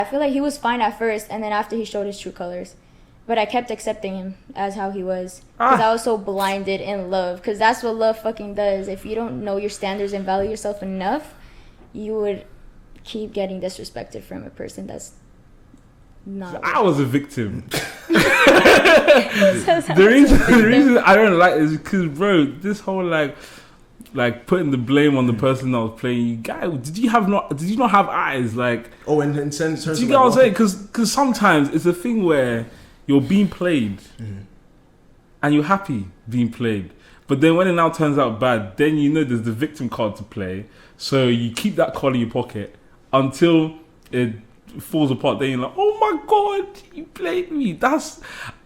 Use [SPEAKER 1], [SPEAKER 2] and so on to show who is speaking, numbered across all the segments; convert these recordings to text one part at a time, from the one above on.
[SPEAKER 1] I feel like he was fine at first, and then after he showed his true colors. But I kept accepting him as how he was. Because I was so blinded in love. Because that's what love fucking does. If you don't know your standards and value yourself enough, you would keep getting disrespected from a person that's not.
[SPEAKER 2] I was a victim. The reason I don't like it is because, bro, this whole like putting the blame on the person that was playing you. Guy, did you not have eyes? Like,
[SPEAKER 3] in terms
[SPEAKER 2] do you get what I'm saying? Because sometimes it's a thing where you're being played and you're happy being played. But then when it now turns out bad, then you know there's the victim card to play. So you keep that card in your pocket until it falls apart. Then you're like, oh my God, you played me.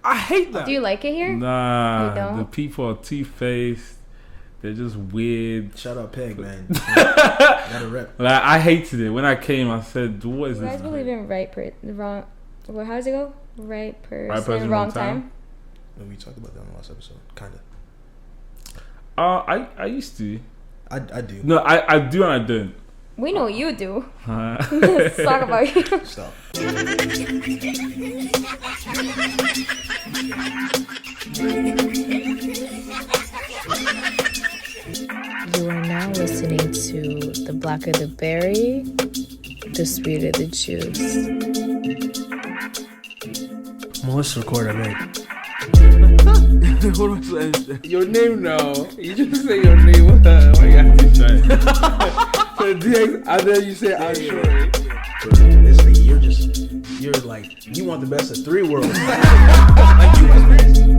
[SPEAKER 2] I hate that.
[SPEAKER 1] Do you like it here?
[SPEAKER 2] Nah,
[SPEAKER 1] You don't?
[SPEAKER 2] the people are two-faced. They're just weird.
[SPEAKER 3] Shout out Peg, man. Gotta rep.
[SPEAKER 2] Like, I hated it. When I came, I said, what is
[SPEAKER 1] You
[SPEAKER 2] this?
[SPEAKER 1] guys believe in wrong... Well, how does it go? Right person, wrong time?
[SPEAKER 3] No, we talked about that in the last episode. Kinda.
[SPEAKER 2] I used to.
[SPEAKER 3] I do.
[SPEAKER 2] No, I do and I don't.
[SPEAKER 1] We know you do. Let's talk about you.
[SPEAKER 3] Stop.
[SPEAKER 4] You are now listening to the blacker the berry, the sweeter the juice.
[SPEAKER 3] Well, let's record already.
[SPEAKER 2] What was that? Your name now. You just say your name. Why you have to try? So DX, and then you say I'm sure.
[SPEAKER 3] This thing, you're like, you want the best of three worlds.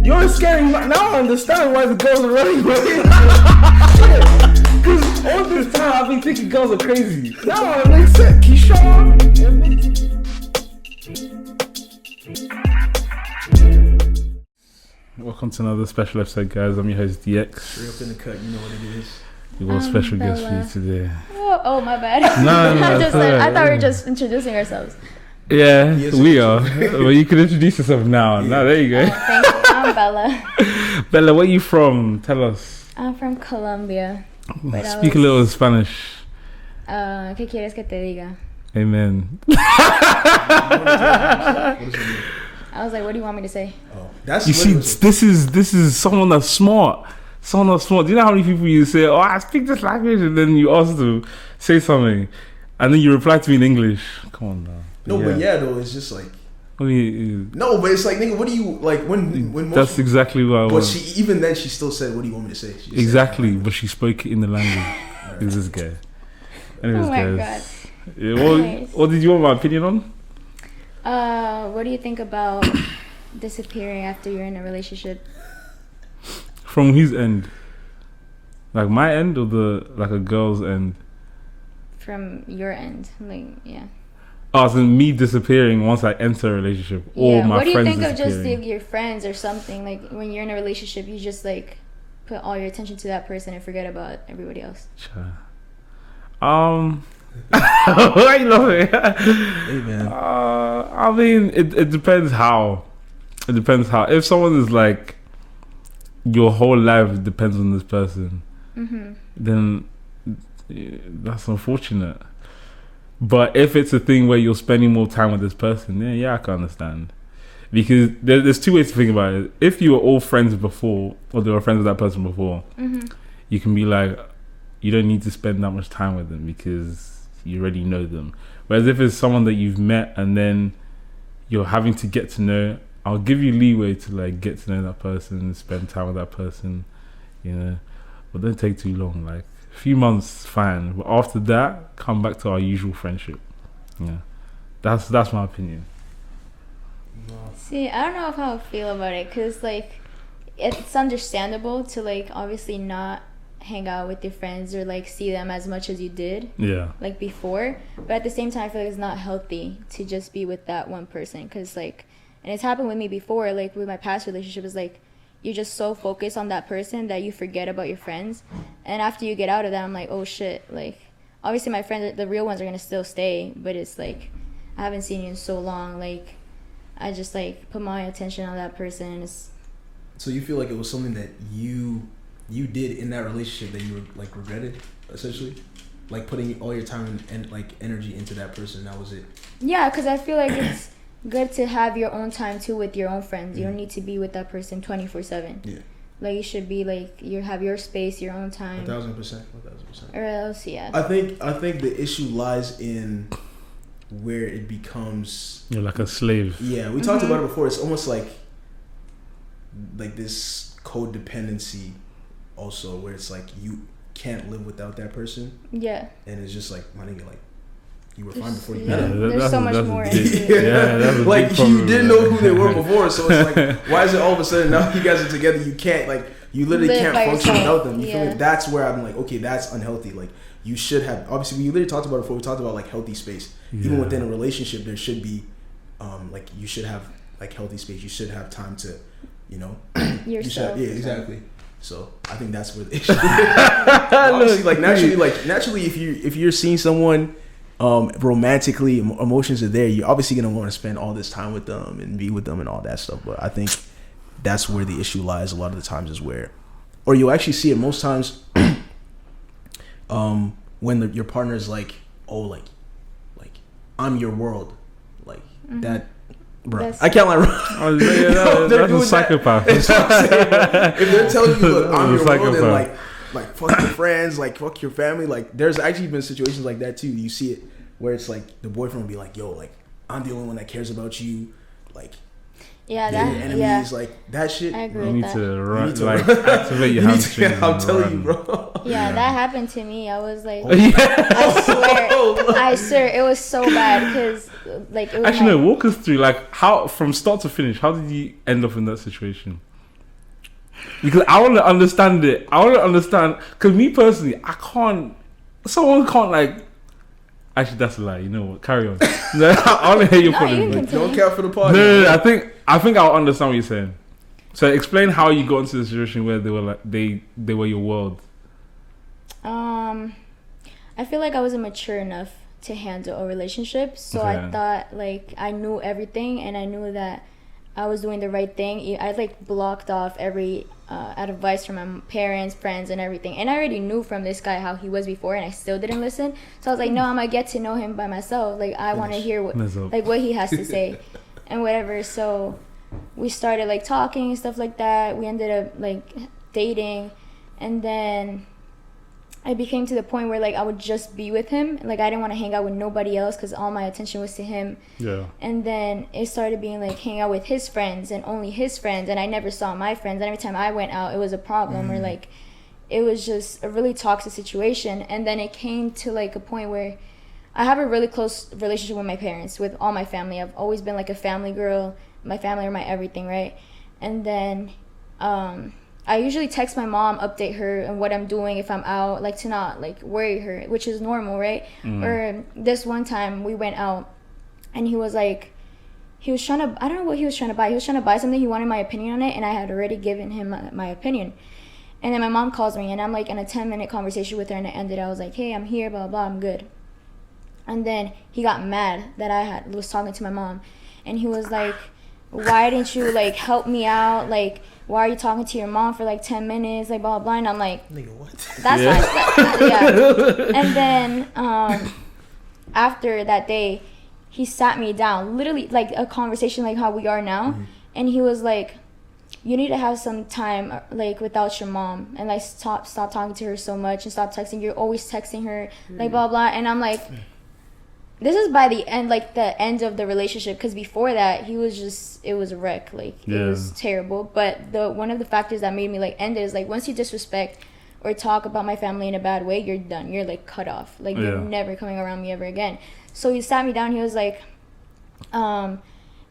[SPEAKER 2] You're scared. Now I understand why the girls are running away. Because all this time I've been thinking girls are crazy. Now it makes sense. Keyshawn. Welcome to another special episode, guys. I'm your host, DX.
[SPEAKER 3] Straight up in the cut, you know what it is.
[SPEAKER 2] We've got a special guest for you today.
[SPEAKER 1] Oh, my bad.
[SPEAKER 2] No,
[SPEAKER 1] I thought we were just introducing ourselves.
[SPEAKER 2] Yeah, yes, we are. Well, you can introduce yourself now. Yeah. No, there you go.
[SPEAKER 1] Thank you. I'm Bella.
[SPEAKER 2] Bella, where are you from? Tell us.
[SPEAKER 1] I'm from Colombia.
[SPEAKER 2] Speak a little Spanish.
[SPEAKER 1] ¿Qué quieres que te diga?
[SPEAKER 2] Amen.
[SPEAKER 3] What does it mean?
[SPEAKER 1] I was like, what do you want me to say?
[SPEAKER 3] Oh, that's
[SPEAKER 2] you see, this is someone that's smart. Someone that's smart. Do you know how many people you say, oh, I speak this language, and then you ask them, say something, and then you reply to me in English? Come on now.
[SPEAKER 3] No, but yeah, though, it's just like.
[SPEAKER 2] No,
[SPEAKER 3] but it's like, nigga, what do you like when
[SPEAKER 2] that's exactly what I want.
[SPEAKER 3] But even then, she still said, "What do you want me to say?"
[SPEAKER 2] Exactly, but she spoke it in the language. Right. Is this guy? Anyways,
[SPEAKER 1] oh my
[SPEAKER 2] guys. God. Yeah, what did you want my opinion on?
[SPEAKER 1] What do you think about disappearing after you're in a relationship?
[SPEAKER 2] From whose end? Like my end or a girl's end?
[SPEAKER 1] From your end, like yeah.
[SPEAKER 2] Oh, so me disappearing once I enter a relationship, or my friends disappearing.
[SPEAKER 1] What do you think of just your friends or something? Like when you're in a relationship, you just like put all your attention to that person and forget about everybody else.
[SPEAKER 2] Why are you laughing?
[SPEAKER 3] Hey man.
[SPEAKER 2] I mean, it depends how. It depends how. If someone is like your whole life depends on this person, then that's unfortunate. But if it's a thing where you're spending more time with this person, then yeah, I can understand. Because there's two ways to think about it. If you were all friends before, or they were friends with that person before, you can be like, you don't need to spend that much time with them because you already know them. Whereas if it's someone that you've met and then you're having to get to know, I'll give you leeway to like get to know that person, spend time with that person, you know. But don't take too long. Like a few months, fine. But after that, come back to our usual friendship. Yeah, that's my opinion.
[SPEAKER 1] See, I don't know how I feel about it because like it's understandable to like obviously not hang out with your friends or like see them as much as you did like before, but at the same time I feel like it's not healthy to just be with that one person because like, and it's happened with me before, like with my past relationship, is like you're just so focused on that person that you forget about your friends, and after you get out of that I'm like, oh shit, like obviously my friends, the real ones, are gonna still stay, but it's like I haven't seen you in so long, like I just like put my attention on that person, and it's.
[SPEAKER 3] So you feel like it was something that you did in that relationship that you were like regretted, essentially? like putting all your time and like energy into that person. That was it.
[SPEAKER 1] Yeah, because I feel like it's good to have your own time too with your own friends. You don't need to be with that person 24/7.
[SPEAKER 3] Yeah.
[SPEAKER 1] Like you should be like you have your space, your own time.
[SPEAKER 3] 1,000%.
[SPEAKER 1] Or else, yeah.
[SPEAKER 3] I think the issue lies in where it becomes
[SPEAKER 2] you're like a slave.
[SPEAKER 3] Yeah, we talked about it before. It's almost like this codependency, also, where it's like you can't live without that person.
[SPEAKER 1] Yeah.
[SPEAKER 3] And it's just like, my nigga, like you were fine before you
[SPEAKER 1] met
[SPEAKER 3] them.
[SPEAKER 1] There's so much more into it.
[SPEAKER 2] Yeah, that's a
[SPEAKER 3] like
[SPEAKER 2] big
[SPEAKER 3] you didn't know who they were before, so it's like, why is it all of a sudden now you guys are together? You can't like. You literally can't function without them. You feel me? That's where I'm like, okay, that's unhealthy. Like, you should have, obviously, we literally talked about it before. We talked about like healthy space. Even within a relationship, there should be, like, you should have like healthy space. You should have time to, you know,
[SPEAKER 1] yourself.
[SPEAKER 3] Yeah, exactly. So I think that's where the issue. Obviously, like naturally, if you're seeing someone, romantically, emotions are there. You're obviously gonna want to spend all this time with them and be with them and all that stuff. But I think that's where the issue lies a lot of the times, is where, or you'll actually see it most times when your partner is like, oh, like I'm your world, like that, bro. I can't lie.
[SPEAKER 2] That's a psychopath.
[SPEAKER 3] If they're telling you, look, I'm your world, and like fuck your friends, like fuck your family, like there's actually been situations like that too. You see it where it's like the boyfriend will be like, yo, like I'm the only one that cares about you, like.
[SPEAKER 1] Yeah,
[SPEAKER 3] that enemies, like that shit.
[SPEAKER 1] I agree
[SPEAKER 2] you
[SPEAKER 1] with
[SPEAKER 2] need
[SPEAKER 1] that.
[SPEAKER 2] to run, like activate your hamstrings.
[SPEAKER 3] I'm telling you, bro.
[SPEAKER 1] Yeah, that happened to me. I was like, I swear, it was so bad because like it was
[SPEAKER 2] actually no. Walk us through like how from start to finish. How did you end up in that situation? Because I want to understand it. I want to understand because me personally, I can't. Someone can't like. Actually, that's a lie. You know what? Carry on. I want to hear your point.
[SPEAKER 3] Don't care for the party.
[SPEAKER 2] No. I think I'll understand what you're saying. So explain how you got into the situation where they were like they were your world.
[SPEAKER 1] I feel like I wasn't mature enough to handle a relationship, so I thought like I knew everything and I knew that I was doing the right thing. I like blocked off every advice from my parents, friends, and everything. And I already knew from this guy how he was before, and I still didn't listen. So I was like, no, I'm gonna get to know him by myself. Like I want to hear what he has to say, and whatever. So we started like talking and stuff like that. We ended up like dating, and then I became to the point where like I would just be with him. Like I didn't want to hang out with nobody else because all my attention was to him. Yeah. And then it started being like hang out with his friends and only his friends, and I never saw my friends. And every time I went out, it was a problem or like it was just a really toxic situation. And then it came to like a point where I have a really close relationship with my parents, with all my family. I've always been like a family girl. My family are my everything, right? And then I usually text my mom, update her on what I'm doing if I'm out, like to not like worry her, which is normal, right? Or this one time we went out and he was trying to, I don't know what he was trying to buy. He was trying to buy something. He wanted my opinion on it, and I had already given him my opinion. And then my mom calls me and I'm like in a 10-minute conversation with her, and it ended. I was like, hey, I'm here, blah, blah, I'm good. And then he got mad that I was talking to my mom, and he was like, why didn't you like help me out? Like, why are you talking to your mom for like 10 minutes? Like, blah, blah, blah. And I'm like, nigga, what? That's yeah. And then after that day, he sat me down, literally like a conversation like how we are now. And he was like, you need to have some time like without your mom, and like stop talking to her so much and stop texting. You're always texting her, like blah, blah. And I'm like, this is by the end, like the end of the relationship, because before that he was just, it was a wreck, like it was terrible. But one of the factors that made me like end it is like once you disrespect or talk about my family in a bad way, you're done, you're like cut off, like you're never coming around me ever again. So he sat me down, he was like,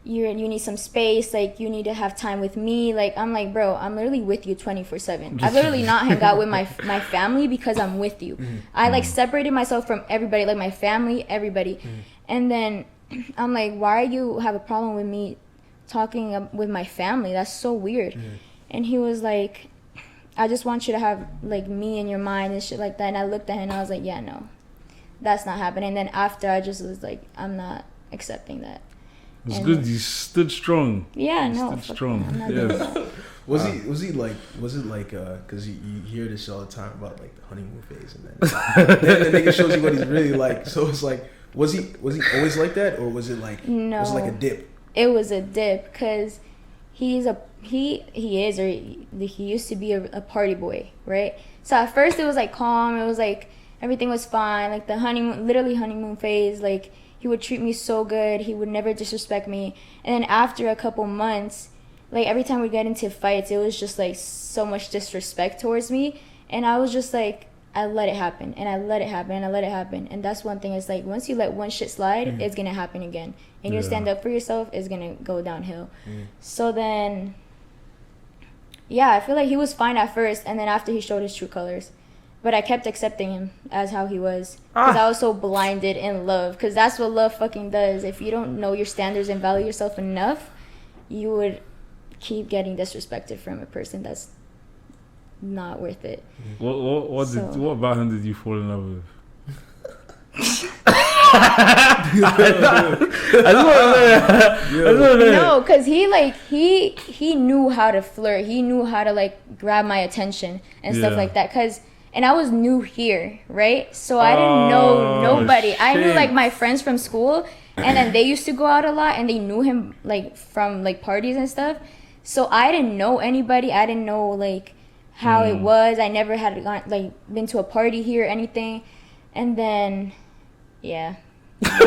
[SPEAKER 1] you need some space, like you need to have time with me. Like I'm like, bro, I'm literally with you 24/7. I literally not hang out with my family because I'm with you. I like separated myself from everybody, like my family, everybody. And then I'm like, why you have a problem with me talking with my family? That's so weird. And he was like, I just want you to have like me in your mind and shit like that. And I looked at him and I was like, yeah, no, that's not happening. And then after I just was like, I'm not accepting that.
[SPEAKER 2] It's good. You stood strong.
[SPEAKER 1] Yeah, no.
[SPEAKER 2] Stood strong. Yes.
[SPEAKER 3] Was it like because you hear this all the time about like the honeymoon phase, and then the nigga shows you what he's really like. So it's like, was he always like that, or was it like was it like a dip?
[SPEAKER 1] It was a dip because he is or he used to be a party boy, right? So at first it was like calm, it was like everything was fine, like the honeymoon phase, like he would treat me so good, he would never disrespect me. And then after a couple months, like every time we get into fights, it was just like so much disrespect towards me, and I was just like, I let it happen, and I let it happen, and I let it happen. And that's one thing, is like once you let one shit slide, it's gonna happen again, and you stand up for yourself, it's gonna go downhill. So then I feel like he was fine at first, and then after he showed his true colors. But I kept accepting him as how he was, because I was so blinded in love, because that's what love fucking does. If you don't know your standards and value yourself enough, you would keep getting disrespected from a person that's not worth it.
[SPEAKER 2] What about him did you fall in love with?
[SPEAKER 1] No, because he knew how to flirt. He knew how to like grab my attention and stuff like that. And I was new here, right? So I didn't know nobody. Shit. I knew like my friends from school, and then they used to go out a lot, and they knew him like from like parties and stuff. So I didn't know anybody. I didn't know like how it was. I never had been to a party here or anything. And then that's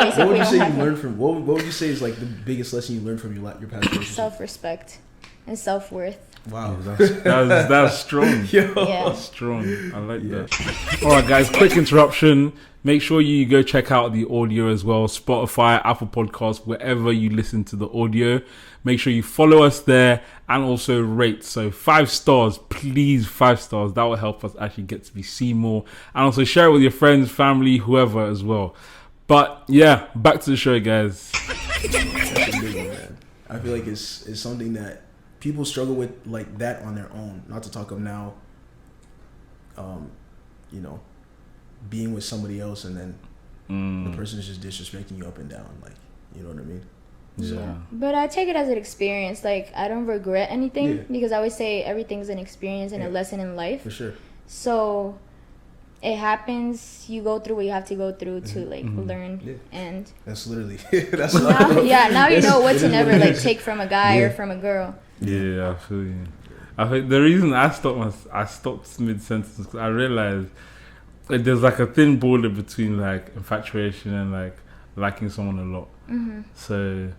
[SPEAKER 1] basically
[SPEAKER 3] what would you say you learned from what would you say is like the biggest lesson you learned from your past relationship?
[SPEAKER 1] Self-respect and self-worth.
[SPEAKER 3] Wow,
[SPEAKER 2] that's strong. That's strong. I like that. All right, guys, quick interruption. Make sure you go check out the audio as well. Spotify, Apple Podcasts, wherever you listen to the audio. Make sure you follow us there and also rate. So 5 stars, please, 5 stars. That will help us actually get to be seen more. And also share it with your friends, family, whoever as well. But yeah, back to the show, guys.
[SPEAKER 3] That's a big one, man. I feel like it's something that people struggle with like that on their own. Not to talk of now, being with somebody else and then the person is just disrespecting you up and down. Like, you know what I mean?
[SPEAKER 1] Yeah. But I take it as an experience. Like, I don't regret anything because I always say everything's an experience and a lesson in life.
[SPEAKER 3] For sure.
[SPEAKER 1] So it happens. You go through what you have to go through to like learn. And
[SPEAKER 3] that's literally
[SPEAKER 1] now you know what to never like take from a guy or from a girl.
[SPEAKER 2] Yeah, I feel you. I think the reason I stopped mid sentence because I realized like, there's like a thin border between like infatuation and like liking someone a lot. So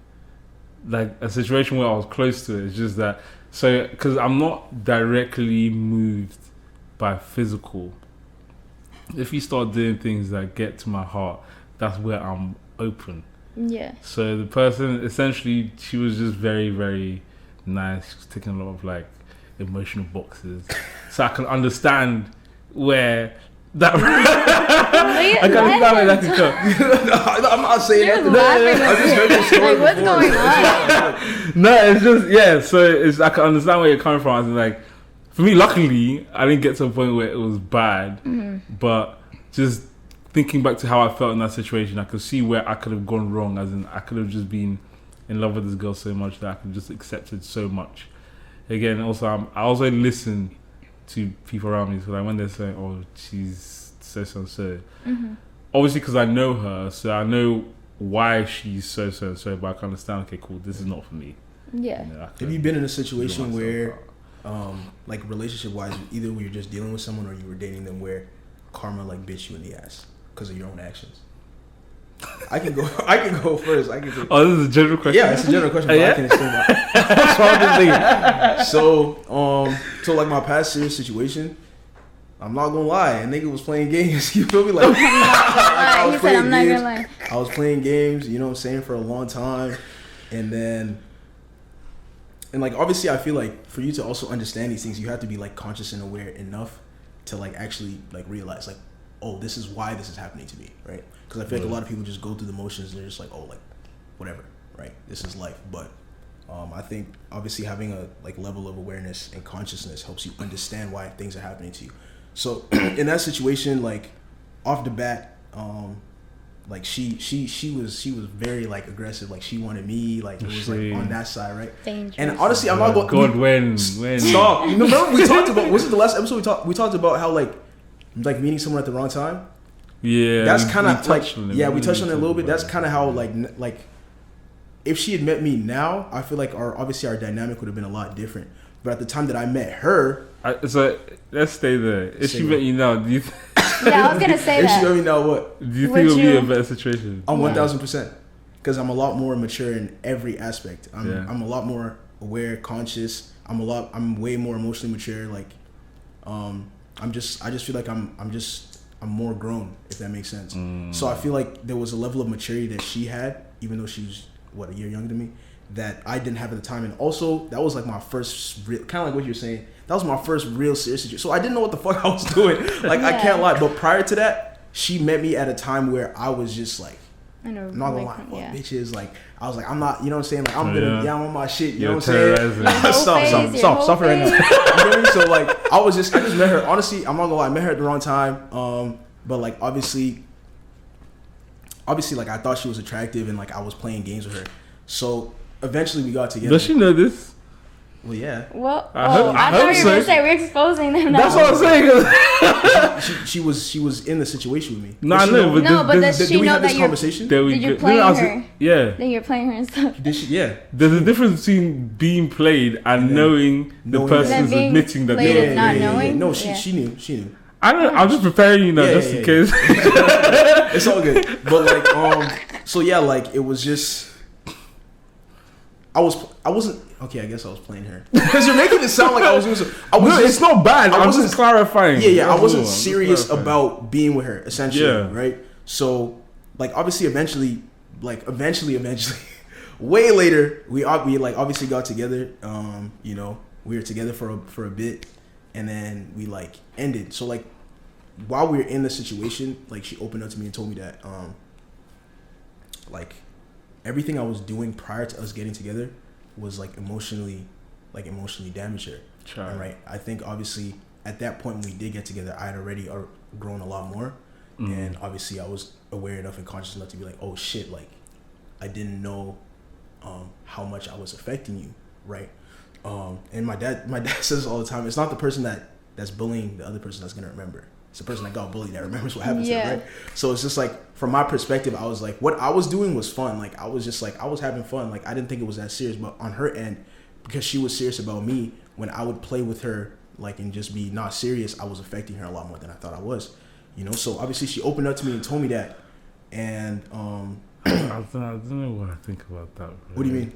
[SPEAKER 2] like a situation where I was close to it, it's just that because I'm not directly moved by physical. If you start doing things that get to my heart, that's where I'm open.
[SPEAKER 1] Yeah. So
[SPEAKER 2] the person, essentially, she was just very, very nice. She was ticking a lot of like emotional boxes. So I can understand where that I can understand where that could go.
[SPEAKER 3] I'm not saying
[SPEAKER 1] that. I just heard this story. Like, what's going on?
[SPEAKER 2] No, it's just So I can understand where you're coming from. It's like, for me, luckily, I didn't get to a point where it was bad. But just thinking back to how I felt in that situation, I could see where I could have gone wrong. As in, I could have just been in love with this girl so much that I could just accept it so much. Again, also, I also listen to people around me. So like when they're saying, "Oh, she's so obviously because I know her, so I know why she's so. But I can understand. Okay, cool. This is not for me.
[SPEAKER 1] Yeah.
[SPEAKER 3] Have you been in a situation where, like relationship wise, either when you're just dealing with someone or you were dating them, where karma like bit you in the ass because of your own actions? I can go first.
[SPEAKER 2] Oh, this is a general question.
[SPEAKER 3] Yeah, it's a general question. But I can explain that. So like my past serious situation, I'm not gonna lie, a nigga was playing games. You feel me? Like,
[SPEAKER 1] he said, I'm not gonna lie.
[SPEAKER 3] I was playing games, you know what I'm saying, for a long time, and like obviously I feel like for you to also understand these things, you have to be like conscious and aware enough to like actually like realize like, oh, this is why this is happening to me, right? Because I feel like a lot of people just go through the motions and they're just like, oh, like whatever, right? This is life. But I think obviously having a like level of awareness and consciousness helps you understand why things are happening to you. So in that situation, like off the bat, like she was very like aggressive. Like she wanted me. Like it was like on that side, right?
[SPEAKER 1] Dangerous.
[SPEAKER 3] And honestly, I'm not going.
[SPEAKER 2] God, when
[SPEAKER 3] stop. Remember we talked about. Was it the last episode we talked about how like meeting someone at the wrong time?
[SPEAKER 2] Yeah,
[SPEAKER 3] that's kind of like we touched on it a little bit. That's kind of how like if she had met me now, I feel like our dynamic would have been a lot different. But at the time that I met her,
[SPEAKER 2] so let's stay there. If she met you now, do you?
[SPEAKER 1] Yeah, I was gonna say that.
[SPEAKER 3] If she met me now, what?
[SPEAKER 2] Do you think it'll be a better situation?
[SPEAKER 3] 1000%, because I'm a lot more mature in every aspect. I'm a lot more aware, conscious. I'm way more emotionally mature. Like, I just feel like I'm more grown, if that makes sense. So I feel like there was a level of maturity that she had, even though she's a year younger than me, that I didn't have at the time. And also that was like my first real, kind of like what you're saying, that was my first real serious situation. So I didn't know what the fuck I was doing. Like I can't lie, but prior to that, she met me at a time where I was just like, I'm not gonna lie, fuck bitches. Like I was like, I'm not, you know what I'm saying? Like I'm on my shit. You know what I'm saying? Stop it right now. You know what I mean? So like I just met her. Honestly, I'm not gonna lie, I met her at the wrong time. But like obviously like I thought she was attractive and like I was playing games with her. So eventually we got together.
[SPEAKER 2] Does she know this?
[SPEAKER 3] Well, yeah.
[SPEAKER 1] Well, I thought you were gonna say we're exposing them now.
[SPEAKER 2] That's what I'm
[SPEAKER 3] saying. she was in the situation with me.
[SPEAKER 2] No, I know.
[SPEAKER 1] But does she know that
[SPEAKER 3] conversation?
[SPEAKER 1] Did you play her?
[SPEAKER 2] Yeah.
[SPEAKER 1] Then you're playing her and stuff.
[SPEAKER 3] Did she? Yeah.
[SPEAKER 2] There's a difference between being played and knowing the person's admitting that they were
[SPEAKER 1] not knowing.
[SPEAKER 3] No, she knew.
[SPEAKER 2] I'm just preparing you now, just in case.
[SPEAKER 3] It's all good. But like, so yeah, like it was just. I wasn't. Okay, I guess I was playing her because you're making it sound like I was doing something.
[SPEAKER 2] It's not bad. I was just clarifying.
[SPEAKER 3] Yeah. I wasn't serious about being with her, essentially, right? So, like, eventually, way later, we like obviously got together. You know, we were together for a bit, and then we like ended. So like, while we were in the situation, like she opened up to me and told me that, like, everything I was doing prior to us getting together was like emotionally damaged her. Sure. Right. I think obviously at that point when we did get together, I had already grown a lot more, and obviously I was aware enough and conscious enough to be like, oh shit, like I didn't know how much I was affecting you, right? And my dad says all the time, it's not the person that's bullying the other person that's gonna remember. It's the person that got bullied that remembers what happened to them, right? So it's just like, from my perspective, I was like, what I was doing was fun. Like I was just like, I was having fun. Like I didn't think it was that serious, but on her end, because she was serious about me, when I would play with her, like, and just be not serious, I was affecting her a lot more than I thought I was, you know? So obviously she opened up to me and told me that. And,
[SPEAKER 2] I don't know what I think about that. Bro.
[SPEAKER 3] What do you mean?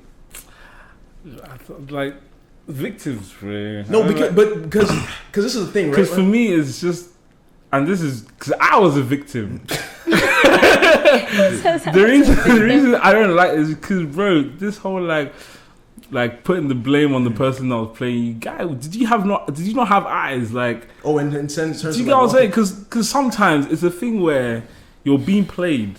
[SPEAKER 2] I thought, like, victims, bro.
[SPEAKER 3] No, because this is the thing, right?
[SPEAKER 2] Because for me, it's just, and this is because I was a victim. The reason I don't like it is because, bro, this whole like putting the blame on the person that was playing you. Guy, did you not have eyes? Like,
[SPEAKER 3] and do
[SPEAKER 2] you get what I'm saying? Because sometimes it's a thing where you're being played,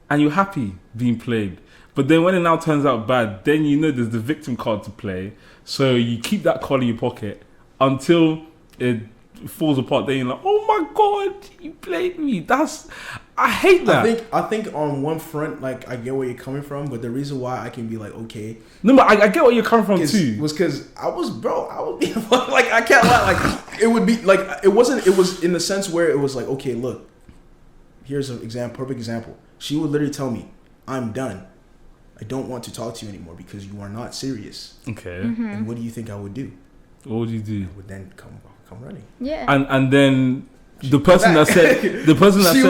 [SPEAKER 2] and you're happy being played. But then when it now turns out bad, then you know there's the victim card to play. So you keep that card in your pocket until it falls apart. Then you're like, oh my god, you played me. I hate that.
[SPEAKER 3] I think on one front, like, I get where you're coming from, but the reason why I can be like, okay.
[SPEAKER 2] No, but I get where you're coming from too.
[SPEAKER 3] Was because I was being like, I can't lie. Like, it would be like, it was in the sense where it was like, okay, look, here's an perfect example. She would literally tell me, I'm done. I don't want to talk to you anymore because you are not serious. Okay. And what do you think I would do?
[SPEAKER 2] What would you do?
[SPEAKER 3] I would then come running.
[SPEAKER 1] Yeah.
[SPEAKER 2] And then the person that said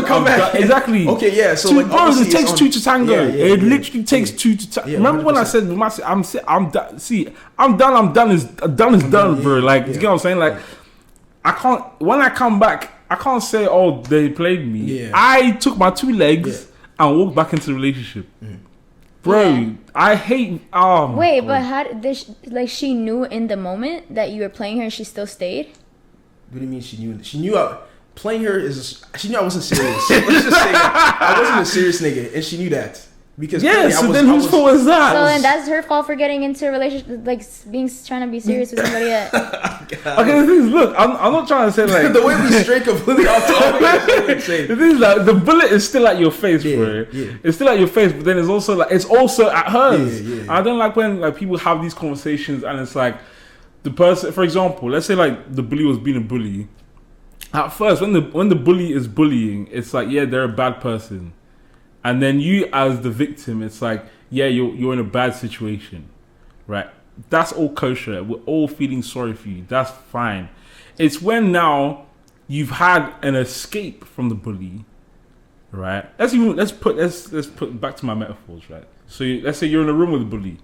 [SPEAKER 3] come back.
[SPEAKER 2] Exactly.
[SPEAKER 3] Okay, yeah. So
[SPEAKER 2] like, bro, it takes two to tango. It literally takes two to tango. Remember 100%. When I said I'm done? See, I'm done. I'm done is done, bro. Like, you get what I'm saying? Like, I can't. When I come back, I can't say, oh, they played me. Yeah. I took my two legs and walked back into the relationship. Bro, I hate.
[SPEAKER 1] Wait, but how did she knew in the moment that you were playing her and she still stayed?
[SPEAKER 3] What do you mean she knew? She knew playing her she knew I wasn't serious. Let's just say that. I wasn't a serious nigga, and she knew that. Because
[SPEAKER 2] so then whose fault is that?
[SPEAKER 1] So then that's her fault for getting into a relationship, like trying to be serious with somebody else.
[SPEAKER 2] Okay, the thing is, look, I'm not trying to say like
[SPEAKER 3] the way we stray completely off topic.
[SPEAKER 2] The thing is, like, the bullet is still at your face, bro. Yeah. It's still at your face, but then it's also at hers. Yeah. I don't like when like people have these conversations and it's like the person, for example, let's say like the bully was being a bully. At first, when the bully is bullying, it's like, yeah, they're a bad person. And then you as the victim, it's like, yeah, you're in a bad situation, right? That's all kosher. We're all feeling sorry for you. That's fine. It's when now you've had an escape from the bully, right? Let's put back to my metaphors, right? So let's say you're in a room with a bully.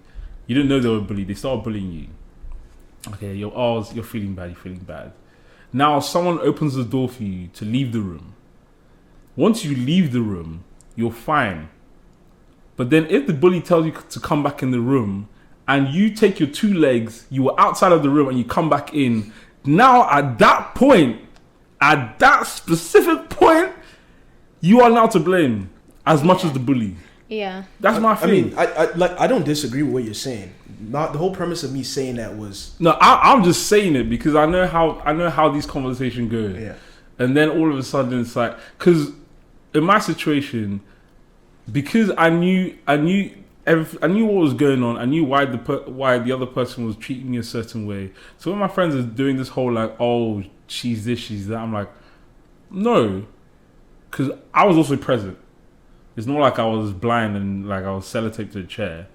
[SPEAKER 2] You didn't know they were a bully. They start bullying you. Okay, you're feeling bad. You're feeling bad. Now someone opens the door for you to leave the room. Once you leave the room, you're fine. But then if the bully tells you to come back in the room and you take your 2 legs, you were outside of the room and you come back in, now at that specific point, you are now to blame as much as the bully.
[SPEAKER 1] Yeah.
[SPEAKER 2] That's my feeling.
[SPEAKER 3] I don't disagree with what you're saying. Not the whole premise of me saying that was...
[SPEAKER 2] No, I'm just saying it because I know how these conversations go.
[SPEAKER 3] Yeah.
[SPEAKER 2] And then all of a sudden it's like... Because in my situation, because I knew what was going on. I knew why the other person was treating me a certain way. So when my friends are doing this whole like, oh, she's this, she's that, I'm like, no, because I was also present. It's not like I was blind and like I was sellotaped to a chair.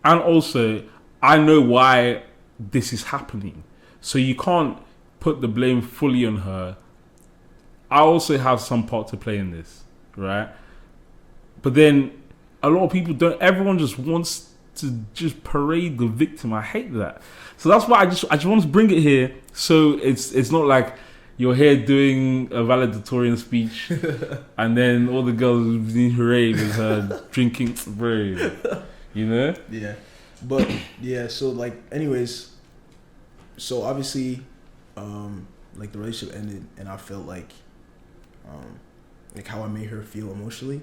[SPEAKER 2] And also, I know why this is happening. So you can't put the blame fully on her. I also have some part to play in this, right? But then a lot of people don't. Everyone just wants to just parade the victim. I hate that. So that's why I just want to bring it here. So it's not like you're here doing a valedictorian speech and then all the girls being hooray with her drinking, bro. You know?
[SPEAKER 3] Yeah. But yeah. So like, anyways. So obviously, like the relationship ended, and I felt like how I made her feel emotionally.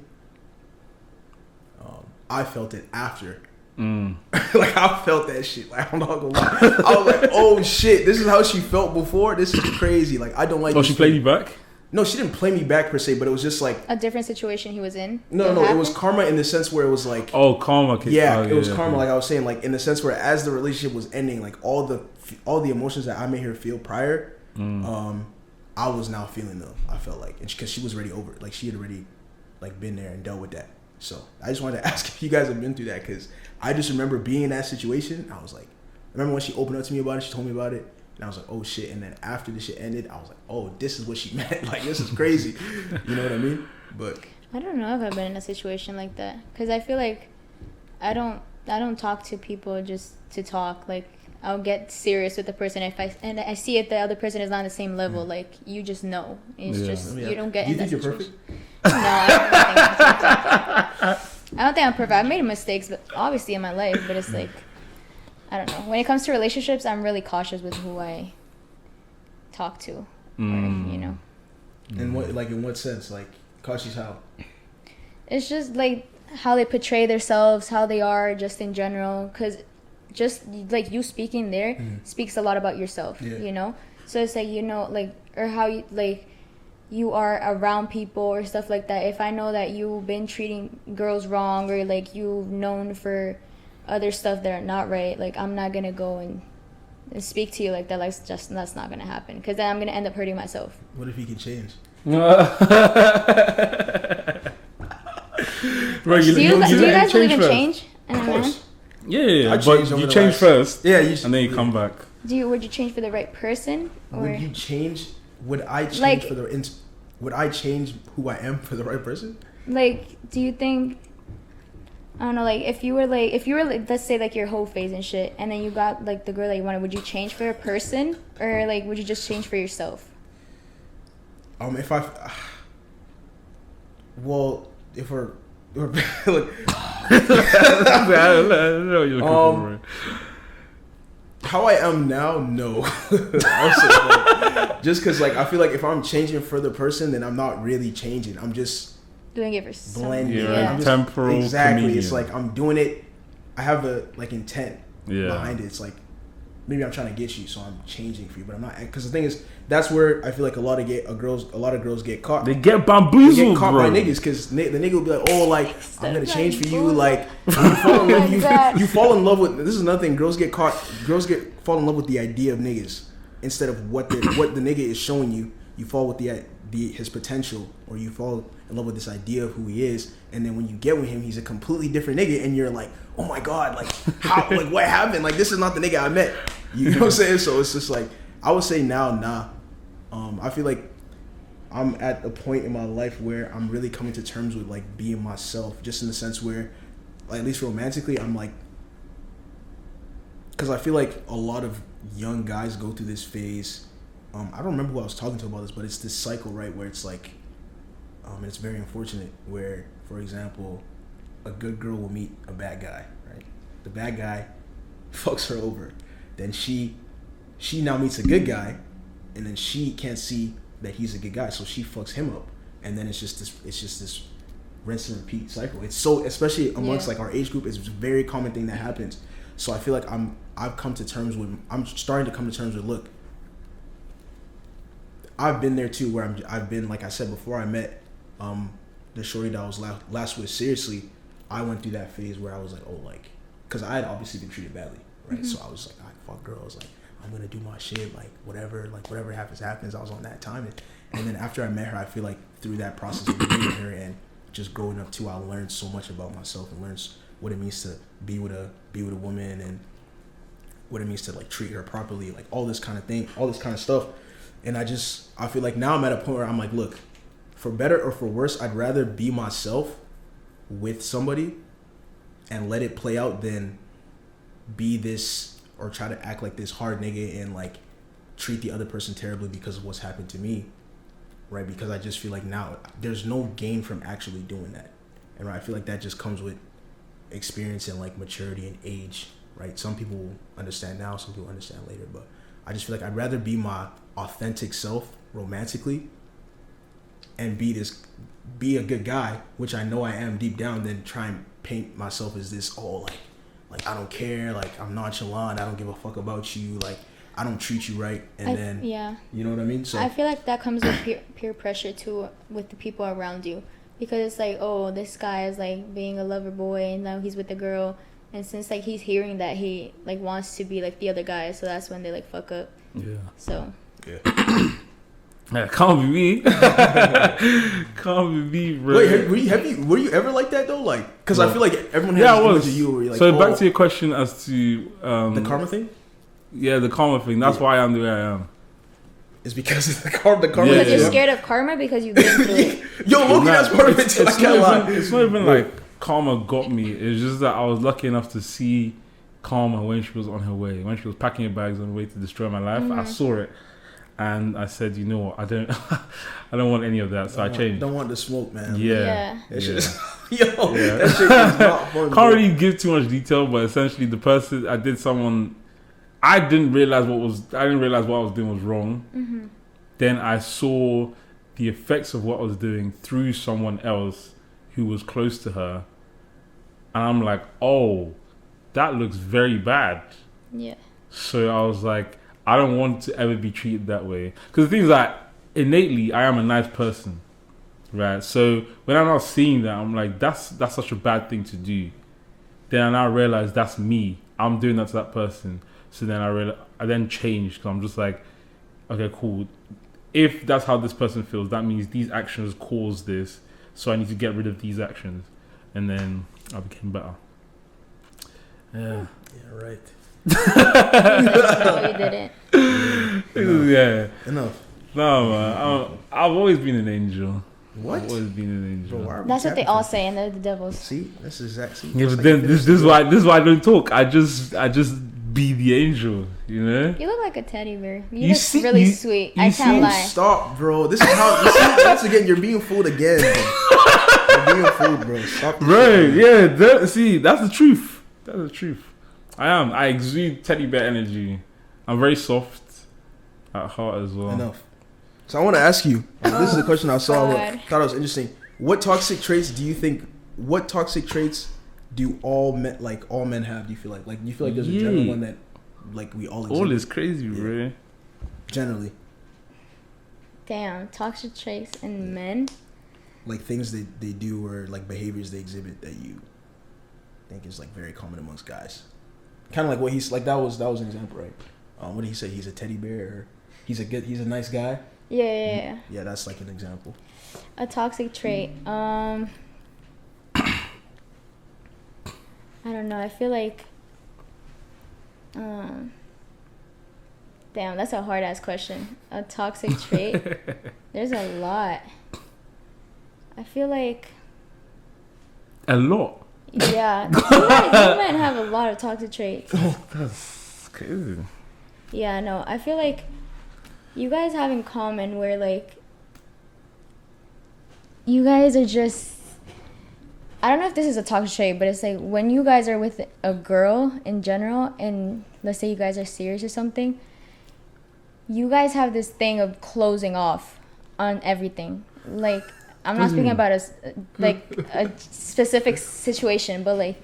[SPEAKER 3] I felt it after. Like I felt that shit. Like I'm not gonna lie. I was like, oh shit, this is how she felt before. This is crazy. Like I don't like.
[SPEAKER 2] Oh, she played you back?
[SPEAKER 3] No, she didn't play me back per se, but it was just like
[SPEAKER 1] a different situation he was in.
[SPEAKER 3] No, it was karma in the sense where it was like.
[SPEAKER 2] Oh, karma.
[SPEAKER 3] Yeah, it was karma. Like I was saying, like in the sense where as the relationship was ending, like all the emotions that I made her feel prior, I was now feeling them. I felt like, because she was already over it. Like she had already, like been there and dealt with that. So I just wanted to ask if you guys have been through that, because I just remember being in that situation. I was like, I remember when she opened up to me about it, she told me about it, and I was like, oh shit. And then after the shit ended, I was like, oh, this is what she meant. Like this is crazy. You know what I mean? But
[SPEAKER 1] I don't know if I've been in a situation like that, because I feel like I don't talk to people just to talk. Like I'll get serious with the person if I see if the other person is not on the same level. Like you just know. It's just you don't get.
[SPEAKER 3] Do you think you're perfect?
[SPEAKER 1] No, I don't think I'm perfect. I've made mistakes, but obviously in my life. But it's like, I don't know. When it comes to relationships, I'm really cautious with who I talk to, or, you know.
[SPEAKER 3] In what sense? Like cautious how?
[SPEAKER 1] It's just like how they portray themselves, how they are, just in general. Because just like you speaking there speaks a lot about yourself. Yeah. You know. So it's like, you know, like, or how you like. You are around people or stuff like that. If I know that you've been treating girls wrong, or like you've known for other stuff that are not right, like I'm not gonna go and speak to you like that. Like that's not gonna happen, because then I'm gonna end up hurting myself.
[SPEAKER 3] What if he can change?
[SPEAKER 1] Do you guys believe in change?
[SPEAKER 3] Of course.
[SPEAKER 2] Yeah, but you change first.
[SPEAKER 3] Yeah,
[SPEAKER 2] and then you come back.
[SPEAKER 1] Would you change for the right person? Or?
[SPEAKER 3] Would you change? Would I change would I change who I am for the right person?
[SPEAKER 1] Like, do you think? I don't know. Like, if you were let's say like your whole phase and shit, and then you got like the girl that you wanted, would you change for a person, or like would you just change for yourself?
[SPEAKER 3] If we're look, how I am now, no. Also, just because like I feel like if I'm changing for the person, then I'm not really changing. I'm just
[SPEAKER 1] doing it for some
[SPEAKER 3] blending.
[SPEAKER 2] Yeah, temporal.
[SPEAKER 3] Exactly.
[SPEAKER 2] Comedian.
[SPEAKER 3] It's like I'm doing it. I have a intent behind it. It's like maybe I'm trying to get you, so I'm changing for you, but I'm not. Because the thing is, that's where I feel like a lot of girls get caught.
[SPEAKER 2] They get bamboozled,
[SPEAKER 3] they get caught
[SPEAKER 2] bro.
[SPEAKER 3] by niggas because the nigga will be like, oh, like I'm gonna change for you. Like you fall in love with. This is another thing. Girls fall in love with the idea of niggas instead of what the nigga is showing you. You fall with his potential, or you fall in love with this idea of who he is, and then when you get with him, he's a completely different nigga, and you're like, oh my god, like how, like what happened? Like this is not the nigga I met. You know what I'm saying? So it's just like I would say now, nah. I feel like I'm at a point in my life where I'm really coming to terms with like being myself, just in the sense where, like, at least romantically, I'm like, because I feel like a lot of young guys go through this phase. I don't remember who I was talking to about this, but it's this cycle, right, where it's like, and it's very unfortunate, where, for example, a good girl will meet a bad guy, right? The bad guy fucks her over. Then she now meets a good guy, and then she can't see that he's a good guy, so she fucks him up. And then it's just this rinse and repeat cycle. It's so, especially amongst like our age group, it's a very common thing that happens. So I feel like I'm starting to come to terms with, look, I've been there too, where I've been, like I said before, I met the shorty that I was last with seriously. I went through that phase where I was like, oh, like, because I had obviously been treated badly, right? So I was like, I fuck girls, like, I'm gonna do my shit, like whatever happens. I was on that time, and then after I met her, I feel like through that process of meeting her and just growing up too, I learned so much about myself and learned what it means to be with a woman, and what it means to like treat her properly, like all this kind of stuff. And I feel like now I'm at a point where I'm like, look, for better or for worse, I'd rather be myself with somebody and let it play out than be this or try to act like this hard nigga and like treat the other person terribly because of what's happened to me, right? Because I just feel like now there's no gain from actually doing that. And I feel like that just comes with experience and like maturity and age, right? Some people understand now, some people understand later, but I just feel like I'd rather be my authentic self romantically and be a good guy, which I know I am deep down, than try and paint myself as this, like I don't care, like I'm nonchalant, I don't give a fuck about you, like I don't treat you right, and you know what I mean? So
[SPEAKER 1] I feel like that comes with peer pressure too, with the people around you, because it's like, oh, this guy is like being a lover boy and now he's with the girl, and since like he's hearing that, he like wants to be like the other guy, so that's when they like fuck up. So
[SPEAKER 2] yeah, can't be me. Can't be me, bro.
[SPEAKER 3] Wait, were you ever like that though? Like, because I feel like everyone has
[SPEAKER 2] was.
[SPEAKER 3] You where you're like,
[SPEAKER 2] so back to your question as to
[SPEAKER 3] the karma thing.
[SPEAKER 2] Yeah, the karma thing. That's why I am the way I am.
[SPEAKER 3] It's because of the karma.
[SPEAKER 1] Because you're scared of karma because you've been through it.
[SPEAKER 3] Yo, Loki, that's part of it too.
[SPEAKER 2] It's not even like karma got me. It's just that I was lucky enough to see karma when she was on her way, when she was packing her bags on her way to destroy my life. I saw it, and I said, you know what, I don't want any of that. So I changed.
[SPEAKER 3] Don't want the smoke, man.
[SPEAKER 2] Yeah.
[SPEAKER 3] That shit is not fun.
[SPEAKER 2] Can't really give too much detail, but essentially the person I didn't realize what I was doing was wrong. Then I saw the effects of what I was doing through someone else who was close to her, and I'm like, oh, that looks very bad. Yeah. So I was like, I don't want to ever be treated that way, because the thing is that innately I am a nice person, right? So when I'm not seeing that, I'm like, that's such a bad thing to do. Then I now realize that's me. I'm doing that to that person. So then I then changed, because I'm just like, okay, cool. If that's how this person feels, that means these actions cause this, so I need to get rid of these actions. And then I became better. Yeah,
[SPEAKER 3] right.
[SPEAKER 1] No, you didn't.
[SPEAKER 2] Yeah.
[SPEAKER 3] Enough.
[SPEAKER 2] No, man. I've always been an angel.
[SPEAKER 3] What?
[SPEAKER 2] I've always been an angel.
[SPEAKER 3] Bro,
[SPEAKER 1] that's what they all say, and they're the devils.
[SPEAKER 3] See, that's exactly.
[SPEAKER 2] Yeah, but then this is why I don't talk. I just be the angel, you know.
[SPEAKER 1] You look like a teddy bear. You look really sweet. I can't lie.
[SPEAKER 3] Stop, bro. This is how. You see, once again, you're being fooled again. You're being fooled, bro. Stop.
[SPEAKER 2] Right? Yeah. That's the truth. That's the truth. I am. I exude teddy bear energy. I'm very soft at heart as well.
[SPEAKER 3] Enough. So I want to ask you. This is a question I saw. Thought it was interesting. What toxic traits do you think? What toxic traits do all men have? Do you feel like? Like, do you feel like there's a general one that like we all exhibit?
[SPEAKER 2] All is crazy, bro.
[SPEAKER 3] Generally.
[SPEAKER 1] Damn, toxic traits in men.
[SPEAKER 3] Like things they do or like behaviors they exhibit that you think is like very common amongst guys. Kind of like what he's like. That was an example, right? What did he say? He's a teddy bear. Or he's a nice guy.
[SPEAKER 1] Yeah.
[SPEAKER 3] Yeah, that's like an example.
[SPEAKER 1] A toxic trait. I don't know. I feel like. Damn, that's a hard ass question. A toxic trait. There's a lot. I feel like.
[SPEAKER 2] A lot.
[SPEAKER 1] Yeah, you men have a lot of toxic traits.
[SPEAKER 2] Oh, that's crazy.
[SPEAKER 1] Yeah, no, I feel like you guys have in common where like you guys are just, I don't know if this is a toxic trait, but it's like when you guys are with a girl in general, and let's say you guys are serious or something, you guys have this thing of closing off on everything. Like, I'm not speaking about a specific situation, but like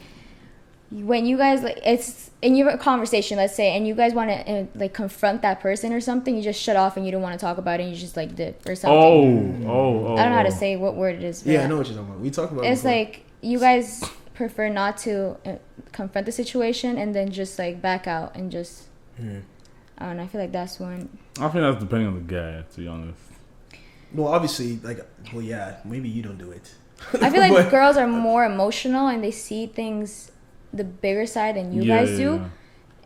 [SPEAKER 1] when you guys like it's in your conversation, let's say, and you guys want to like confront that person or something, you just shut off and you don't want to talk about it, and you just like dip or something. I don't know how to say what word it is.
[SPEAKER 3] Yeah, I know what you're talking about. We talk about
[SPEAKER 1] it's like you guys prefer not to confront the situation and then just like back out and just I don't know. I feel like that's one.
[SPEAKER 2] I think that's depending on the guy, to be honest.
[SPEAKER 3] Well, obviously, yeah, maybe you don't do it.
[SPEAKER 1] I feel like girls are more emotional and they see things, the bigger side than you guys do.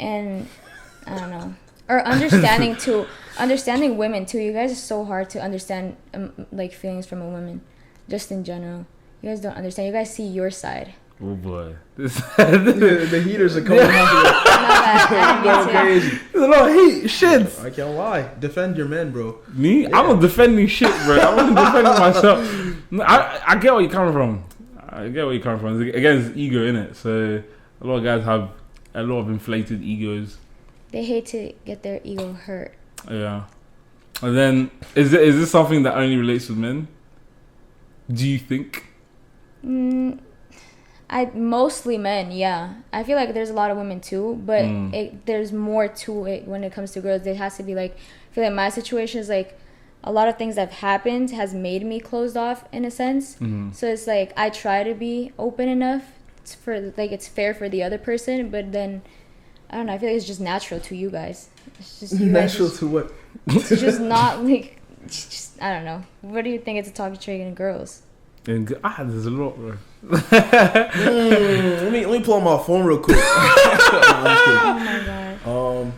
[SPEAKER 1] And I don't know. Or understanding women too. You guys are so hard to understand like feelings from a woman, just in general. You guys don't understand. You guys see your side.
[SPEAKER 2] Oh boy,
[SPEAKER 3] the heaters are coming
[SPEAKER 1] out.
[SPEAKER 3] Going crazy.
[SPEAKER 2] There's a lot of heat. Shit.
[SPEAKER 3] I can't lie. Defend your men, bro.
[SPEAKER 2] Me? Yeah. I'm a defending shit, bro. I'm defending myself. I get where you're coming from. Again, it's ego, innit? So a lot of guys have a lot of inflated egos.
[SPEAKER 1] They hate to get their ego hurt.
[SPEAKER 2] Yeah. And then, is this something that only relates with men? Do you think?
[SPEAKER 1] Mostly men, yeah. I feel like there's a lot of women too, but there's more to it when it comes to girls. There has to be like, I feel like my situation is like a lot of things that have happened has made me closed off in a sense. So it's like I try to be open enough for like it's fair for the other person, but then I don't know. I feel like it's just natural to you guys. It's just you
[SPEAKER 3] natural to what?
[SPEAKER 1] It's just not like. Just, I don't know. What do you think it's a toxic trait in girls?
[SPEAKER 2] There's a lot, bro.
[SPEAKER 3] Let me pull up my phone real quick.
[SPEAKER 1] Oh my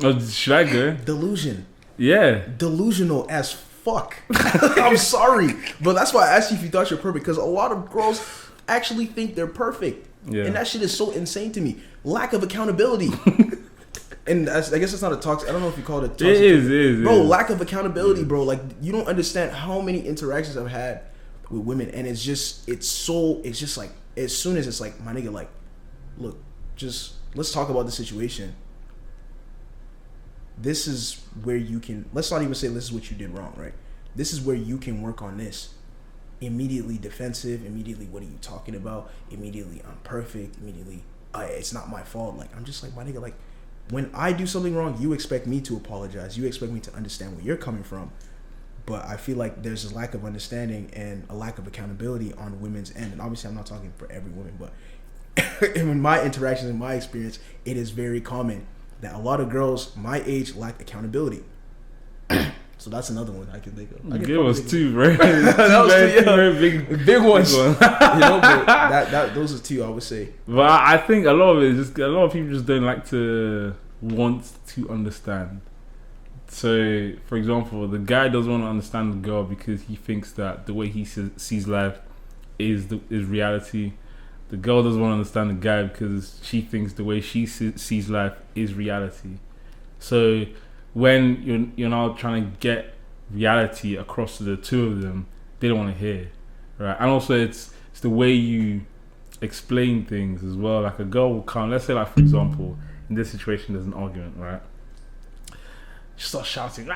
[SPEAKER 3] god.
[SPEAKER 2] Should I go?
[SPEAKER 3] Delusion.
[SPEAKER 2] Yeah.
[SPEAKER 3] Delusional as fuck. I'm sorry, but that's why I asked you if you thought you're perfect, because a lot of girls actually think they're perfect, and that shit is so insane to me. Lack of accountability. And I guess it's not a toxic. I don't know if you call it toxic.
[SPEAKER 2] It is.
[SPEAKER 3] Bro, lack of accountability, bro. Like, you don't understand how many interactions I've had with women, and it's just like, as soon as it's like, my nigga, like, look, just, let's talk about the situation. This is where you can, let's not even say this is what you did wrong, right? This is where you can work on this. Immediately defensive, immediately, what are you talking about? Immediately, I'm perfect. Immediately, it's not my fault. Like, I'm just like, my nigga, like, when I do something wrong, you expect me to apologize. You expect me to understand where you're coming from. But I feel like there's a lack of understanding and a lack of accountability on women's end. And obviously, I'm not talking for every woman, but in my interactions, in my experience, it is very common that a lot of girls my age lack accountability. So that's another one I can think of.
[SPEAKER 2] Give us two, bro.
[SPEAKER 3] That was
[SPEAKER 2] very big ones.
[SPEAKER 3] You know, but those are two I would say.
[SPEAKER 2] But I think a lot of it is just a lot of people just don't like to want to understand. So, for example, the guy doesn't want to understand the girl because he thinks that the way he sees life is reality. The girl doesn't want to understand the guy because she thinks the way she sees life is reality. So when you're now trying to get reality across to the two of them, they don't want to hear, right? And also it's the way you explain things as well. Like a girl will come, let's say like for example, in this situation there's an argument, right? She starts shouting,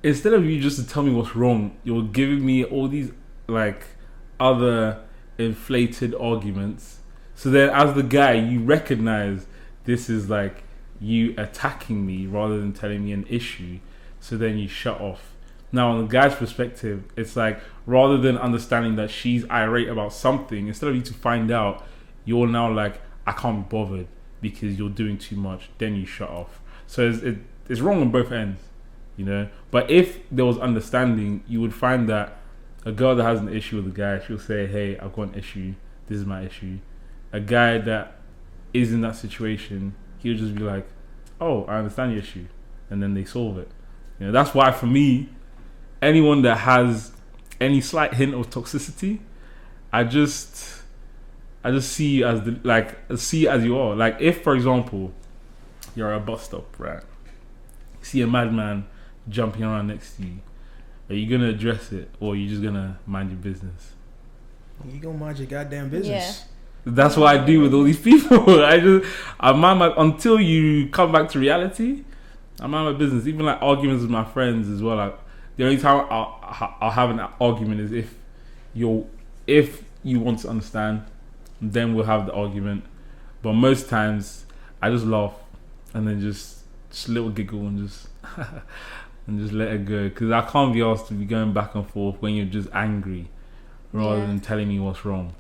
[SPEAKER 2] instead of you just to tell me what's wrong, you're giving me all these like other inflated arguments. So then as the guy, you recognize this is like you attacking me rather than telling me an issue. So then you shut off. Now, on the guy's perspective, it's like rather than understanding that she's irate about something, instead of you to find out, you're now like, I can't be bothered because you're doing too much. Then you shut off. So it's wrong on both ends, you know. But if there was understanding, you would find that a girl that has an issue with a guy, she'll say, hey, I've got an issue. This is my issue. A guy that is in that situation, he'll just be like, oh, I understand your issue. And then they solve it. You know, that's why for me, anyone that has any slight hint of toxicity, I just see you as see you as you are. Like if, for example, you're at a bus stop, right? You see a madman jumping around next to you. Are you gonna address it, or are you just gonna mind your business?
[SPEAKER 3] You gonna mind your goddamn business.
[SPEAKER 1] Yeah.
[SPEAKER 2] That's what I do with all these people. I mind my, until you come back to reality, I mind my business. Even like arguments with my friends as well. Like the only time I'll have an argument is if you want to understand, then we'll have the argument. But most times I just laugh and then just a little giggle and just and just let it go, because I can't be asked to be going back and forth when you're just angry rather than telling me what's wrong.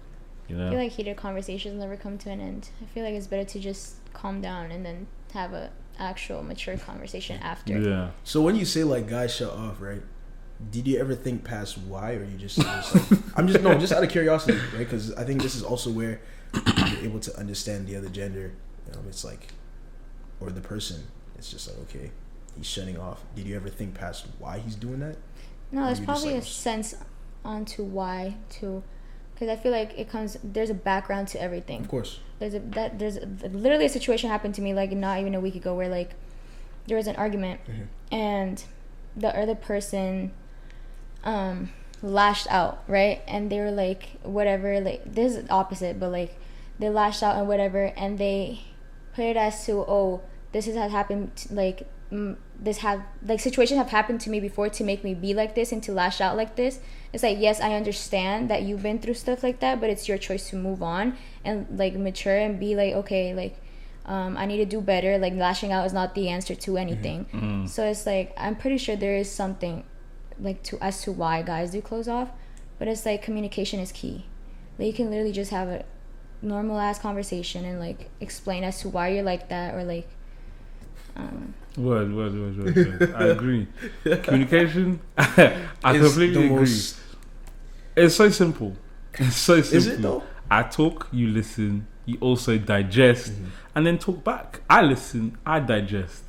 [SPEAKER 2] You know?
[SPEAKER 1] I feel like heated conversations never come to an end. I feel like it's better to just calm down and then have a actual mature conversation after.
[SPEAKER 2] Yeah.
[SPEAKER 3] So when you say like guys shut off, right? Did you ever think past why, or you just like, just out of curiosity, right? Because I think this is also where you're able to understand the other gender. You know, it's like, or the person. It's just like, okay, he's shutting off. Did you ever think past why he's doing that?
[SPEAKER 1] No, there's probably a sense onto why too. Because I feel like there's a background to everything.
[SPEAKER 3] Of course.
[SPEAKER 1] There's literally a situation happened to me like not even a week ago where like there was an argument and the other person lashed out, right? And they were like, whatever, like this is opposite, but like they lashed out and whatever, and they put it as to, oh, this has happened, situations have happened to me before to make me be like this and to lash out like this. It's like, yes, I understand that you've been through stuff like that, but it's your choice to move on and like mature and be like, okay, like I need to do better. Like lashing out is not the answer to anything. So it's like, I'm pretty sure there is something like as to why guys do close off, but it's like communication is key. Like you can literally just have a normal ass conversation and like explain as to why you're like that, or like
[SPEAKER 2] Word. I agree. Communication, I completely agree. It's so simple. It's so simple.
[SPEAKER 3] Is it though?
[SPEAKER 2] I talk, you listen, you also digest, and then talk back. I listen, I digest.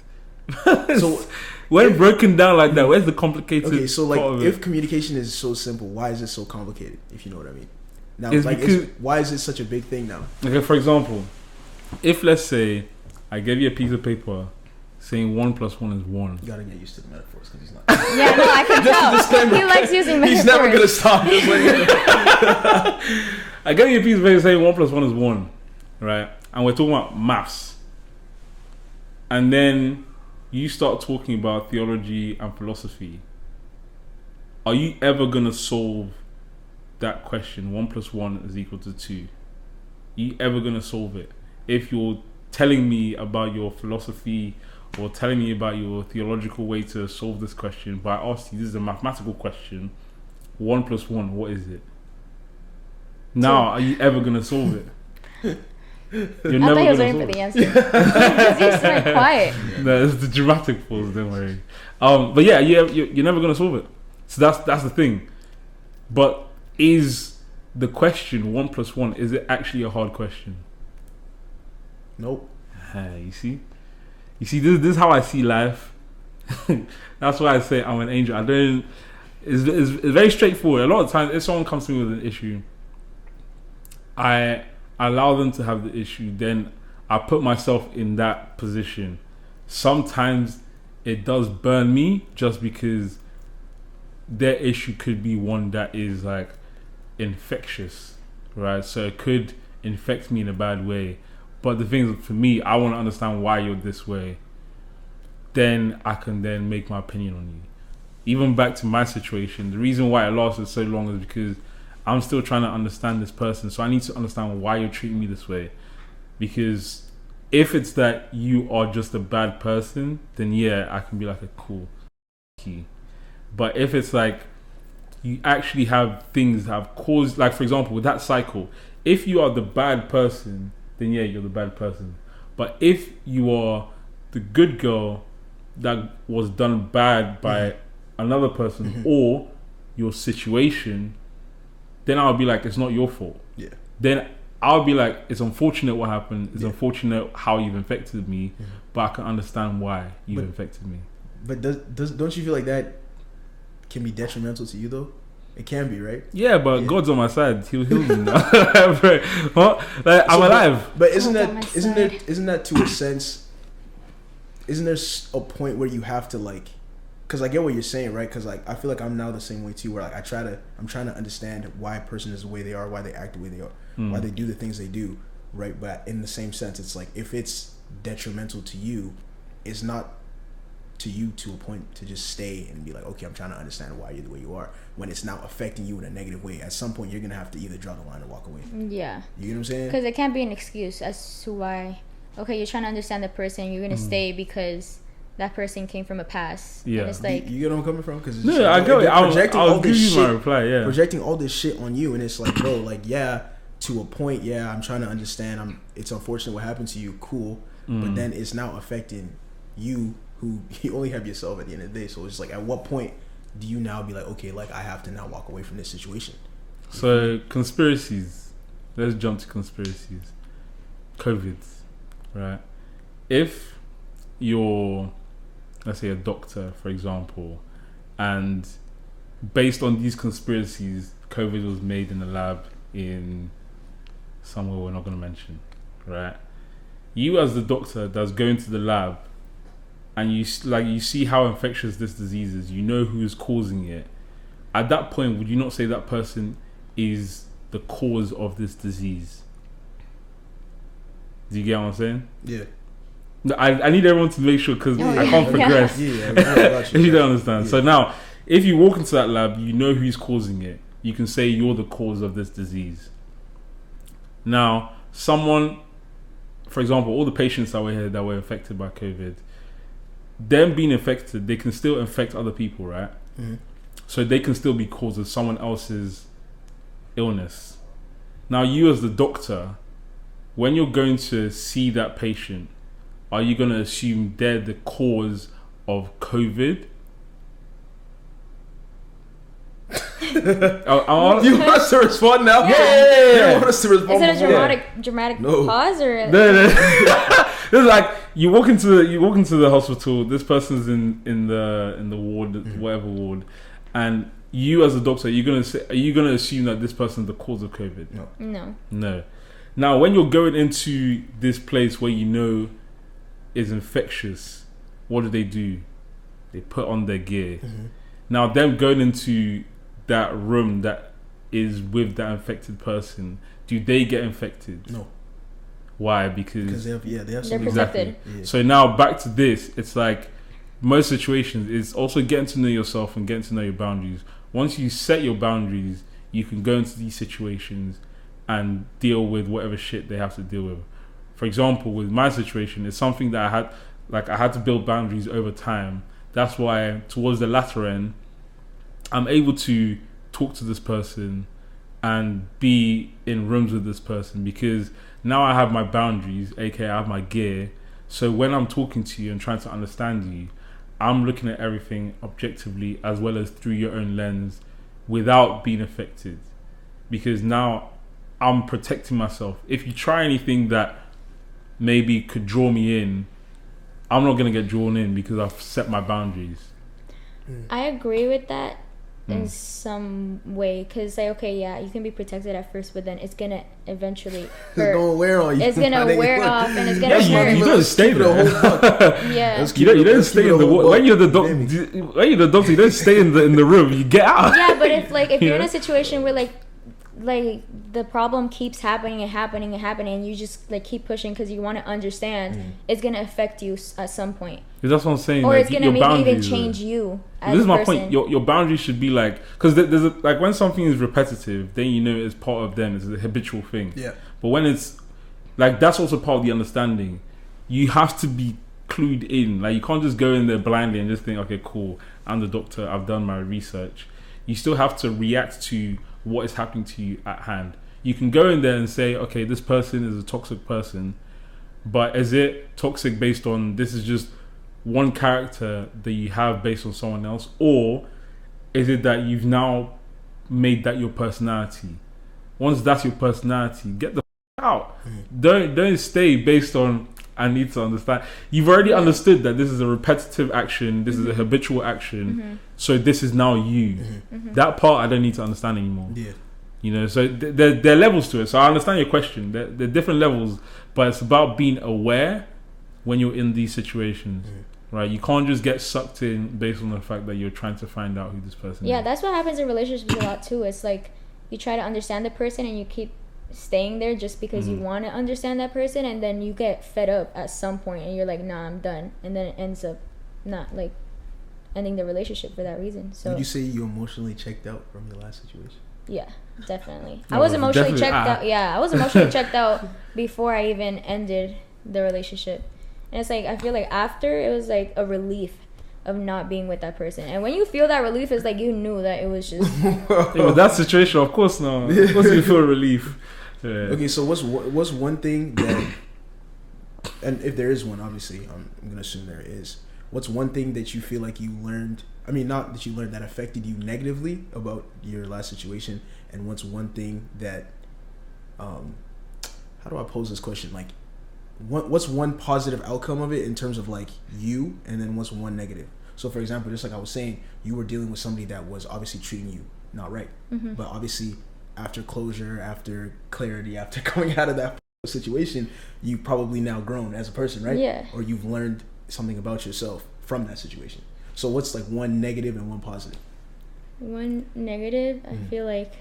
[SPEAKER 3] So
[SPEAKER 2] when broken down like that, where's the complicated?
[SPEAKER 3] Okay, so like if communication is so simple, why is it so complicated? If you know what I mean. Now,
[SPEAKER 2] it's
[SPEAKER 3] like,
[SPEAKER 2] because,
[SPEAKER 3] why is it such a big thing now?
[SPEAKER 2] Okay, for example, if let's say I gave you a piece of paper saying 1 + 1 is 1.
[SPEAKER 3] You gotta get used to the metaphors because he's not.
[SPEAKER 1] Yeah, no, I can tell. He likes using metaphors.
[SPEAKER 3] He's never gonna stop.
[SPEAKER 2] I gave you a piece of paper saying 1 + 1 is 1, right? And we're talking about maths. And then you start talking about theology and philosophy. Are you ever gonna solve that question? 1 + 1 is equal to 2. Are you ever gonna solve it if you're telling me about your philosophy or telling me about your theological way to solve this question, but I asked you, this is a mathematical question, 1 + 1, what is it? Now, are you ever going to solve it? You're never
[SPEAKER 1] I thought he was
[SPEAKER 2] gonna
[SPEAKER 1] waiting for
[SPEAKER 2] solve
[SPEAKER 1] the answer. He's very quiet.
[SPEAKER 2] No, it's the dramatic pause, don't worry. But yeah, you're never going to solve it. So that's the thing. But is the question 1 + 1, is it actually a hard question?
[SPEAKER 3] Nope.
[SPEAKER 2] You see, this is how I see life. That's why I say I'm an angel. I don't. It's very straightforward. A lot of times, if someone comes to me with an issue, I allow them to have the issue. Then I put myself in that position. Sometimes it does burn me just because their issue could be one that is like infectious, right? So it could infect me in a bad way. But the thing is, for me, I want to understand why you're this way. then I can then make my opinion on you. Even back to my situation, the reason why it lasted so long is because I'm still trying to understand this person. So I need to understand why you're treating me this way. Because if it's that you are just a bad person, then yeah, I can be like a cool key. But if it's like you actually have things that have caused, like for example, with that cycle, if you are the bad person, then yeah, you're the bad person. But if you are the good girl that was done bad by another person or your situation, then I'll be like, it's not your fault.
[SPEAKER 3] Yeah.
[SPEAKER 2] Then I'll be like, it's unfortunate what happened. It's unfortunate how you've infected me, but I can understand why you've infected me.
[SPEAKER 3] But don't you feel like that can be detrimental to you though? It can be, right?
[SPEAKER 2] Yeah, but God's on my side. He'll heal me now. What? Like, I'm alive.
[SPEAKER 3] But isn't that to a sense? Isn't there a point where you have to like? Because I get what you're saying, right? Because like I feel like I'm now the same way too, where like I'm trying to understand why a person is the way they are, why they act the way they are, why they do the things they do, right? But in the same sense, it's like if it's detrimental to you, it's not to you to a point to just stay and be like, okay, I'm trying to understand why you're the way you are, when it's now affecting you in a negative way. At some point, you're gonna have to either draw the line or walk away.
[SPEAKER 1] Yeah.
[SPEAKER 3] You know what I'm saying?
[SPEAKER 1] Because it can't be an excuse as to why. Okay, you're trying to understand the person. You're gonna stay because that person came from a past.
[SPEAKER 2] Yeah.
[SPEAKER 1] And it's like,
[SPEAKER 3] you get where I'm coming from? Because
[SPEAKER 2] I go. I'll give you my reply. Yeah.
[SPEAKER 3] Projecting all this shit on you, and it's like, bro, like, yeah, to a point, yeah, I'm trying to understand. It's unfortunate what happened to you. Cool, but then it's now affecting you, who you only have yourself at the end of the day. So it's like, at what point do you now be like, okay, like I have to now walk away from this situation?
[SPEAKER 2] So conspiracies. Let's jump to conspiracies. COVID, right? If you're, let's say, a doctor, for example, and based on these conspiracies, COVID was made in a lab in somewhere we're not going to mention, right? You as the doctor that's going to the lab and you see how infectious this disease is, you know who's causing it. At that point, would you not say that person is the cause of this disease? Do you get what I'm saying?
[SPEAKER 3] Yeah.
[SPEAKER 2] I need everyone to make sure, because I can't progress. If you don't understand. So now, if you walk into that lab, you know who's causing it. You can say you're the cause of this disease. Now, someone, for example, all the patients that were here that were infected by COVID, them being infected, they can still infect other people, right? So they can still be cause of someone else's illness. Now, you as the doctor, when you're going to see that patient, are you going to assume they're the cause of COVID?
[SPEAKER 3] You want us to respond now?
[SPEAKER 1] Yeah.
[SPEAKER 3] You want us to respond?
[SPEAKER 1] Is it a dramatic pause or?
[SPEAKER 2] No. It's like you walk into the hospital. This person's in the ward, whatever ward, and you as a doctor, are you gonna assume that this person's the cause of COVID? No. Now, when you're going into this place where you know is infectious, what do? They put on their gear. Now, them going into that room that is with that infected person, do they get infected?
[SPEAKER 3] No.
[SPEAKER 2] Why? Because
[SPEAKER 3] they have
[SPEAKER 1] they're protected.
[SPEAKER 2] Yeah. So now back to this, it's like most situations, it's also getting to know yourself and getting to know your boundaries. Once you set your boundaries, you can go into these situations and deal with whatever shit they have to deal with. For example, with my situation, it's something that I had to build boundaries over time. That's why towards the latter end, I'm able to talk to this person and be in rooms with this person, because now I have my boundaries, aka I have my gear. So when I'm talking to you and trying to understand you, I'm looking at everything objectively as well as through your own lens without being affected. Because now I'm protecting myself. If you try anything that maybe could draw me in, I'm not going to get drawn in because I've set my boundaries.
[SPEAKER 1] I agree with that in some way, because you can be protected at first, but then it's going to eventually hurt.
[SPEAKER 3] It's going to wear on you.
[SPEAKER 1] It's going to wear off and it's going to hurt.
[SPEAKER 2] You don't stay there. You don't stay in the when you're the doctor, you don't stay in the room. You get out.
[SPEAKER 1] Yeah, but if you're in a situation where like the problem keeps happening and you just like keep pushing because you want to understand, it's gonna affect you at some point.
[SPEAKER 2] That's what I'm saying.
[SPEAKER 1] Or
[SPEAKER 2] like,
[SPEAKER 1] it's gonna maybe even change you. As
[SPEAKER 2] this is my
[SPEAKER 1] person.
[SPEAKER 2] point. Your boundaries should be like, because there's like when something is repetitive, then you know it's part of them. It's a habitual thing.
[SPEAKER 3] Yeah.
[SPEAKER 2] But when it's like, that's also part of the understanding. You have to be clued in. Like, you can't just go in there blindly and just think, okay, cool, I'm the doctor, I've done my research. You still have to react to what is happening to you at hand. You can go in there and say, okay, this person is a toxic person, but is it toxic based on this is just one character that you have based on someone else, or is it that you've now made that your personality? Once that's your personality, get the out. Don't stay based on I need to understand. You've already understood that this is a repetitive action, this is a habitual action, so this is now you. That part I don't need to understand anymore. Yeah. You know, so there are levels to it. So I understand your question. There are different levels, but it's about being aware when you're in these situations. Right? You can't just get sucked in based on the fact that you're trying to find out who this person is.
[SPEAKER 1] Yeah, that's what happens in relationships a lot too. It's like you try to understand the person and you keep staying there just because you want to understand that person, and then you get fed up at some point and you're like, nah, I'm done, and then it ends up not like ending the relationship for that reason. So
[SPEAKER 3] would you say you emotionally checked out from your last situation?
[SPEAKER 1] Yeah, definitely. I was emotionally checked out. Yeah, I was emotionally checked out before I even ended the relationship. And it's like, I feel like after, it was like a relief of not being with that person. And when you feel that relief, it's like you knew that it was just...
[SPEAKER 2] with that situation, of course not. Of course you feel relief. Yeah. Okay,
[SPEAKER 3] so what's one thing that... And if there is one, obviously, I'm going to assume there is. What's one thing that you feel like you learned... I mean, not that you learned, that affected you negatively about your last situation? And what's one thing that... how do I pose this question? Like, what's one positive outcome of it in terms of like you, and then what's one negative? So for example, just like I was saying, you were dealing with somebody that was obviously treating you not right, but obviously after closure, after clarity, after coming out of that situation, you've probably now grown as a person, right?
[SPEAKER 1] Yeah.
[SPEAKER 3] Or you've learned something about yourself from that situation. So what's like one negative and one positive?
[SPEAKER 1] One negative, I feel like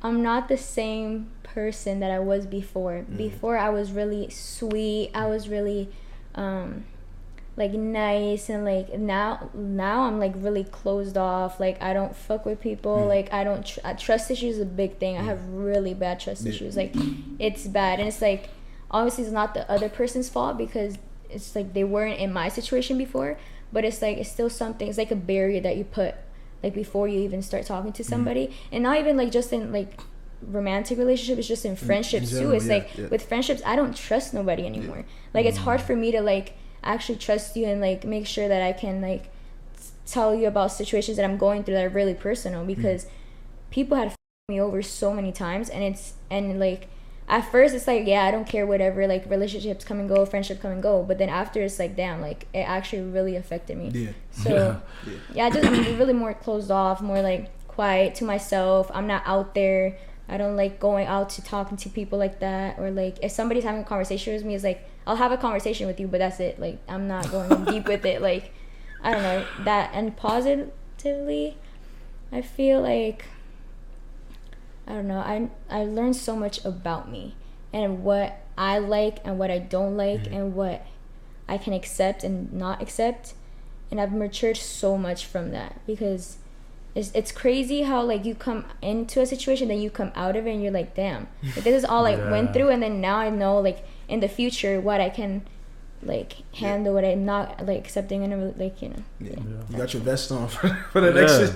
[SPEAKER 1] I'm not the same person that I was before. Before, I was really sweet. I was really like nice, and like now I'm like really closed off. Like I don't fuck with people. Like I don't trust issues is a big thing. I have really bad trust issues. Like it's bad, and it's like obviously it's not the other person's fault because it's like they weren't in my situation before. But it's like it's still something. It's like a barrier that you put like before you even start talking to somebody, and not even like just in like romantic relationship, it's just in friendships too. It's with friendships, I don't trust nobody anymore. Like it's hard for me to like actually trust you and like make sure that I can like tell you about situations that I'm going through that are really personal, because people had me over so many times, and like at first it's like, yeah, I don't care, whatever, like relationships come and go, friendships come and go, but then after it's like, damn, like it actually really affected me. So I just I'm really more closed off, more like quiet to myself. I'm not out there. I don't like going out to talking to people like that, or like if somebody's having a conversation with me, it's like I'll have a conversation with you, but that's it. Like I'm not going in deep with it. Like I don't know that. And positively, I feel like I don't know. I learned so much about me and what I like and what I don't like and what I can accept and not accept, and I've matured so much from that, because it's crazy how like you come into a situation, then you come out of it and you're like, damn, like, this is all I went through, and then now I know like in the future what I can like handle, what I'm not like accepting, and like you
[SPEAKER 3] got your vest on for the next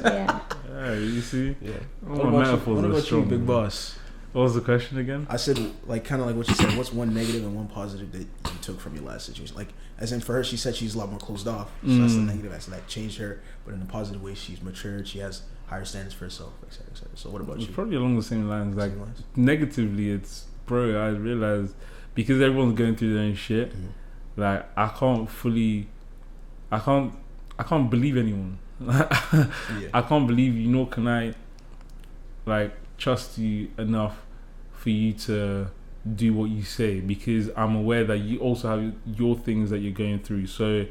[SPEAKER 2] you see
[SPEAKER 3] what about you, big boss?
[SPEAKER 2] What was the question again?
[SPEAKER 3] I said like kind of like what you said, what's one negative and one positive that you took from your last situation? Like as in for her, she said she's a lot more closed off, so that's the negative. That's that changed her, but in a positive way, she's matured, she has higher standards for herself, etc., etc. So what about you?
[SPEAKER 2] Probably along the same lines. Like negatively, it's I realized because everyone's going through their own shit, like I can't believe anyone. I can't believe, can I like trust you enough for you to do what you say, because I'm aware that you also have your things that you're going through. So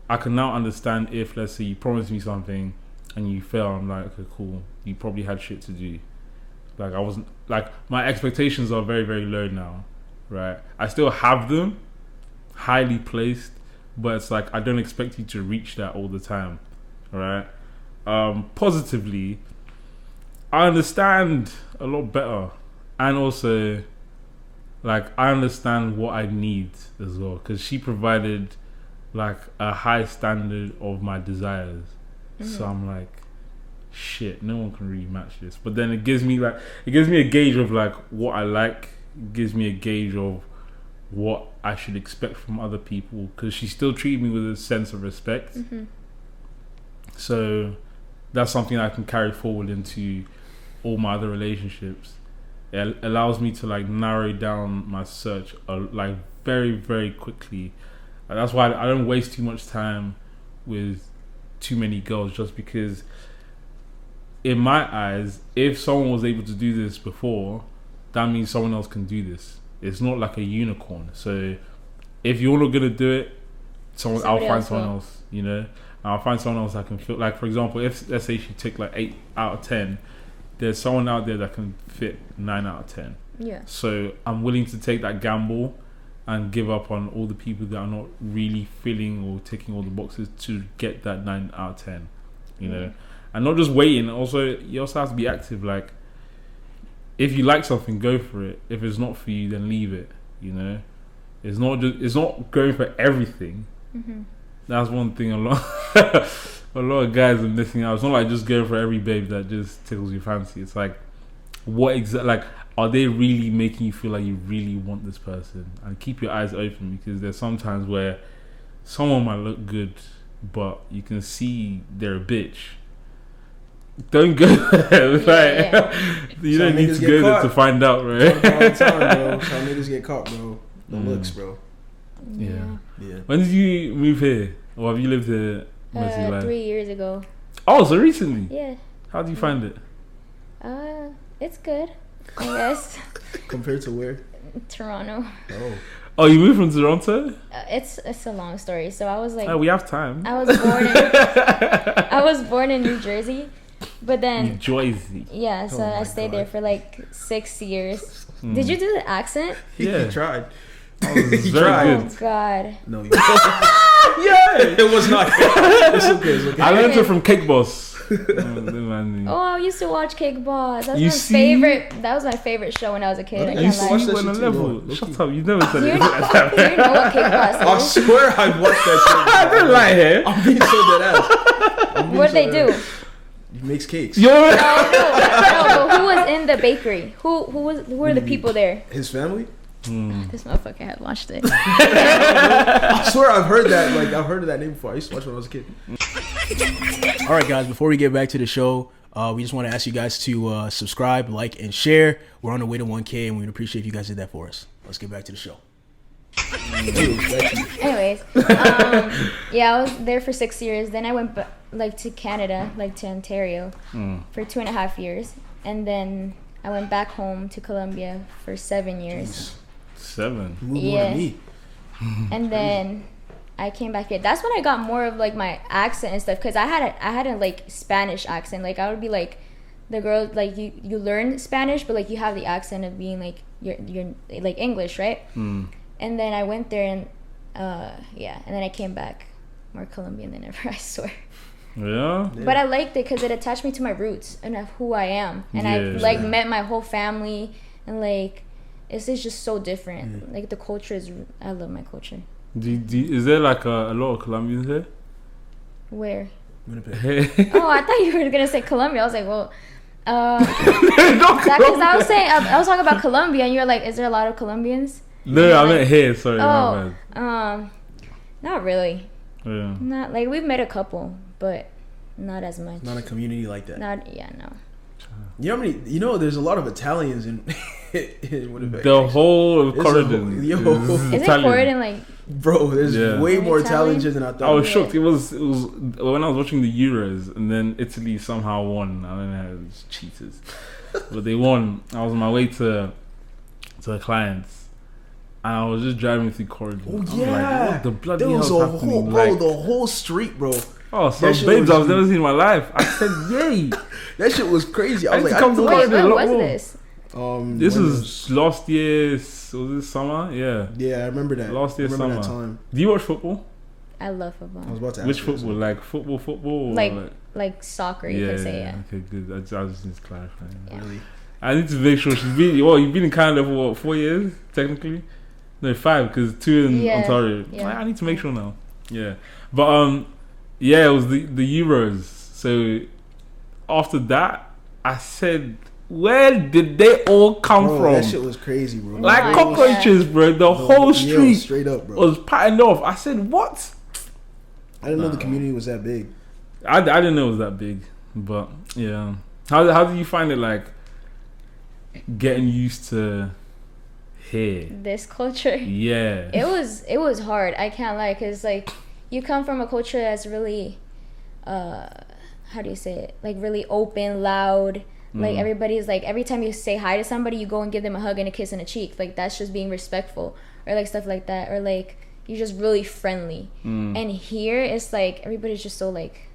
[SPEAKER 2] I can now understand if, let's say, you promised me something and you fail, I'm like, okay, cool, you probably had shit to do. Like I wasn't like my expectations are very, very low now, right? I still have them highly placed, but it's like I don't expect you to reach that all the time, right? Positively, I understand a lot better, and also like I understand what I need as well, because she provided like a high standard of my desires. So I'm like, shit, no one can really match this. But then it gives me a gauge of like what I like. It gives me a gauge of what I should expect from other people, because she still treated me with a sense of respect. So that's something I can carry forward into all my other relationships. It allows me to like narrow down my search like very, very quickly. And that's why I don't waste too much time with too many girls, just because in my eyes, if someone was able to do this before, that means someone else can do this. It's not like a unicorn. So if you're not gonna do it, I'll find someone else, you know. I'll find someone else that can feel like, for example, if let's say she took like 8 out of 10, there's someone out there that can fit 9 out of 10.
[SPEAKER 1] Yeah.
[SPEAKER 2] So I'm willing to take that gamble and give up on all the people that are not really filling or ticking all the boxes to get that 9 out of 10, you know. And not just waiting. Also, you also have to be active. Like, if you like something, go for it. If it's not for you, then leave it. You know, it's not going for everything. That's one thing a lot of guys are missing out. It's not like just going for every babe that just tickles your fancy. It's like, are they really making you feel like you really want this person? And keep your eyes open, because there's sometimes where someone might look good, but you can see they're a bitch. Don't go there. You don't need to go there to find out, right?
[SPEAKER 3] All the time, bro. How niggas get caught, bro. The looks, bro.
[SPEAKER 2] Yeah. When did you move here? Or have you lived here most of your life?
[SPEAKER 1] 3 years ago.
[SPEAKER 2] Oh, so recently?
[SPEAKER 1] Yeah.
[SPEAKER 2] How do you find it?
[SPEAKER 1] It's good, I guess.
[SPEAKER 3] Compared to where?
[SPEAKER 1] Toronto.
[SPEAKER 2] Oh, you moved from Toronto?
[SPEAKER 1] It's a long story. So I was like,
[SPEAKER 2] we have time.
[SPEAKER 1] I was born in New Jersey, but then
[SPEAKER 2] New Jersey.
[SPEAKER 1] Yeah, so I stayed there for like 6 years. Did you do the accent?
[SPEAKER 3] Yeah, he tried.
[SPEAKER 2] He tried.
[SPEAKER 1] Oh God.
[SPEAKER 3] No, you it was not. It's okay.
[SPEAKER 2] I learned it from Cake Boss.
[SPEAKER 1] Oh, I used to watch Cake Boss. That was my favorite show when I was a kid.
[SPEAKER 2] You went on level. Shut up. You never said it.
[SPEAKER 1] Do you know what Cake Boss is?
[SPEAKER 3] I swear I watched that show.
[SPEAKER 2] I don't lie here.
[SPEAKER 3] I'm being so dead ass.
[SPEAKER 1] What'd they do?
[SPEAKER 3] He makes cakes.
[SPEAKER 1] No, but who was in the bakery? Who were the people there?
[SPEAKER 3] His family?
[SPEAKER 1] This motherfucker had watched it.
[SPEAKER 3] I swear I've heard that. Like, I've heard of that name before. I used to watch when I was a kid. All right, guys. Before we get back to the show, we just want to ask you guys to subscribe, like, and share. We're on the way to 1K, and we'd appreciate if you guys did that for us. Let's get back to the show.
[SPEAKER 1] Anyways, I was there for 6 years. Then I went to Canada, to Ontario, for 2.5 years, and then I went back home to Colombia for 7 years.
[SPEAKER 2] 7?
[SPEAKER 1] Yeah. And then I came back here. That's when I got more of my accent and stuff, because I had a Spanish accent. I would be the girl, you learn Spanish, but you have the accent of being you're English, right? And then I went there and and then I came back more Colombian than ever, I swear.
[SPEAKER 2] Yeah.
[SPEAKER 1] But I liked it because it attached me to my roots and of who I am. And I met my whole family, and it's just so different. The culture is, I love my culture.
[SPEAKER 2] Is there a lot of Colombians here?
[SPEAKER 1] Where?
[SPEAKER 3] Winnipeg.
[SPEAKER 1] Oh, I thought you were gonna say Colombia. I was like, well, because I was talking about Colombia, and you were like, is there a lot of Colombians?
[SPEAKER 2] No, I meant here. Sorry.
[SPEAKER 1] Not really.
[SPEAKER 2] Yeah.
[SPEAKER 1] Not we've met a couple, but not as much.
[SPEAKER 3] Not a community like that.
[SPEAKER 1] No.
[SPEAKER 3] You know how many? There's a lot of Italians in Winnipeg.
[SPEAKER 2] The whole of Corridon.
[SPEAKER 1] Is it Corridon
[SPEAKER 3] Bro, there's way more Italians than I thought.
[SPEAKER 2] I was shocked. It was when I was watching the Euros, and then Italy somehow won. I don't know, it was cheaters, but they won. I was on my way to the clients, and I was just driving through Corridon.
[SPEAKER 3] Oh yeah,
[SPEAKER 2] what the bloody
[SPEAKER 3] there was
[SPEAKER 2] hell
[SPEAKER 3] a whole the whole street, bro.
[SPEAKER 2] Oh, some babes I've never seen in my life. I said, yay.
[SPEAKER 3] That shit was crazy. I was like,
[SPEAKER 1] when was this?
[SPEAKER 2] This was last year. Was this summer? Yeah.
[SPEAKER 3] Yeah, I remember that.
[SPEAKER 2] Last year summer.
[SPEAKER 3] That time.
[SPEAKER 2] Do you watch football?
[SPEAKER 1] I love football.
[SPEAKER 3] I was about to ask
[SPEAKER 2] which football? Like football?
[SPEAKER 1] Like soccer, you could say, yeah.
[SPEAKER 2] Okay, good. I just need to clarify.
[SPEAKER 1] Yeah.
[SPEAKER 2] Really? I need to make sure she's been. Well, you've been in Canada for what, 4 years, technically? No, 5, because 2 in Ontario. Yeah. I need to make sure now. Yeah. But, it was the Euros. So, after that, I said, where did they all come from?
[SPEAKER 3] That shit was crazy, bro.
[SPEAKER 2] Like cockroaches, bro. The whole street
[SPEAKER 3] straight up, bro.
[SPEAKER 2] was patterned off. I said, what?
[SPEAKER 3] I didn't know the community was that big.
[SPEAKER 2] I didn't know it was that big. But, yeah. How do you find it, like, getting used to here?
[SPEAKER 1] This culture?
[SPEAKER 2] Yeah.
[SPEAKER 1] It was hard. I can't lie. Because, like, you come from a culture that's really, how do you say it? Like, really open, loud. Like, everybody's like, every time you say hi to somebody, you go and give them a hug and a kiss on the cheek. Like, that's just being respectful. Or, like, stuff like that. Or, like, you're just really friendly. And here, it's like, everybody's just so, like,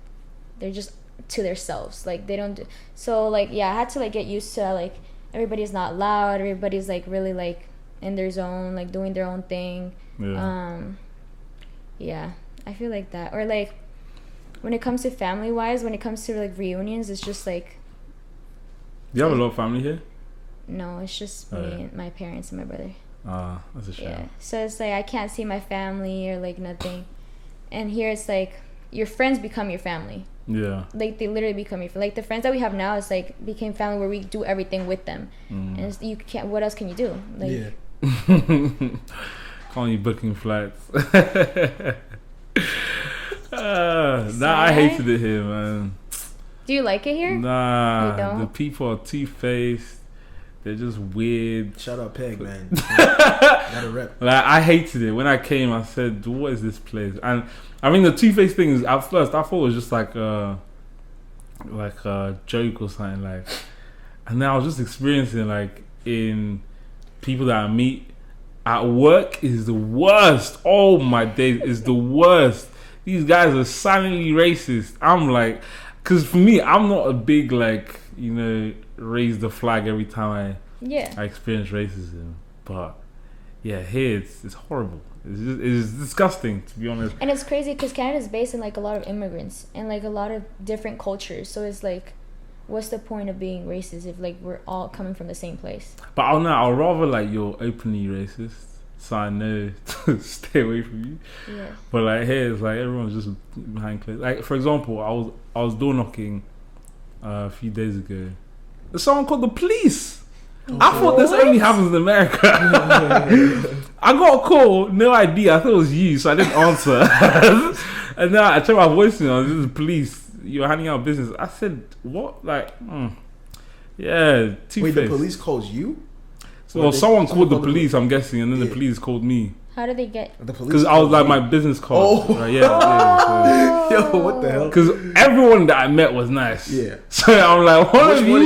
[SPEAKER 1] they're just to themselves. Like, they don't do... So, like, yeah, I had to, like, get used to, like, everybody's not loud. Everybody's, like, really, like, in their zone, like, doing their own thing. Yeah, I feel like that. Or, like, when it comes to family-wise, when it comes to, like, reunions, it's just, like...
[SPEAKER 2] Do you have a lot of family here?
[SPEAKER 1] No, it's just me and my parents and my brother.
[SPEAKER 2] That's a shame.
[SPEAKER 1] Yeah, so it's like I can't see my family or like nothing. And here it's like your friends become your family. Yeah. Like they literally become your like the friends that we have now. It's like became family where we do everything with them. And it's, you can't. What else can you do? Like,
[SPEAKER 2] Calling you booking flights. I hated it here, man.
[SPEAKER 1] Do you like it here?
[SPEAKER 2] Nah, the people are two-faced. They're just weird.
[SPEAKER 3] Shout out Peg, man. Gotta rep.
[SPEAKER 2] Like, I hated it. When I came, I said, what is this place? And I mean, the two-faced thing is, at first, I thought it was just like a joke or something. Like, and then I was just experiencing, like, in people that I meet at work is the worst. Oh my days, is the worst. These guys are silently racist. I'm like... Because for me, I'm not a big, like, you know, raise the flag every time I experience racism. But, yeah, here it's horrible. It's disgusting, to be honest.
[SPEAKER 1] And it's crazy because Canada's based in, like, a lot of immigrants and, like, a lot of different cultures. So it's like, what's the point of being racist if, like, we're all coming from the same place?
[SPEAKER 2] But I'll rather, like, you're openly racist. So I know to stay away from you. Yeah. But like here, it's like everyone's just behind closed. Like for example, I was door knocking a few days ago. There's someone called the police. I thought this only happens in America. I got a call, no idea. I thought it was you, so I didn't answer. And then I checked my voicemail. This is the police. You're handing out business. I said, what? Like, yeah.
[SPEAKER 3] Wait, the police calls you?
[SPEAKER 2] So someone called the police, I'm guessing, and then the police called me.
[SPEAKER 1] How did they get
[SPEAKER 3] the police?
[SPEAKER 2] Because I was like my business card.
[SPEAKER 3] Oh,
[SPEAKER 2] right, yeah. So.
[SPEAKER 3] Yo, what the hell?
[SPEAKER 2] Because everyone that I met was nice.
[SPEAKER 3] Yeah.
[SPEAKER 2] So I'm like, one of you.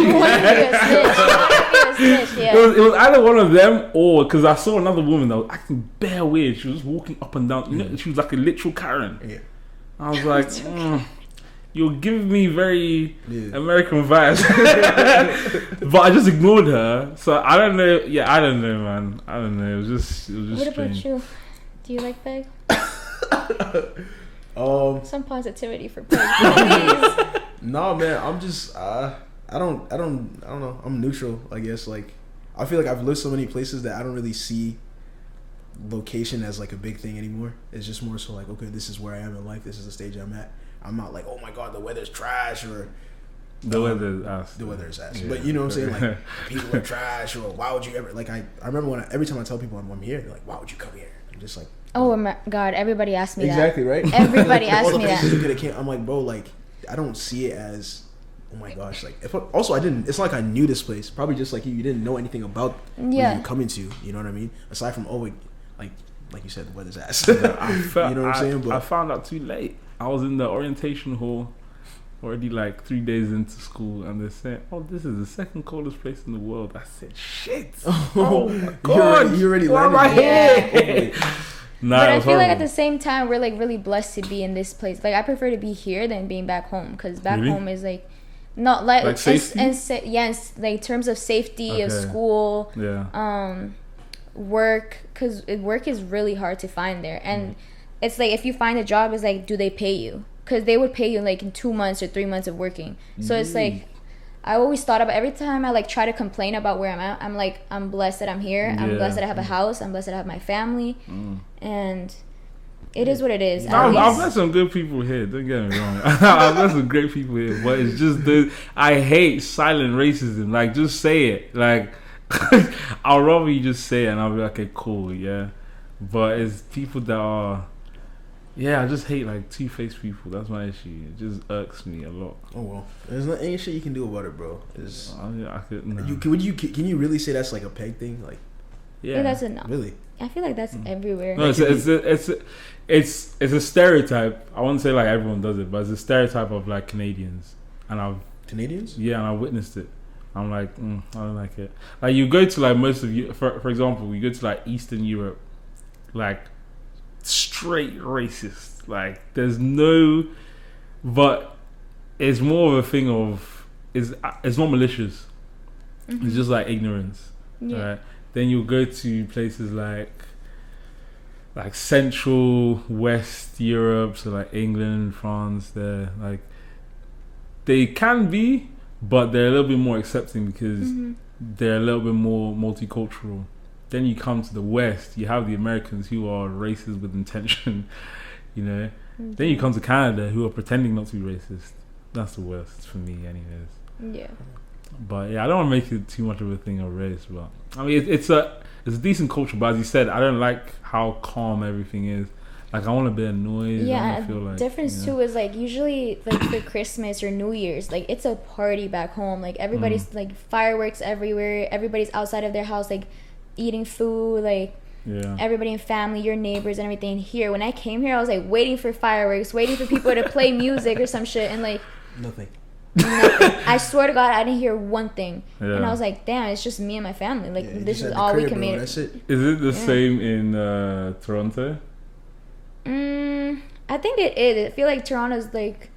[SPEAKER 2] It was either one of them or because I saw another woman that was acting bare weird. She was just walking up and down. You know, she was like a literal Karen. Yeah. I was like, you're giving me very American vibes. But I just ignored her. So I don't know. Yeah, I don't know, man. I don't know. It was just
[SPEAKER 1] what
[SPEAKER 2] strange.
[SPEAKER 1] About you? Do you like Peg? Some positivity for Peg, please.
[SPEAKER 3] No, man. I'm just I don't know. I'm neutral, I guess. Like I feel like I've lived so many places that I don't really see location as like a big thing anymore. It's just more so like, okay, this is where I am in life. This is the stage I'm at. I'm not like, oh my god, the weather's trash or
[SPEAKER 2] the weather is ass.
[SPEAKER 3] The weather is ass. Yeah. But you know what I'm saying? Like people are trash or why would you ever like I remember every time I tell people I'm here, they're like, why would you come here? I'm just like,
[SPEAKER 1] oh my god, everybody asked me
[SPEAKER 3] exactly, that. Exactly, right?
[SPEAKER 1] Everybody asked me
[SPEAKER 3] that. I'm like, bro, like I don't see it as oh my gosh, like I didn't it's not like I knew this place. Probably just like you didn't know anything about what you're coming to, you know what I mean? Aside from like you said, the weather's ass. You know what I'm saying? But
[SPEAKER 2] I found out too late. I was in the orientation hall already like 3 days into school and they're saying, oh, this is the second coldest place in the world. I said, shit. Oh my god.
[SPEAKER 3] You already
[SPEAKER 2] landed. Why am I here? Nah,
[SPEAKER 1] but I feel
[SPEAKER 2] horrible.
[SPEAKER 1] like at the same time we're like really blessed to be in this place. Like I prefer to be here than being back home, because back home is like not like
[SPEAKER 2] safety
[SPEAKER 1] and like in terms of safety of school, work, because work is really hard to find there. And it's like if you find a job, it's like, do they pay you? Because they would pay you like in 2 months or 3 months of working. So it's like, I always thought about, every time I like try to complain about where I'm at, I'm like, I'm blessed that I'm here. I'm blessed that I have a house. I'm blessed that I have my family. And it is what it is.
[SPEAKER 2] I've met some good people here. Don't get me wrong. I've met some great people here. But it's just I hate silent racism. Like, just say it. Like, I'll rather you just say it and I'll be like, okay, cool, yeah. But it's people that are... Yeah, I just hate like two-faced people. That's my issue. It just irks me a lot.
[SPEAKER 3] Oh well, there's not any shit you can do about it, bro.
[SPEAKER 2] I could. No.
[SPEAKER 3] Can you really say that's like a peg thing? Like,
[SPEAKER 1] yeah, that's a no.
[SPEAKER 3] Really?
[SPEAKER 1] I feel like that's everywhere.
[SPEAKER 2] No, it's a stereotype. I won't say like everyone does it, but it's a stereotype of like Canadians. And
[SPEAKER 3] Canadians?
[SPEAKER 2] Yeah, and I witnessed it. I'm like, I don't like it. Like you go to like most of you, for example, you go to like Eastern Europe, like. Straight racist. Like there's no, but it's more of a thing of it's not malicious. It's just like ignorance. Right? Then you'll go to places like Central West Europe, so like England, France. They're like they can be, but they're a little bit more accepting because they're a little bit more multicultural. Then you come to the West, you have the Americans who are racist with intention, you know. Then you come to Canada who are pretending not to be racist. That's the worst for me anyways.
[SPEAKER 1] Yeah.
[SPEAKER 2] But yeah, I don't want to make it too much of a thing of race, but I mean it's a decent culture, but as you said, I don't like how calm everything is. Like I want a bit of noise.
[SPEAKER 1] Yeah,
[SPEAKER 2] I feel like,
[SPEAKER 1] difference too is like usually like for Christmas or New Year's, like it's a party back home. Like everybody's like fireworks everywhere. Everybody's outside of their house like eating food, like everybody in family, your neighbors and everything. Here when I came here, I was like waiting for fireworks, waiting for people to play music or some shit, and like
[SPEAKER 3] nothing.
[SPEAKER 1] I swear to God, I didn't hear one thing. And I was like, damn, it's just me and my family. Like this is all we can make.
[SPEAKER 3] That's it.
[SPEAKER 2] Is it the same in Toronto?
[SPEAKER 1] I think it is. I feel like Toronto's like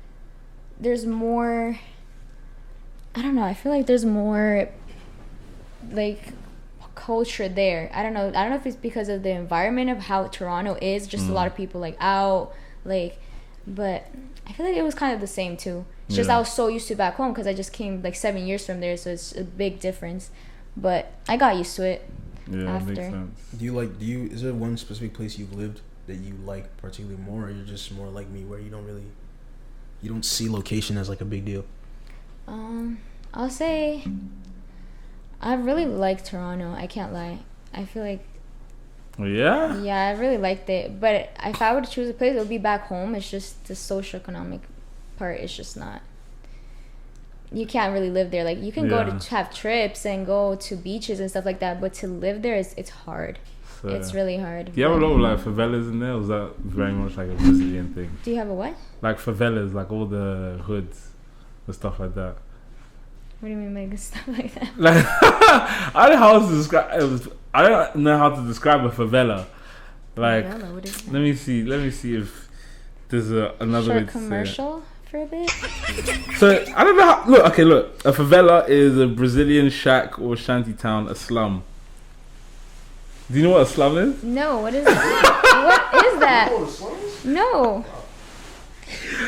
[SPEAKER 1] there's more, I don't know, I feel like there's more like culture there. I don't know if it's because of the environment of how Toronto is, just a lot of people like out, like, but I feel like it was kind of the same too. It's just I was so used to back home because I just came like 7 years from there, so it's a big difference, but I got used to it. After.
[SPEAKER 2] Makes sense.
[SPEAKER 3] Is there one specific place you've lived that you like particularly more, or you're just more like me where you don't see location as like a big deal?
[SPEAKER 1] I'll say I really like Toronto. I can't lie. I feel like yeah, I really liked it. But if I were to choose a place, it would be back home. It's just the socioeconomic part. It's just not. You can't really live there. Like you can go to have trips and go to beaches and stuff like that, but to live there it's hard. So, it's really hard.
[SPEAKER 2] Do you have a lot of like favelas in there? Or is that very much like a Brazilian thing?
[SPEAKER 1] Do you have a what? Like
[SPEAKER 2] favelas, like all the hoods and stuff like that.
[SPEAKER 1] What do you mean by stuff like that?
[SPEAKER 2] Like I don't know how to describe. I don't know how to describe a favela. Like, favela, what is that? Let me see if there's another way to
[SPEAKER 1] commercial for a bit.
[SPEAKER 2] So I don't know. Look. A favela is a Brazilian shack or shanty town, a slum. Do you know what a slum is?
[SPEAKER 1] No. What is that? What is that? No.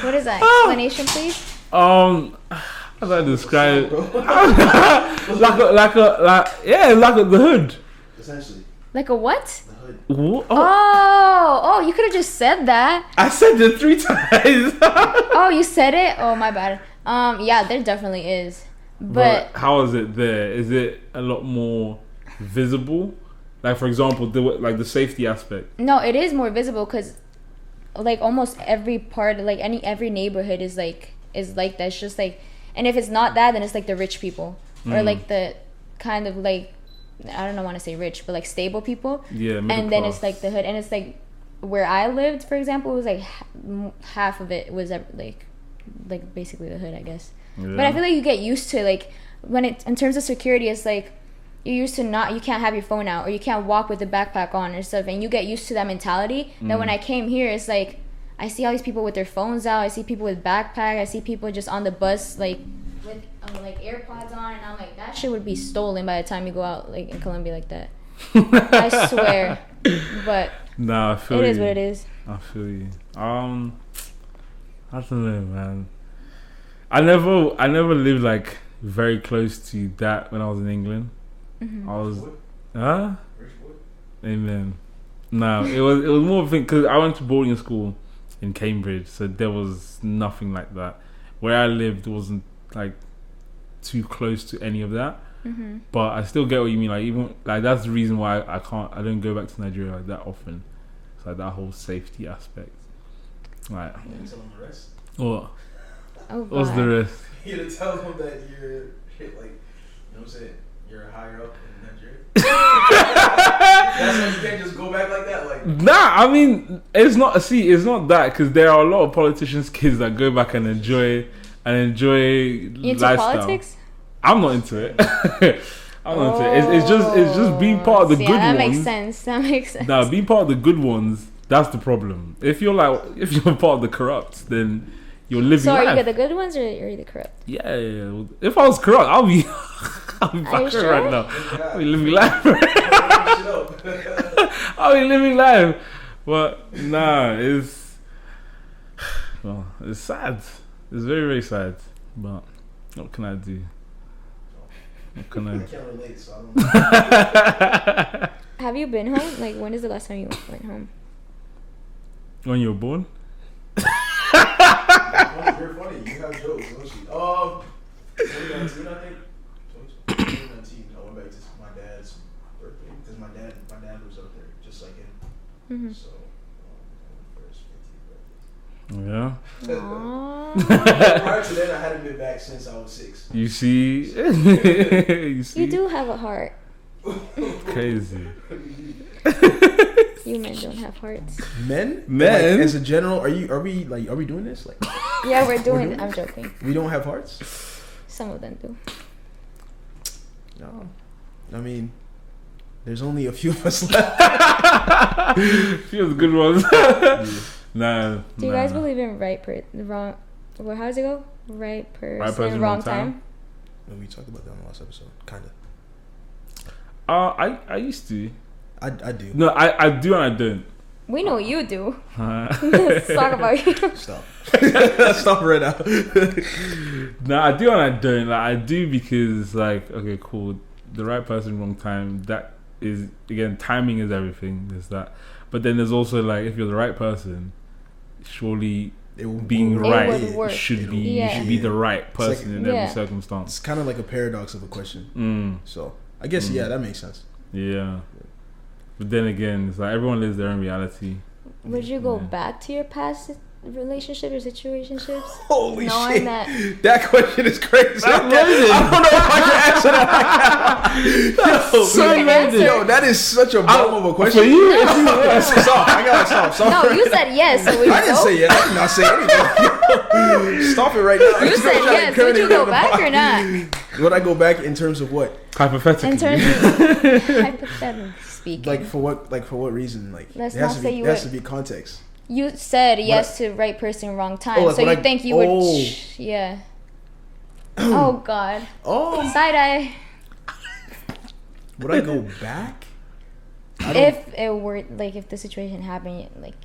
[SPEAKER 1] What is that? Explanation, please.
[SPEAKER 2] How do I describe it? like the hood.
[SPEAKER 3] Essentially.
[SPEAKER 1] Like a what?
[SPEAKER 3] The hood.
[SPEAKER 1] Oh, you could have just said that.
[SPEAKER 2] I said it 3 times.
[SPEAKER 1] Oh, you said it? Oh, my bad. Yeah, there definitely is. But
[SPEAKER 2] how is it there? Is it a lot more visible? Like, for example, the safety aspect.
[SPEAKER 1] No, it is more visible because, like, almost every part, like every neighborhood is like that. It's just like. And if it's not that, then it's like the rich people or like the kind of like, I don't want to say rich, but like stable people.
[SPEAKER 2] Yeah.
[SPEAKER 1] And then it's like the hood, and it's like where I lived, for example, it was like half of it was like basically the hood, I guess. Yeah. But I feel like you get used to like when it in terms of security, it's like you're used to you can't have your phone out, or you can't walk with a backpack on or stuff, and you get used to that mentality. That when I came here, it's like I see all these people with their phones out. I see people with backpack. I see people just on the bus like with like AirPods on, and I'm like, that shit would be stolen by the time you go out like in Colombia like that. I swear. But
[SPEAKER 2] nah, I feel
[SPEAKER 1] it
[SPEAKER 2] you.
[SPEAKER 1] is what it is.
[SPEAKER 2] I feel you. I don't know, man. I never lived like very close to that when I was in England. I was, Amen. No, it was more of a thing because I went to boarding school in Cambridge, so there was nothing like that. Where I lived wasn't like too close to any of that. But I still get what you mean. Like even like that's the reason why I don't go back to Nigeria like that often. It's like that whole safety aspect. Like,
[SPEAKER 3] tell them the rest.
[SPEAKER 2] What?
[SPEAKER 1] Oh,
[SPEAKER 2] what's the rest?
[SPEAKER 3] You gotta tell them that you're like, you know what I'm saying? You're higher up in Nigeria. That's why you can't just go back like that. Like,
[SPEAKER 2] nah, I mean, it's not that because there are a lot of politicians' kids that go back and enjoy
[SPEAKER 1] you into
[SPEAKER 2] lifestyle.
[SPEAKER 1] Politics?
[SPEAKER 2] I'm not into it. I'm not into it. It's just being part of the good ones.
[SPEAKER 1] That makes sense.
[SPEAKER 2] Nah, being part of the good ones, that's the problem. If you're part of the corrupt, then you're living life.
[SPEAKER 1] So are you the good ones or are you the corrupt?
[SPEAKER 2] Yeah. If I was corrupt, I'll be back right now. I'll be living life. I'll be living life. But nah, it's sad. It's very, very sad. But what can I do?
[SPEAKER 3] I can't relate, so I don't know.
[SPEAKER 1] Have you been home? Like, when is the last time you went home?
[SPEAKER 2] When you were born?
[SPEAKER 3] You're funny. You have jokes, don't you? 2019, I think. 2019. I went back to my dad's birthday because my dad was up there, just like him. So, first 50th birthday.
[SPEAKER 2] Yeah.
[SPEAKER 3] Prior to that, I hadn't been back since I was 6.
[SPEAKER 2] You see? You see?
[SPEAKER 1] You do have a heart.
[SPEAKER 2] Crazy.
[SPEAKER 1] You men don't have hearts.
[SPEAKER 3] Men? Like, as a general, are we doing this? Like,
[SPEAKER 1] yeah, we're doing it. I'm joking.
[SPEAKER 3] We don't have hearts?
[SPEAKER 1] Some of them do.
[SPEAKER 3] No. I mean, there's only a few of us left.
[SPEAKER 2] Few of the good ones. Yeah. Nah.
[SPEAKER 1] Do you guys believe in wrong? Well, how does it go? Right person, wrong time.
[SPEAKER 3] Well, we talked about that in the last episode, kind of.
[SPEAKER 2] I used to.
[SPEAKER 3] I do.
[SPEAKER 2] No, I do and I don't.
[SPEAKER 1] We know you do. Let's talk about you.
[SPEAKER 3] Stop. Stop right now.
[SPEAKER 2] No, I do and I don't. Like I do because like okay, cool. The right person, wrong time. That is again, timing is everything. There's that. But then there's also like if you're the right person, surely being right should be the right person in every circumstance.
[SPEAKER 3] It's kind of like a paradox of a question. So I guess that makes sense.
[SPEAKER 2] Yeah. But then again, it's like everyone lives their own reality.
[SPEAKER 1] Would you go back to your past relationships or situationships?
[SPEAKER 3] Holy shit! That question is crazy. I don't know if I can answer that. That's so amazing. Yo, that is such a bomb of a question.
[SPEAKER 2] For you,
[SPEAKER 3] stop. I gotta stop.
[SPEAKER 1] No, you said yes. So
[SPEAKER 3] I didn't say yes. I did not say anything. Stop it right now.
[SPEAKER 1] You said yes. Would you go back or not?
[SPEAKER 3] Would I go back in terms of what?
[SPEAKER 2] Hypothetically.
[SPEAKER 1] In terms of hypothetically speaking.
[SPEAKER 3] Like for what reason? Like
[SPEAKER 1] let's
[SPEAKER 3] there has to be context.
[SPEAKER 1] You said yes to right person, wrong time. So you think you would... Yeah. Oh, God.
[SPEAKER 3] Oh.
[SPEAKER 1] Side eye.
[SPEAKER 3] Would I go back?
[SPEAKER 1] If it were... Like, if the situation happened, like...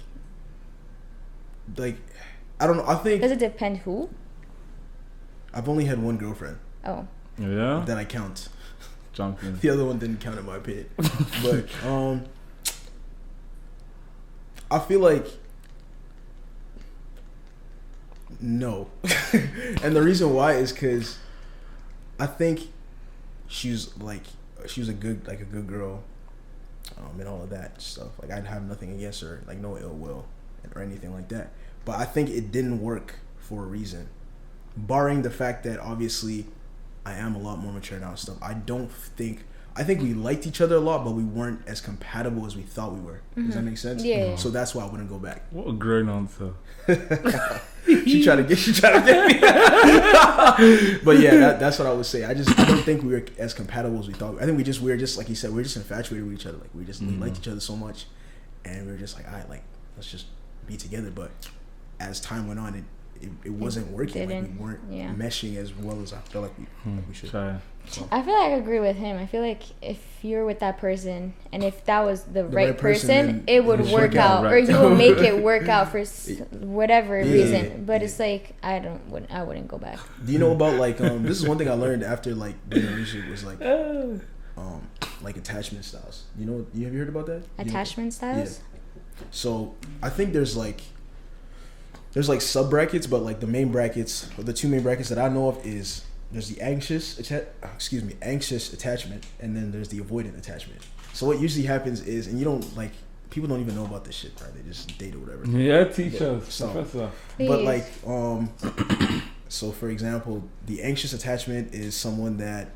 [SPEAKER 3] Like, I don't know. I think...
[SPEAKER 1] Does it depend who?
[SPEAKER 3] I've only had one girlfriend.
[SPEAKER 1] Oh.
[SPEAKER 2] Yeah?
[SPEAKER 3] That I count.
[SPEAKER 2] Jumping.
[SPEAKER 3] The other one didn't count in my opinion. But, I feel like... No. And the reason why is because I think she was a good girl, and all of that stuff. Like I'd have nothing against her, like no ill will or anything like that. But I think it didn't work for a reason, barring the fact that obviously I am a lot more mature now and stuff. I don't think I think we liked each other a lot, but we weren't as compatible as we thought we were. Does that make sense?
[SPEAKER 1] Yeah.
[SPEAKER 3] So that's why I wouldn't go back.
[SPEAKER 2] What a great answer.
[SPEAKER 3] she tried to get me. But yeah, that's what I would say. I don't think we were as compatible as we thought. I think we were just like you said, we were just infatuated with each other. Like we liked each other so much, and we were just like, all right, like let's just be together. But as time went on, it wasn't working. Like we weren't meshing as well as I felt like we should.
[SPEAKER 2] Sorry.
[SPEAKER 3] So.
[SPEAKER 1] I feel like I agree with him. I feel like if you're with that person and if that was the right person, it would work out, right. Or you will make it work out for whatever reason. But it's like I wouldn't go back.
[SPEAKER 3] Do you know about like this is one thing I learned after like being in a relationship was like attachment styles. Have you heard about that?
[SPEAKER 1] Attachment styles?
[SPEAKER 3] Yeah. So I think there's like sub brackets, but like the main brackets, or the two main brackets that I know of is there's the anxious attachment, and then there's the avoidant attachment. So what usually happens is, and people don't even know about this shit, right? They just date or whatever.
[SPEAKER 2] Yeah, teach us, professor.
[SPEAKER 3] But like, so for example, the anxious attachment is someone that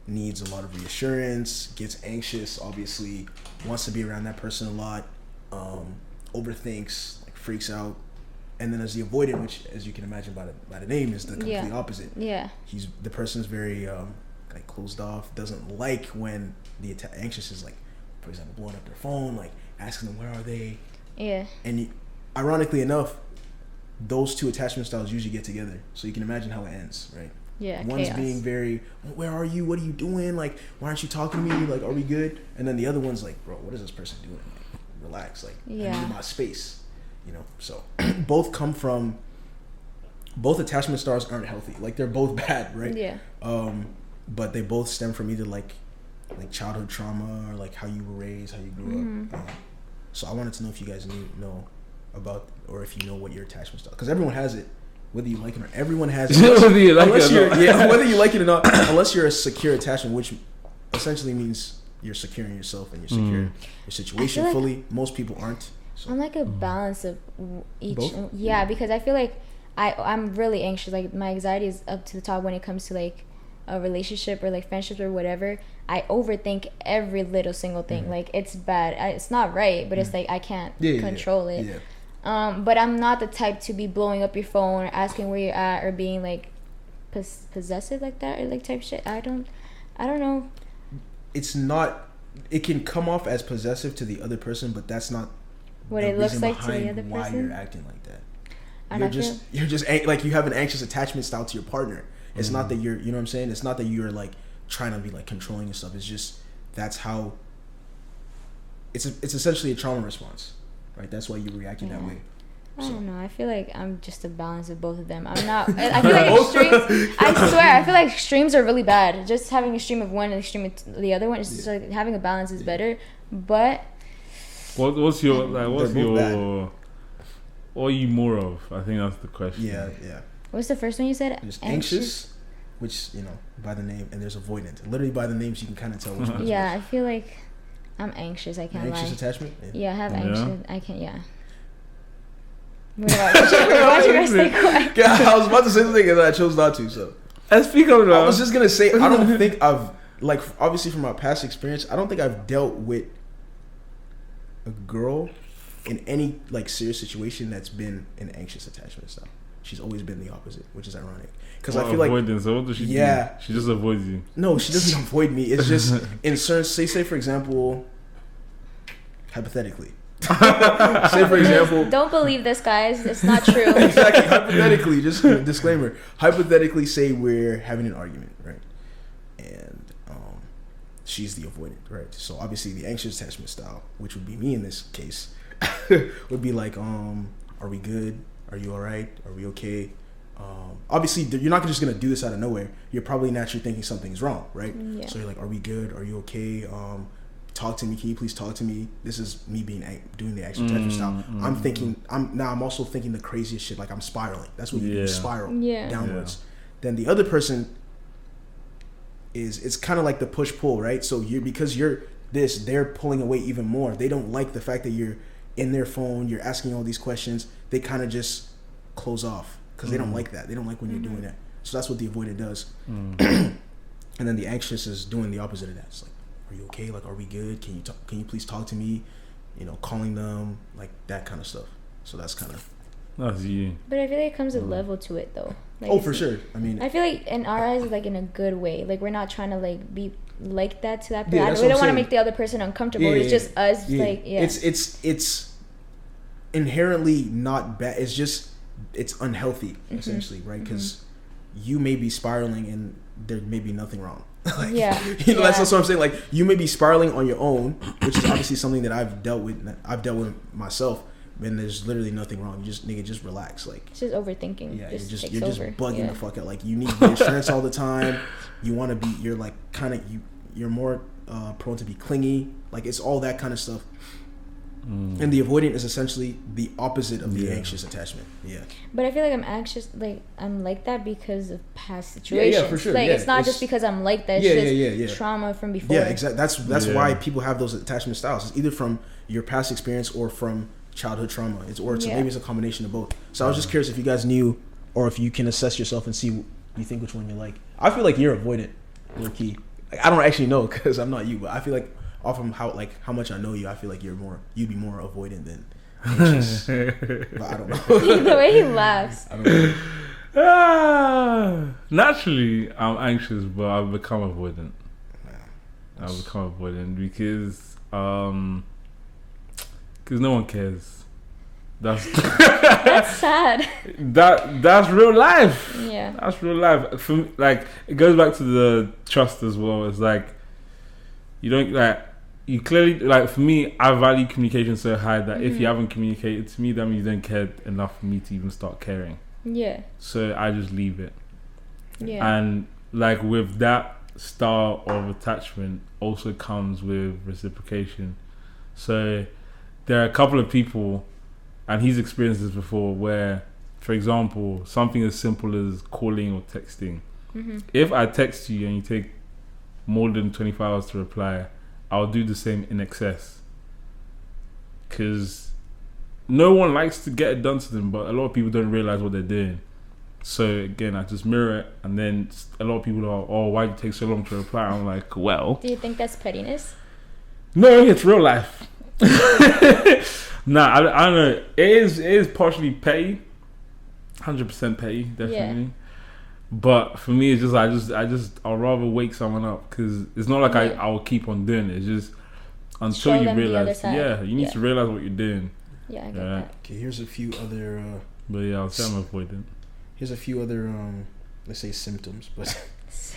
[SPEAKER 3] needs a lot of reassurance, gets anxious, obviously, wants to be around that person a lot, overthinks, like freaks out. And then there's the avoidant, which, as you can imagine by the name, is the complete opposite. Yeah. The person's very like closed off, doesn't like when the anxious is like, for example, blowing up their phone, like asking them where are they. Yeah. And ironically enough, those two attachment styles usually get together, so you can imagine how it ends, right? Yeah. One's being very, where are you? What are you doing? Like, why aren't you talking to me? Like, are we good? And then the other one's like, bro, what is this person doing? Like, relax. Like, I need my space. So both attachment styles aren't healthy. Like they're both bad, right? Yeah. But they both stem from either like childhood trauma or like how you were raised, how you grew up. So I wanted to know if you guys know about, or if you know what your attachment style, because everyone has it, whether you like it or not. Everyone has it. Whether you like it or not, unless you're a secure attachment, which essentially means you're securing yourself and you're secure your situation fully. Most people aren't. So.
[SPEAKER 1] I'm like a balance of each. Both? Yeah, because I feel like I'm really anxious. Like my anxiety is up to the top when it comes to like a relationship or like friendships or whatever. I overthink every little single thing. Like it's bad. It's not right, but it's like I can't control it. Yeah. But I'm not the type to be blowing up your phone or asking where you're at or being like possessive like that or like type shit. I don't know.
[SPEAKER 3] It's not. It can come off as possessive to the other person, but that's not
[SPEAKER 1] what it looks like to the other person.
[SPEAKER 3] Why you're acting like that? You're just like you have an anxious attachment style to your partner. It's not that you're, you know what I'm saying? It's not that you're like trying to be like controlling yourself. It's just that's how. It's essentially a trauma response, right? That's why you're reacting that way.
[SPEAKER 1] I don't know. I feel like I'm just a balance of both of them. I'm not. I feel like extremes. I swear, I feel like extremes are really bad. Just having an extreme of one and extreme of the other one. It's just like having a balance is better. But
[SPEAKER 2] what are you more of? I think that's the question.
[SPEAKER 3] Yeah.
[SPEAKER 1] What's the first one you said?
[SPEAKER 3] There's anxious, which by the name, and there's avoidant. Literally by the names, you can kind of tell which one.
[SPEAKER 1] Yeah, I feel like I'm anxious. I can't lie.
[SPEAKER 3] Anxious attachment.
[SPEAKER 1] Yeah, I have anxious. I can't. Yeah. Why'd you guys stay quiet?
[SPEAKER 3] Yeah, I was about to say something and I chose not to. So
[SPEAKER 2] speak up.
[SPEAKER 3] I was just gonna say I don't think I've obviously from my past experience, I don't think I've dealt with a girl in any like serious situation that's been an anxious attachment style. She's always been the opposite, which is ironic. Because I feel
[SPEAKER 2] avoidance. So what does she do? She just avoids you.
[SPEAKER 3] No, she doesn't avoid me. It's just in certain say for example, hypothetically. Say for example,
[SPEAKER 1] don't believe this, guys. It's not true.
[SPEAKER 3] Exactly. Hypothetically, just a disclaimer. Hypothetically, say we're having an argument, right? And she's the avoidant, right? So obviously, the anxious attachment style, which would be me in this case, would be like, are we good? Are you all right? Are we okay? Obviously, you're not just gonna do this out of nowhere. You're probably naturally thinking something's wrong, right? Yeah. So you're like, are we good? Are you okay? Talk to me. Can you please talk to me? This is me doing the action attachment style. I'm also thinking the craziest shit. Like I'm spiraling. That's what you spiral downwards. Then the other person it's kind of like the push pull, right? So because you're this, they're pulling away even more. They don't like the fact that you're in their phone. You're asking all these questions. They kind of just close off because they don't like that. They don't like when you're doing that. So that's what the avoidant does. And then the anxious is doing the opposite of that. It's like are you okay? Like, are we good? Can you please talk to me? You know, calling them, like that kind of stuff. So that's kind of.
[SPEAKER 2] That's you.
[SPEAKER 1] But I feel like it comes a level to it though.
[SPEAKER 3] Like, for sure. I mean,
[SPEAKER 1] I feel like in our eyes, like in a good way. Like we're not trying to like be like that to that person.
[SPEAKER 3] Yeah,
[SPEAKER 1] we don't want to make the other person uncomfortable. It's just us. Like
[SPEAKER 3] It's inherently not bad. It's unhealthy essentially, right? Because you may be spiraling and there may be nothing wrong. Like, that's what I'm saying. Like, you may be spiraling on your own, which is obviously something that I've dealt with myself. And there's literally nothing wrong. You just relax. Like,
[SPEAKER 1] it's just overthinking.
[SPEAKER 3] Yeah, you're just bugging the fuck out. Like, you need reassurance all the time. You want to be. You're like you're more prone to be clingy. Like, it's all that kind of stuff. And the avoidant is essentially the opposite of the anxious attachment. Yeah.
[SPEAKER 1] But I feel like I'm anxious, like I'm like that because of past situations.
[SPEAKER 3] Yeah, for sure.
[SPEAKER 1] Like it's not just because I'm like that. It's just trauma from before.
[SPEAKER 3] Yeah, exactly. That's why people have those attachment styles. It's either from your past experience or from childhood trauma. Maybe it's a combination of both. So I was just curious if you guys knew, or if you can assess yourself and see you think which one you like. I feel like you're avoidant, low key. Like, I don't actually know because I'm not you, but I feel like off of how much I know you, I feel like you'd be more avoidant than anxious. But I don't know.
[SPEAKER 1] The way he laughs.
[SPEAKER 3] I don't know.
[SPEAKER 2] Naturally, I'm anxious, but I've become avoidant. I've become avoidant because no one cares. That's
[SPEAKER 1] sad.
[SPEAKER 2] That's real life.
[SPEAKER 1] Yeah,
[SPEAKER 2] that's real life. For me, like, it goes back to the trust as well. It's like you don't like. You clearly, like, for me, I value communication so high that if you haven't communicated to me, that means you don't care enough for me to even start caring.
[SPEAKER 1] Yeah.
[SPEAKER 2] So I just leave it.
[SPEAKER 1] Yeah.
[SPEAKER 2] And like with that style of attachment also comes with reciprocation. So there are a couple of people, and he's experienced this before, where, for example, something as simple as calling or texting. If I text you and you take more than 24 hours to reply, I'll do the same in excess, because no one likes to get it done to them, but a lot of people don't realize what they're doing. So again, I just mirror it, and then a lot of people are, oh, why do you take so long to reply? I'm like, well,
[SPEAKER 1] do you think that's pettiness?
[SPEAKER 2] No, it's real life. Nah, I don't know. It is partially petty, 100% petty, definitely. Yeah. But for me, it's just I'll rather wake someone up, because it's not like I'll keep on doing it. It's just until you realize, you need to realize what you're doing.
[SPEAKER 1] Yeah, I get that.
[SPEAKER 3] Okay, here's a few other.
[SPEAKER 2] But yeah, I'll say I'm avoidant.
[SPEAKER 3] Here's a few other, let's say symptoms, but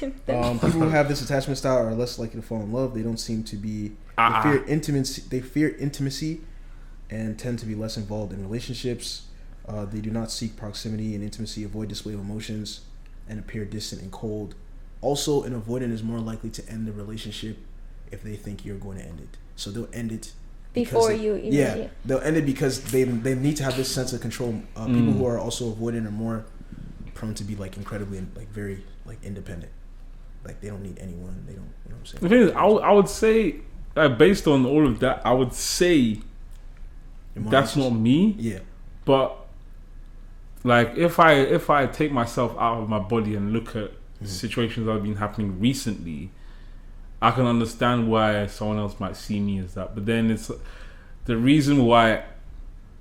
[SPEAKER 3] people who have this attachment style are less likely to fall in love. They don't seem to be. They fear intimacy. They fear intimacy, and tend to be less involved in relationships. They do not seek proximity and intimacy. Avoid display of emotions, and appear distant and cold. Also, an avoidant is more likely to end the relationship if they think you're going to end it. So they'll end it
[SPEAKER 1] before you even
[SPEAKER 3] they'll end it because they need to have this sense of control. People who are also avoidant are more prone to be like incredibly like very like independent. Like, they don't need anyone. They don't, you know what I'm saying?
[SPEAKER 2] The thing is, I would say, based on all of that, I would say that's not me.
[SPEAKER 3] Yeah.
[SPEAKER 2] But like, if I take myself out of my body and look at situations that have been happening recently, I can understand why someone else might see me as that. But then it's the reason why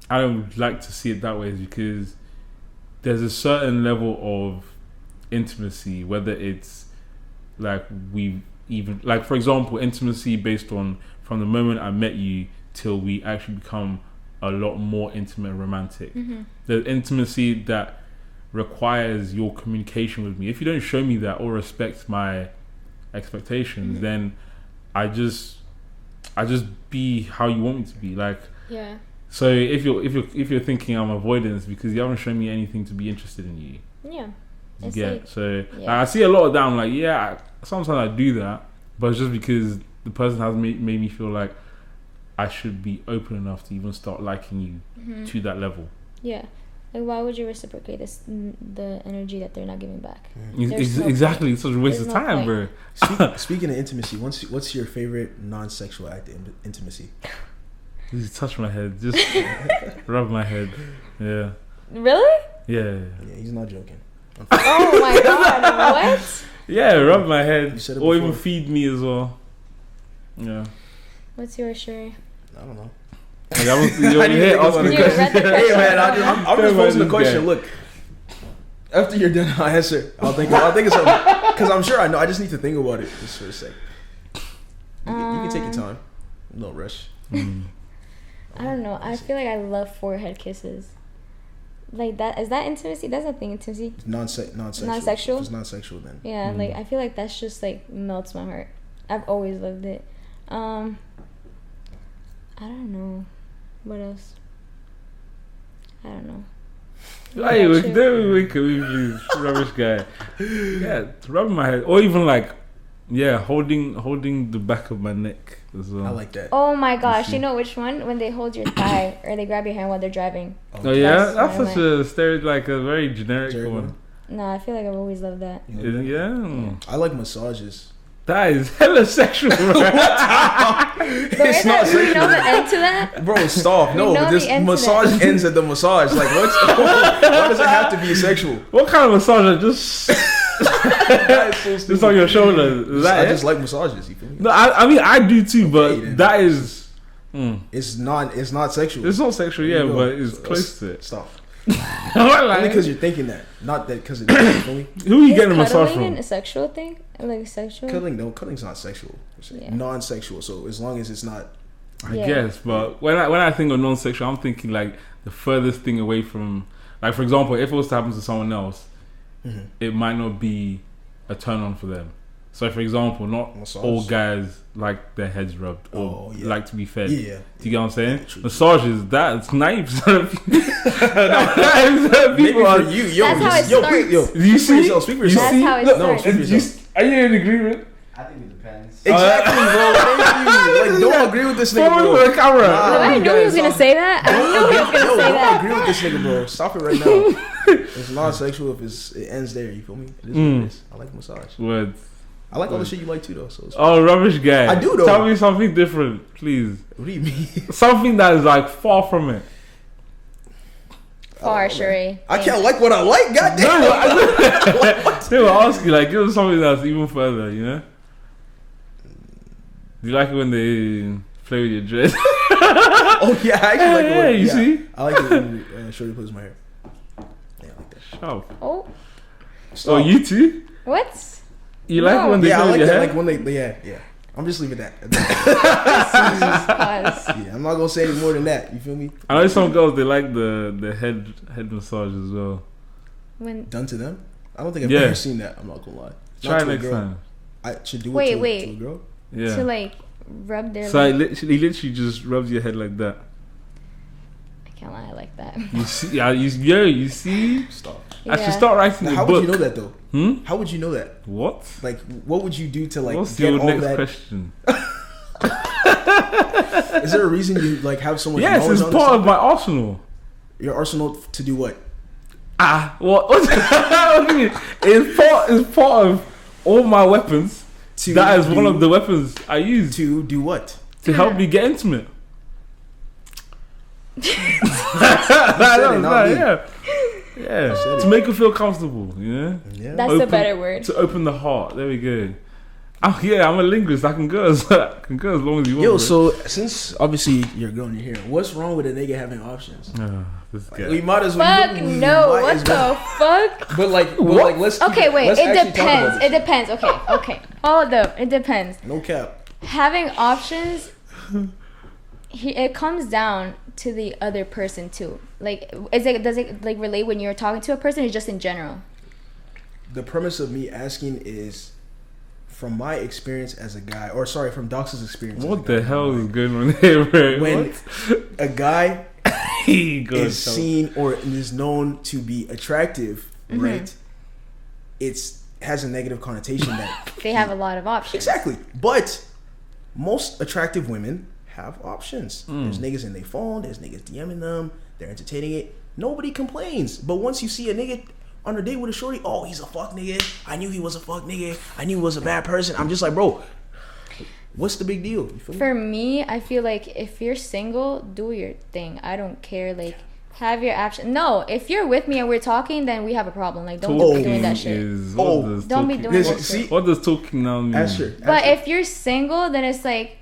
[SPEAKER 2] I don't like to see it that way is because there's a certain level of intimacy, whether it's like we even, like, for example, intimacy based on from the moment I met you till we actually become a lot more intimate and romantic. The intimacy that requires your communication with me. If you don't show me that or respect my expectations, then I just be how you want me to be. Like,
[SPEAKER 1] yeah.
[SPEAKER 2] So if you're thinking I'm avoidant, it's because you haven't shown me anything to be interested in you.
[SPEAKER 1] Yeah.
[SPEAKER 2] I see a lot of that. I'm like, sometimes I do that, but it's just because the person has made me feel like I should be open enough to even start liking you to that level. Yeah.
[SPEAKER 1] Like, why would you reciprocate the energy that they're not giving back?
[SPEAKER 2] Exactly. It's such a waste of time, bro.
[SPEAKER 3] Speaking of intimacy, what's your favorite non-sexual act of intimacy?
[SPEAKER 2] Just touch my head. Just rub my head. Yeah.
[SPEAKER 1] Really?
[SPEAKER 2] Yeah.
[SPEAKER 3] Yeah, he's not joking.
[SPEAKER 1] Oh my god, what?
[SPEAKER 2] Yeah, rub my head. Or even feed me as well. Yeah.
[SPEAKER 1] What's yours, Sherry?
[SPEAKER 3] I don't know.
[SPEAKER 2] Like, I was, you're asking
[SPEAKER 1] You read the question.
[SPEAKER 3] Hey man, I'm just posing the question. Look, after you're done, I'll answer. I'll think of something because I'm sure I know. I just need to think about it just for a sec. You can take your time. No rush.
[SPEAKER 1] I don't know. I feel like I love forehead kisses. Like that, is that intimacy? That's not thing intimacy.
[SPEAKER 3] Non-sexual.
[SPEAKER 1] Non-sexual?
[SPEAKER 3] If it's non-sexual then.
[SPEAKER 1] Yeah, like I feel like that's just like melts my heart. I've always loved it. I don't know. What else? I don't know.
[SPEAKER 2] Hey, don't please, rubbish guy. Yeah, rubbing my head, or even like, holding the back of my neck as well.
[SPEAKER 3] I like that.
[SPEAKER 1] Oh my gosh, you know which one? When they hold your thigh or they grab your hand while they're driving.
[SPEAKER 2] Oh yeah, that's such a like a very generic one.
[SPEAKER 1] No, I feel like I've always loved that.
[SPEAKER 2] Yeah.
[SPEAKER 3] I like massages.
[SPEAKER 2] That is hella sexual.
[SPEAKER 3] It's not sexual.
[SPEAKER 1] You know the end to that?
[SPEAKER 3] Bro, stop. No, this massage ends at the massage. Like, why does it have to be sexual?
[SPEAKER 2] What kind of massage? Just just on your shoulder.
[SPEAKER 3] I just like massages. You feel me?
[SPEAKER 2] No, I mean I do too, but that is.
[SPEAKER 3] It's not sexual.
[SPEAKER 2] It's not sexual, yeah, but it's close to it.
[SPEAKER 3] Stop. Only because you're thinking that, not that because it's sexual.
[SPEAKER 2] Who are you getting a massage from?
[SPEAKER 1] Cuddling a sexual thing? Like sexual?
[SPEAKER 3] Cuddling's not sexual.
[SPEAKER 1] Yeah.
[SPEAKER 3] Non-sexual. So as long as it's not,
[SPEAKER 2] I guess. But when I think of non-sexual, I'm thinking like the furthest thing away from, like for example, if it was to happen to someone else, it might not be a turn on for them. So for example, not all guys like their heads rubbed or like to be fed.
[SPEAKER 3] Yeah.
[SPEAKER 2] Do you get what I'm saying? True. Massages, that's 90% of people. 90% of people are
[SPEAKER 1] you. That's how it starts.
[SPEAKER 2] You see?
[SPEAKER 3] Speak for yourself.
[SPEAKER 1] That's how it starts.
[SPEAKER 2] Are you in agreement?
[SPEAKER 5] I think it depends.
[SPEAKER 3] Exactly, bro. Thank you. Like, don't agree with this nigga, bro.
[SPEAKER 2] For the camera.
[SPEAKER 1] I knew he was gonna say that. I knew he was gonna say that.
[SPEAKER 3] Don't agree with this nigga, bro. Stop it right now. It's non-sexual if it ends there. You feel me? It is what it is. I like massage.
[SPEAKER 2] Words.
[SPEAKER 3] I like all the shit you like too, though. So
[SPEAKER 2] rubbish guy.
[SPEAKER 3] I do though.
[SPEAKER 2] Tell me something different, please.
[SPEAKER 3] What do you mean?
[SPEAKER 2] Something that is like far from it.
[SPEAKER 1] Far, Sherry.
[SPEAKER 3] I can't like what I like. Goddamn.
[SPEAKER 2] They will ask you like, give us something that's even further. You know? Do you like it when they play with your dress?
[SPEAKER 3] Oh yeah, I actually like it. When,
[SPEAKER 2] you see?
[SPEAKER 3] I like it when Shorty plays my hair. Yeah, I like that.
[SPEAKER 2] Sharp.
[SPEAKER 1] Oh.
[SPEAKER 2] Oh, you too?
[SPEAKER 1] What?
[SPEAKER 2] You like it when they play with your hair?
[SPEAKER 3] Like when they, yeah. I'm just leaving that. Yeah, I'm not gonna say any more than that. You feel me?
[SPEAKER 2] I know some girls they like the head massage as well.
[SPEAKER 1] When
[SPEAKER 3] done to them? I don't think I've ever seen that. I'm not gonna lie.
[SPEAKER 2] Try next time.
[SPEAKER 3] I should do it to a girl.
[SPEAKER 2] Yeah.
[SPEAKER 1] To like rub their.
[SPEAKER 2] So he literally just rubs your head like that.
[SPEAKER 1] I can't lie, I like that.
[SPEAKER 2] You see? Yeah, you see?
[SPEAKER 3] Stop.
[SPEAKER 2] I should start writing a book.
[SPEAKER 3] How would you know that though? How would you know that?
[SPEAKER 2] What?
[SPEAKER 3] Like, what would you do to like
[SPEAKER 2] What's
[SPEAKER 3] get
[SPEAKER 2] your
[SPEAKER 3] all
[SPEAKER 2] next
[SPEAKER 3] that?
[SPEAKER 2] question?
[SPEAKER 3] Is there a reason you like have so much?
[SPEAKER 2] Yes, it's part of my arsenal.
[SPEAKER 3] Your arsenal to do what?
[SPEAKER 2] What? What do you mean? It's part of all my weapons. That is one of the weapons I use
[SPEAKER 3] to do what?
[SPEAKER 2] To help me get intimate. Yeah. To make her feel comfortable, you know?
[SPEAKER 3] Yeah.
[SPEAKER 1] That's a better word.
[SPEAKER 2] To open the heart. There we go. I'm a linguist. I can go as long as you want.
[SPEAKER 3] Yo, so since obviously you're a girl and you're here, what's wrong with a nigga having options?
[SPEAKER 2] This guy.
[SPEAKER 3] We might as well.
[SPEAKER 1] Fuck no! What the fuck?
[SPEAKER 3] But let's.
[SPEAKER 1] Okay, wait. It depends. It depends. Okay. Hold up. It depends.
[SPEAKER 3] No cap.
[SPEAKER 1] Having options, it comes down to the other person too. Like, does it like relate when you're talking to a person, or just in general?
[SPEAKER 3] The premise of me asking is from my experience as a guy, or sorry, from Dox's experience.
[SPEAKER 2] What the hell is going on here, bro?
[SPEAKER 3] When a guy is seen or is known to be attractive, right? It's has a negative connotation that
[SPEAKER 1] they have a lot of options.
[SPEAKER 3] Exactly, but most attractive women have options. There's niggas in their phone. There's niggas DMing them. They're entertaining it. Nobody complains. But once you see a nigga on a date with a shorty, oh, he's a fuck nigga. I knew he was a fuck nigga. I knew he was a bad person. I'm just like, bro, what's the big deal? You feel me?
[SPEAKER 1] For me, I feel like if you're single, do your thing. I don't care. Like, have your option. No, if you're with me and we're talking, then we have a problem. Like, don't be doing that shit.
[SPEAKER 2] Don't be doing
[SPEAKER 1] that shit.
[SPEAKER 2] What does talking now mean?
[SPEAKER 1] But if you're single, then it's like,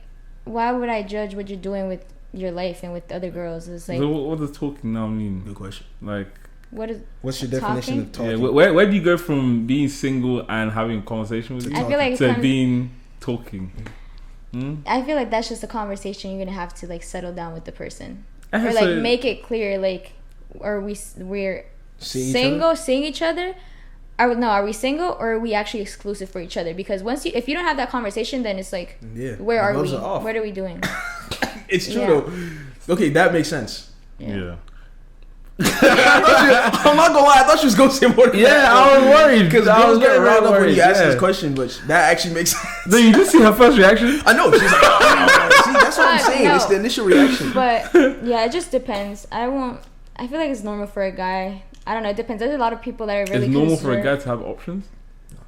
[SPEAKER 1] why would I judge what you're doing with your life and with other girls? It's like,
[SPEAKER 2] so what does talking now mean?
[SPEAKER 3] Good question.
[SPEAKER 2] Like,
[SPEAKER 3] what's your definition of talking?
[SPEAKER 2] Yeah, where do you go from being single and having a conversation with you
[SPEAKER 1] I feel like
[SPEAKER 2] to being talking?
[SPEAKER 1] I feel like that's just a conversation you're gonna have to like settle down with the person, or like make it clear, like, we're seeing each other. Are we single or are we actually exclusive for each other? Because if you don't have that conversation, then it's like, where are we? What are we doing?
[SPEAKER 3] It's true though. Okay, that makes sense.
[SPEAKER 2] Yeah.
[SPEAKER 3] I'm not gonna lie, I thought she was gonna say more than that.
[SPEAKER 2] I was worried
[SPEAKER 3] because I was getting riled up when you asked this question, but that actually makes sense.
[SPEAKER 2] No, you did see her first reaction.
[SPEAKER 3] I know. She's like, see, that's what I'm saying. No. It's the initial reaction.
[SPEAKER 1] But yeah, it just depends. I feel like it's normal for a guy. I don't know. It depends. There's a lot of people that are really.
[SPEAKER 2] It's normal for a guy to have options.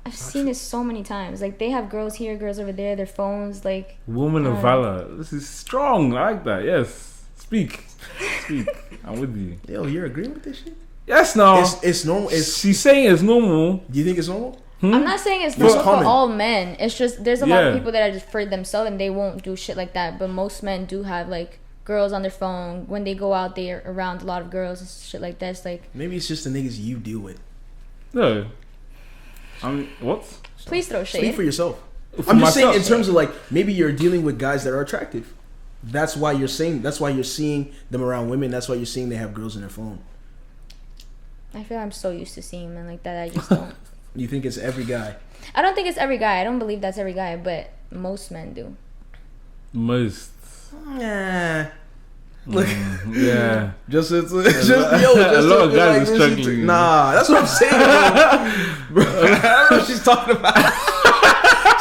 [SPEAKER 1] I've seen it so many times. Like, they have girls here, girls over there. Their phones, like.
[SPEAKER 2] Woman of valor. This is strong. I like that. Yes. Speak. I'm with you.
[SPEAKER 3] Yo, you're agreeing with this shit?
[SPEAKER 2] Yes. No.
[SPEAKER 3] It's normal.
[SPEAKER 2] She's saying it's normal.
[SPEAKER 3] Do you think it's normal?
[SPEAKER 1] I'm not saying it's normal for all men. It's just there's a lot of people that are just for themselves and they won't do shit like that. But most men do have like girls on their phone when they go out there around a lot of girls and shit like that. It's like,
[SPEAKER 3] maybe it's just the niggas you deal with.
[SPEAKER 2] No. I mean, what?
[SPEAKER 1] Please throw shade.
[SPEAKER 3] Speak for yourself. I'm just saying in terms of like, maybe you're dealing with guys that are attractive. That's why you're seeing them around women. That's why you're seeing they have girls in their phone.
[SPEAKER 1] I feel I'm so used to seeing men like that. I just don't.
[SPEAKER 3] You think it's every guy?
[SPEAKER 1] I don't think it's every guy. I don't believe that's every guy, but most men do.
[SPEAKER 2] Most.
[SPEAKER 3] Nah.
[SPEAKER 2] Yeah.
[SPEAKER 3] Just a
[SPEAKER 2] lot of guys are struggling.
[SPEAKER 3] Nah, that's what I'm saying, bro. I don't know what she's talking about.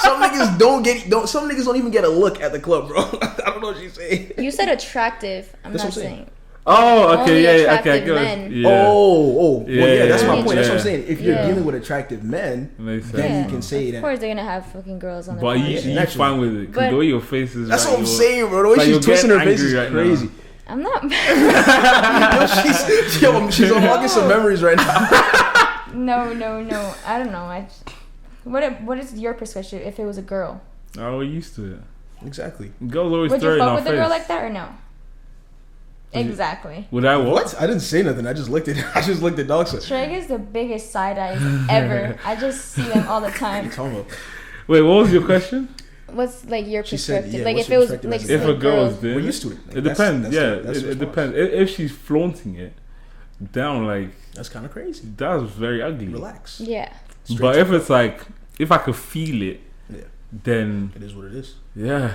[SPEAKER 3] Some niggas some niggas don't even get a look at the club, bro. I don't know what she's saying.
[SPEAKER 1] You said attractive. I'm not saying.
[SPEAKER 2] Oh, okay, okay, good.
[SPEAKER 3] Yeah. Well, yeah, that's my point. That's what I'm saying. If you're dealing with attractive men, then you can say that.
[SPEAKER 1] Of course, they're gonna have fucking girls on their
[SPEAKER 2] phone. But you're fine with it. Because the way your face is.
[SPEAKER 3] That's what I'm saying, bro. The way she's twisting her face is crazy.
[SPEAKER 1] I'm not.
[SPEAKER 3] She's unlocking some memories right now.
[SPEAKER 1] No. I don't know. What is your perspective if it was a girl?
[SPEAKER 2] Oh, we're used to it.
[SPEAKER 3] Exactly.
[SPEAKER 2] Girls always
[SPEAKER 1] would
[SPEAKER 2] throw it in our face.
[SPEAKER 1] Would you fuck with a girl like that or no? Exactly.
[SPEAKER 2] Would I what?
[SPEAKER 3] I didn't say nothing. I just looked at Dogsa.
[SPEAKER 1] Shrek is the biggest side eyes ever. I just see them all the time.
[SPEAKER 2] Wait, what was your question?
[SPEAKER 1] What's like your perspective?
[SPEAKER 3] Said,
[SPEAKER 1] like if it was like
[SPEAKER 2] if a girl was there,
[SPEAKER 3] we're used to it.
[SPEAKER 2] It depends. It depends. If she's flaunting it, down like
[SPEAKER 3] that's kind of crazy.
[SPEAKER 2] That's very ugly.
[SPEAKER 3] Relax.
[SPEAKER 1] Yeah.
[SPEAKER 2] But if it's like if I could feel it, then
[SPEAKER 3] it is what it is.
[SPEAKER 2] Yeah.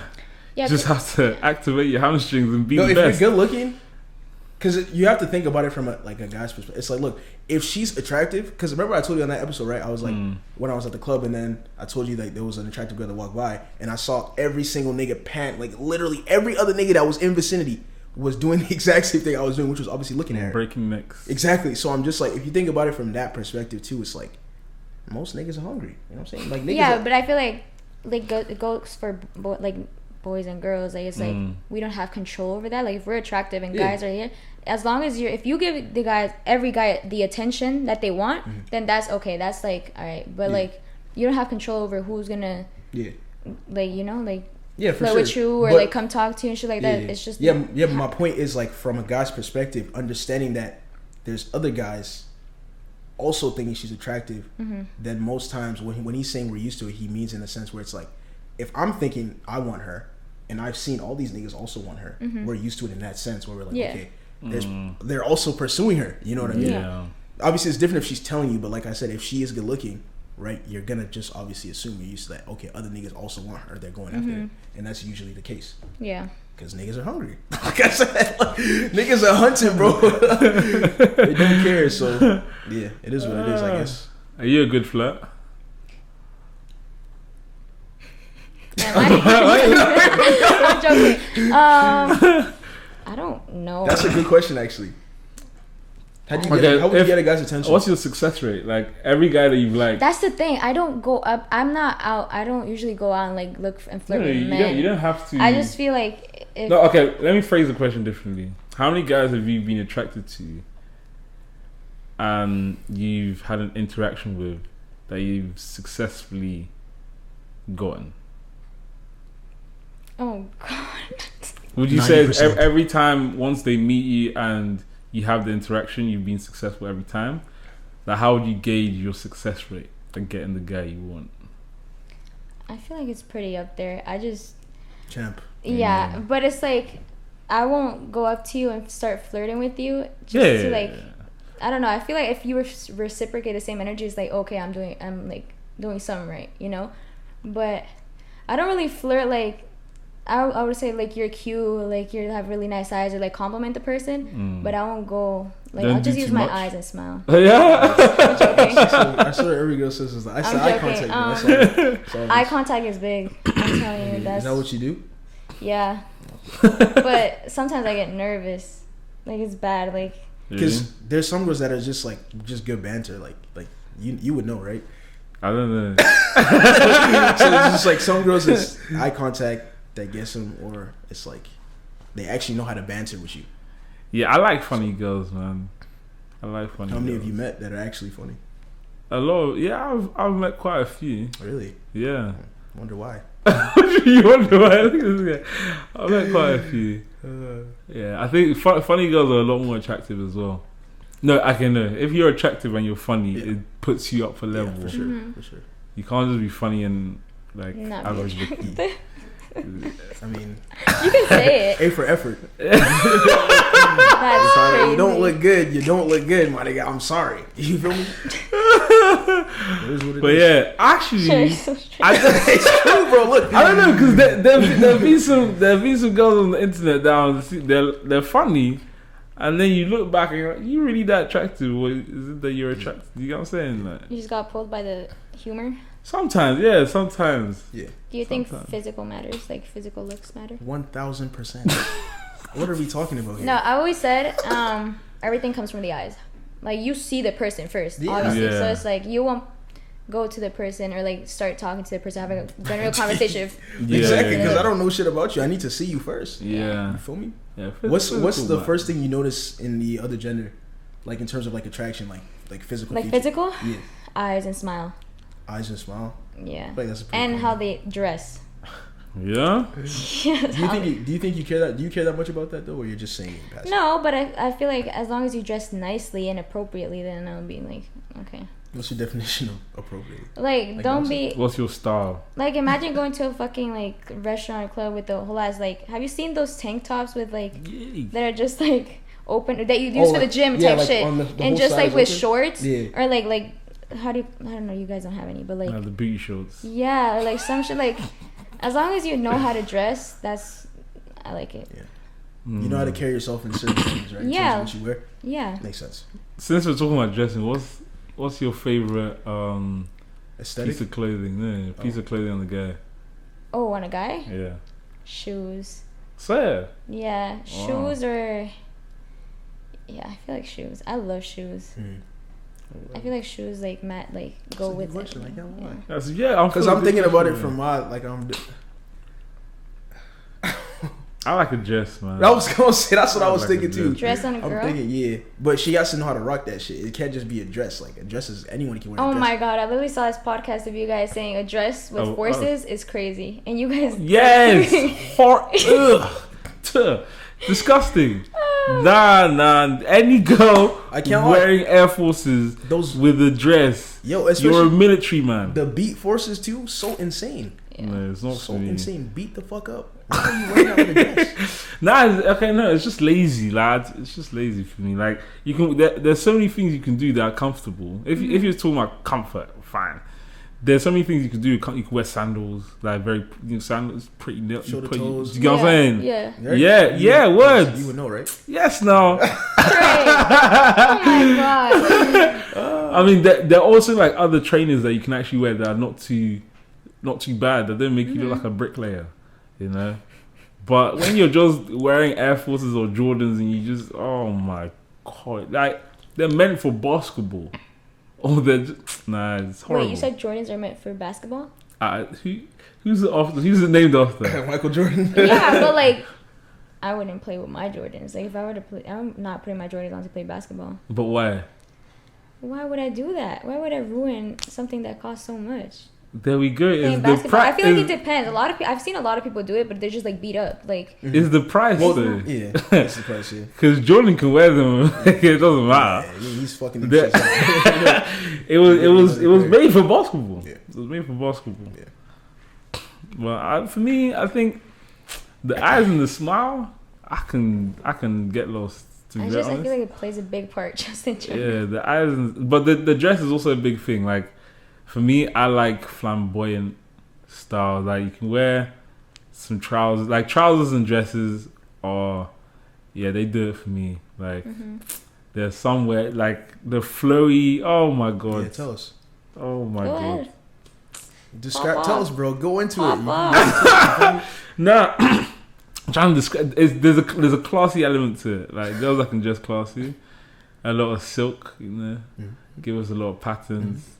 [SPEAKER 2] You just have to activate your hamstrings and be the best.
[SPEAKER 3] If you're good looking, because you have to think about it from a guy's perspective. It's like, look, if she's attractive, because remember I told you on that episode, right? I was like, when I was at the club, and then I told you like there was an attractive girl that walked by, and I saw every single nigga pant, like literally every other nigga that was in vicinity was doing the exact same thing I was doing, which was obviously looking at her.
[SPEAKER 2] Breaking necks.
[SPEAKER 3] Exactly. So I'm just like, if you think about it from that perspective too, it's like most niggas are hungry. You know what I'm saying? Like niggas.
[SPEAKER 1] But I feel like it goes for boys and girls. Like it's like we don't have control over that. Like if we're attractive and guys are here, as long as if you give every guy the attention that they want, then that's okay. That's like all right. But like you don't have control over who's gonna like flirt with you or like come talk to you and shit like that. It's just
[SPEAKER 3] but my point is like from a guy's perspective, understanding that there's other guys also thinking she's attractive. Then most times when he's saying we're used to it, he means in a sense where it's like if I'm thinking I want her and I've seen all these niggas also want her, we're used to it in that sense where we're like okay. They're also pursuing her. You know what I mean?
[SPEAKER 2] Yeah.
[SPEAKER 3] Obviously, it's different if she's telling you, but like I said, if she is good looking, right, you're gonna just obviously assume you're used to that. Okay, other niggas also want her. They're going after her, and that's usually the case.
[SPEAKER 1] Yeah.
[SPEAKER 3] Because niggas are hungry. Like I said, niggas are hunting, bro. They don't care. So yeah, it is what it is. I guess.
[SPEAKER 2] Are you a good flirt?
[SPEAKER 1] I'm joking. I don't know.
[SPEAKER 3] That's a good question, actually. How would you get a guy's attention?
[SPEAKER 2] What's your success rate? Like every guy that you've liked.
[SPEAKER 1] That's the thing. I don't go up. I'm not out. I don't usually go out and like look and flirt with men.
[SPEAKER 2] You don't have to.
[SPEAKER 1] I just feel like.
[SPEAKER 2] Okay. Let me phrase the question differently. How many guys have you been attracted to, and you've had an interaction with, that you've successfully gotten?
[SPEAKER 1] Oh God.
[SPEAKER 2] Would you 90%. Say every time once they meet you and you have the interaction, you've been successful every time? Like, how would you gauge your success rate in getting the guy you want?
[SPEAKER 1] I feel like it's pretty up there. I just...
[SPEAKER 3] Champ.
[SPEAKER 1] Yeah, but it's like, I won't go up to you and start flirting with you just to like... I don't know. I feel like if you reciprocate the same energy, it's like, okay, I'm doing something right, you know? But I don't really flirt like... I would say like you're cute, like you have really nice eyes, or like compliment the person, but I won't go like I'll just use my eyes and smile.
[SPEAKER 2] Yeah,
[SPEAKER 3] I'm joking. I swear every girl says that. I said eye contact. That's all.
[SPEAKER 1] Eye contact is big. I'm telling you,
[SPEAKER 3] is that what you do?
[SPEAKER 1] Yeah, but sometimes I get nervous. Like it's bad. Like
[SPEAKER 3] because there's some girls that are just good banter. Like you would know, right?
[SPEAKER 2] I don't know.
[SPEAKER 3] So it's just like some girls, it's eye contact that gets them, or it's like they actually know how to banter with you.
[SPEAKER 2] Yeah, I like funny girls, man. I like funny girls.
[SPEAKER 3] How many have you met that are actually funny?
[SPEAKER 2] A lot. Yeah, I've met quite a few.
[SPEAKER 3] Really?
[SPEAKER 2] Yeah.
[SPEAKER 3] I wonder why.
[SPEAKER 2] You wonder why? Look at this guy. I've met quite a few. Yeah, I think funny girls are a lot more attractive as well. No, I can know. If you're attractive and you're funny, it puts you up for level.
[SPEAKER 3] Yeah, for sure. Mm-hmm. For sure.
[SPEAKER 2] You can't just be funny and like average looking.
[SPEAKER 3] I mean,
[SPEAKER 1] you can say it.
[SPEAKER 3] A for effort.
[SPEAKER 1] That's crazy.
[SPEAKER 3] You don't look good. You don't look good, my nigga. I'm sorry. You feel me?
[SPEAKER 2] But yeah, actually,
[SPEAKER 3] it's true, bro. Look,
[SPEAKER 2] I don't know, because there'll be some girls on the internet that they're funny, and then you look back and you're like, you really that attractive? Or is it that you're attractive? You know what I'm saying? Like,
[SPEAKER 1] you just got pulled by the humor.
[SPEAKER 2] Sometimes, yeah. Sometimes,
[SPEAKER 3] yeah.
[SPEAKER 1] Do you think physical matters? Like physical looks matter?
[SPEAKER 3] 1000%. What are we talking about here?
[SPEAKER 1] No, I always said everything comes from the eyes. Like you see the person first, obviously. Yeah. So it's like you won't go to the person or like start talking to the person, having a general conversation.
[SPEAKER 3] Exactly, because I don't know shit about you. I need to see you first.
[SPEAKER 2] Yeah.
[SPEAKER 3] You feel me?
[SPEAKER 2] Yeah.
[SPEAKER 3] What's the first thing you notice in the other gender, like in terms of like attraction, like physical?
[SPEAKER 1] Like
[SPEAKER 3] feature?
[SPEAKER 1] physical?
[SPEAKER 3] Yeah.
[SPEAKER 1] Eyes and smile.
[SPEAKER 3] Eyes and smile.
[SPEAKER 1] Yeah.
[SPEAKER 3] Like that's
[SPEAKER 1] and how they dress.
[SPEAKER 2] Yeah.
[SPEAKER 3] Do you think you care that? Do you care that much about that though, or you're just saying it in passing?
[SPEAKER 1] No, but I feel like as long as you dress nicely and appropriately, then I'll be like, okay.
[SPEAKER 3] What's your definition of appropriate?
[SPEAKER 1] Like don't be.
[SPEAKER 2] What's your style?
[SPEAKER 1] Like imagine going to a fucking like restaurant or club with the whole ass like. Have you seen those tank tops with like that are just like open that you use for the gym type shit, and just like with shorts or like. I don't know, you guys don't have any, but like
[SPEAKER 2] the booty shorts.
[SPEAKER 1] Yeah, or like some shit like as long as you know how to dress, I like it.
[SPEAKER 3] Yeah. You know how to carry yourself in certain things, right?
[SPEAKER 1] Yeah.
[SPEAKER 3] What you wear.
[SPEAKER 1] Yeah.
[SPEAKER 3] Makes sense.
[SPEAKER 2] Since we're talking about dressing, what's your favorite
[SPEAKER 3] aesthetic
[SPEAKER 2] piece of clothing? No, piece of clothing on the guy.
[SPEAKER 1] Oh, on a guy?
[SPEAKER 2] Yeah.
[SPEAKER 1] Shoes.
[SPEAKER 2] So.
[SPEAKER 1] Yeah, shoes or. Yeah, I feel like shoes. I love shoes. I feel like shoes like go with it.
[SPEAKER 2] Yeah,
[SPEAKER 3] because I'm thinking about it from my
[SPEAKER 2] I like a dress, man.
[SPEAKER 3] I was gonna say that's what I was thinking too.
[SPEAKER 1] Dress on a girl.
[SPEAKER 3] I'm thinking but she has to know how to rock that shit. It can't just be a dress. Like a dress is anyone can wear.
[SPEAKER 1] Oh my god! I literally saw this podcast of you guys saying a dress with forces is crazy, and you guys.
[SPEAKER 2] Yes. Disgusting. Nah. Any girl wearing Air Forces with a dress, you're a military man.
[SPEAKER 3] The beat forces too, so insane.
[SPEAKER 1] Yeah.
[SPEAKER 2] No, it's not
[SPEAKER 3] so insane. Beat the fuck up. Why are you wearing that with a dress?
[SPEAKER 2] It's just lazy, lads. It's just lazy for me. Like you can, there's so many things you can do that are comfortable. If you're talking about comfort, fine. There's so many things you can do. You can wear sandals, like sandals, pretty
[SPEAKER 3] shoulder toes.
[SPEAKER 2] You know what I'm saying?
[SPEAKER 1] Yeah.
[SPEAKER 2] Words.
[SPEAKER 3] You would know, right?
[SPEAKER 2] Yes, no.
[SPEAKER 1] Oh my god.
[SPEAKER 2] I mean, there are also like other trainers that you can actually wear that are not too bad. That don't make you look like a bricklayer, you know. But when you're just wearing Air Forces or Jordans and you just, oh my god, like they're meant for basketball. Oh, it's horrible.
[SPEAKER 1] Wait, you said Jordans are meant for basketball?
[SPEAKER 2] Who's it named after?
[SPEAKER 3] Michael Jordan.
[SPEAKER 1] Yeah, but like, I wouldn't play with my Jordans. Like, if I were to play, I'm not putting my Jordans on to play basketball.
[SPEAKER 2] But why?
[SPEAKER 1] Why would I do that? Why would I ruin something that costs so much?
[SPEAKER 2] There we go.
[SPEAKER 1] Playing basketball. I feel like it depends. I've seen a lot of people do it, but they're just like beat up. Like,
[SPEAKER 2] it's the price though.
[SPEAKER 3] Yeah, it's the price. Yeah,
[SPEAKER 2] because Jordan can wear them. It doesn't matter.
[SPEAKER 3] Yeah, he's fucking.
[SPEAKER 2] It was made for basketball. Yeah. It was made for basketball. Yeah. Well, for me, I think the eyes and the smile, I can get lost.
[SPEAKER 1] I feel like it plays a big part just in general.
[SPEAKER 2] Yeah, the eyes, but the dress is also a big thing. Like, for me, I like flamboyant style. Like, you can wear some trousers, like trousers and dresses, or they do it for me. Like, there's somewhere like the flowy. Oh my god!
[SPEAKER 3] Yeah, tell us.
[SPEAKER 2] Oh my god!
[SPEAKER 3] Tell us, bro. Go into it.
[SPEAKER 2] Nah, I'm trying to describe. There's a classy element to it. Like, girls that can dress classy, a lot of silk, you know, give us a lot of patterns.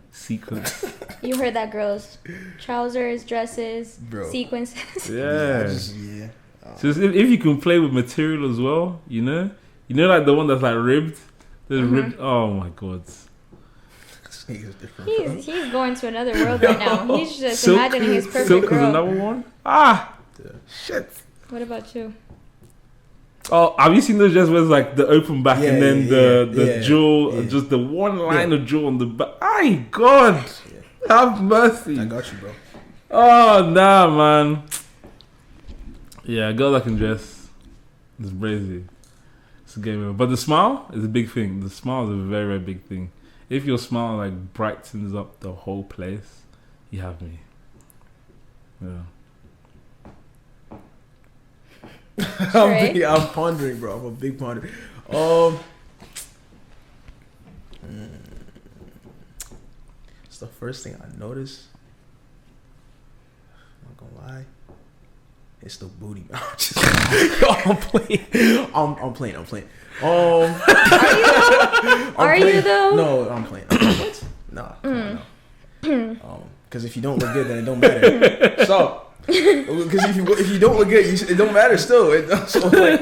[SPEAKER 2] Sequence.
[SPEAKER 1] You heard that, girls. Trousers, dresses, sequences.
[SPEAKER 2] Yeah. So if you can play with material as well, you know, like the one that's like ribbed. There's ribbed. Oh my god.
[SPEAKER 1] He's going to another world right now. He's just imagining his perfect
[SPEAKER 2] silk
[SPEAKER 1] girl.
[SPEAKER 2] Silk is another one. Ah, shit.
[SPEAKER 1] What about you?
[SPEAKER 2] Oh, have you seen those dresses where it's like the open back and then the jewel, just the one line of jewel on the back? My God, have mercy.
[SPEAKER 3] I got you, bro.
[SPEAKER 2] Oh, nah, man. Yeah, a girl that can dress is crazy. It's a game over. But the smile is a big thing. The smile is a very, very big thing. If your smile like brightens up the whole place, you have me. Yeah.
[SPEAKER 3] I'm pondering, bro. I'm a big ponder. It's the first thing I noticed. I'm not gonna lie. It's the booty. I'm playing. I'm playing.
[SPEAKER 1] Are you though?
[SPEAKER 3] No, I'm playing. What? No. Because if you don't look good, then it don't matter. So. Because if you don't look good, it don't matter still. So like,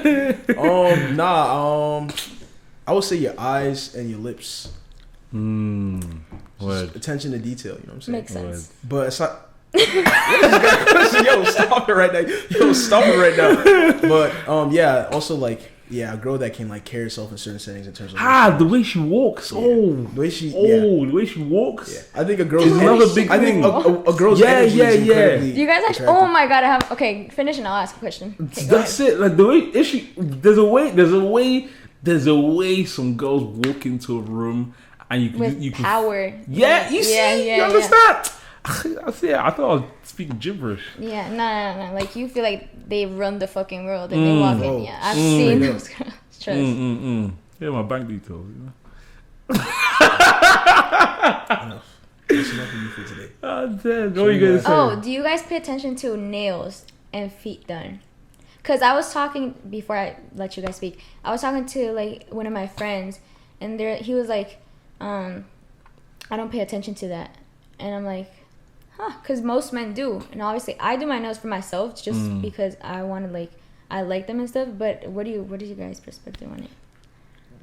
[SPEAKER 3] I would say your eyes and your lips. Attention to detail. You know what I'm saying?
[SPEAKER 1] Makes sense.
[SPEAKER 3] But it's not. Yo, stop it right now. But yeah, also like a girl that can like carry herself in certain settings in terms of
[SPEAKER 2] the way she walks.
[SPEAKER 3] Yeah. The way she walks.
[SPEAKER 2] Yeah.
[SPEAKER 3] I think a girl's
[SPEAKER 2] another big thing.
[SPEAKER 3] I think a girl's energy is incredibly
[SPEAKER 1] Do you guys actually? Oh my god! I have. Okay, finish and I'll ask a question. Okay,
[SPEAKER 2] that's it. Like the way there's a way some girls walk into a room and you can
[SPEAKER 1] power.
[SPEAKER 2] Yeah, you see, you understand. I see. I thought I was speaking gibberish.
[SPEAKER 1] Yeah, no. Like you feel like they run the fucking world and they walk in. Yeah, I've seen those girls. Trust.
[SPEAKER 2] Yeah, my bank details. You know.
[SPEAKER 3] That's enough for you for today.
[SPEAKER 2] Oh, damn. What are you gonna say?
[SPEAKER 1] Oh, do you guys pay attention to nails and feet done? Cause I was talking before I let you guys speak. I was talking to like one of my friends, and he was like, I don't pay attention to that, and I'm like. Because most men do. And obviously, I do my nails for myself just because I want to, I like them and stuff. But what is your guys' perspective on it?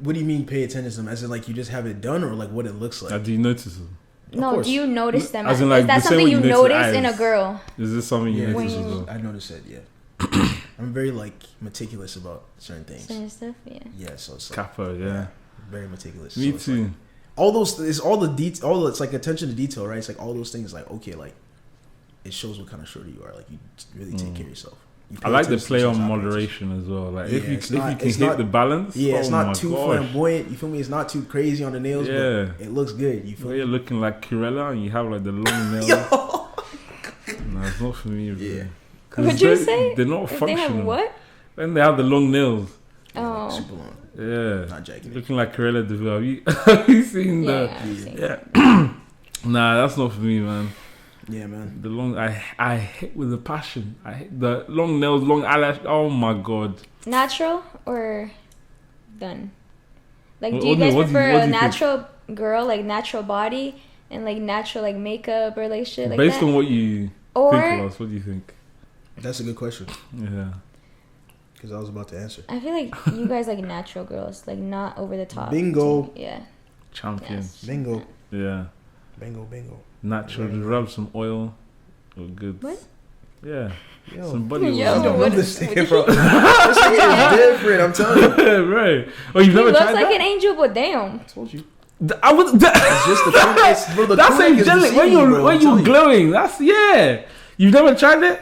[SPEAKER 3] What do you mean pay attention to them? As in, like, you just have it done or, like, what it looks like?
[SPEAKER 2] Do you notice them?
[SPEAKER 1] No, do you notice them?
[SPEAKER 2] As in, like,
[SPEAKER 1] is that something you notice in a girl?
[SPEAKER 2] Is this something you notice as well?
[SPEAKER 3] I noticed it, yeah. I'm very, like, meticulous about certain things.
[SPEAKER 1] Certain stuff, yeah.
[SPEAKER 3] Yeah, so it's like...
[SPEAKER 2] Capo, yeah.
[SPEAKER 3] Very meticulous.
[SPEAKER 2] Me too.
[SPEAKER 3] Like, all those, it's all the detail, it's like attention to detail, right? It's like all those things, like, okay, like, it shows what kind of shorty you are. Like, you really take care of yourself.
[SPEAKER 2] I like the play on moderation as well. Like, if you can hit the balance.
[SPEAKER 3] Yeah, it's not too flamboyant. You feel me? It's not too crazy on the nails, but it looks good. You feel me?
[SPEAKER 2] You're looking like Kirella and you have, like, the long nails. No, it's not for me, really.
[SPEAKER 1] Yeah. What'd you say?
[SPEAKER 2] They're not functional.
[SPEAKER 1] They have what?
[SPEAKER 2] When they have the long nails.
[SPEAKER 1] Oh.
[SPEAKER 3] Like super long.
[SPEAKER 2] Yeah.
[SPEAKER 3] Not jacking.
[SPEAKER 2] Looking like Corella Deville. Have you seen
[SPEAKER 1] Yeah.
[SPEAKER 2] Nah, that's not for me, man.
[SPEAKER 3] Yeah, man.
[SPEAKER 2] The long, I hate with a passion. I hate the long nails, long eyelash. Oh my god.
[SPEAKER 1] Natural or done? Like, do you guys prefer a natural girl, like natural body, and like natural like makeup or like shit like that?
[SPEAKER 2] Based on what you think of us, what do you think?
[SPEAKER 3] That's a good question.
[SPEAKER 2] Yeah.
[SPEAKER 3] Because I was about to answer.
[SPEAKER 1] I feel like you guys like natural girls, like not over the top.
[SPEAKER 3] Bingo.
[SPEAKER 1] Yeah.
[SPEAKER 2] Champion.
[SPEAKER 1] Yes.
[SPEAKER 3] Bingo.
[SPEAKER 2] Yeah.
[SPEAKER 3] Bingo.
[SPEAKER 2] Natural. Just rub some oil. Or good.
[SPEAKER 1] What?
[SPEAKER 2] Yeah.
[SPEAKER 3] Yo.
[SPEAKER 2] Some body oil.
[SPEAKER 3] I don't know this thing, bro. This thing is different, I'm telling you.
[SPEAKER 2] Right. Oh, you've never tried that?
[SPEAKER 1] He looks like an angel, but damn.
[SPEAKER 3] I told you.
[SPEAKER 2] I was.
[SPEAKER 3] It's just the truth. Bro, the
[SPEAKER 2] that's angelic. When you're glowing, that's You've never tried it?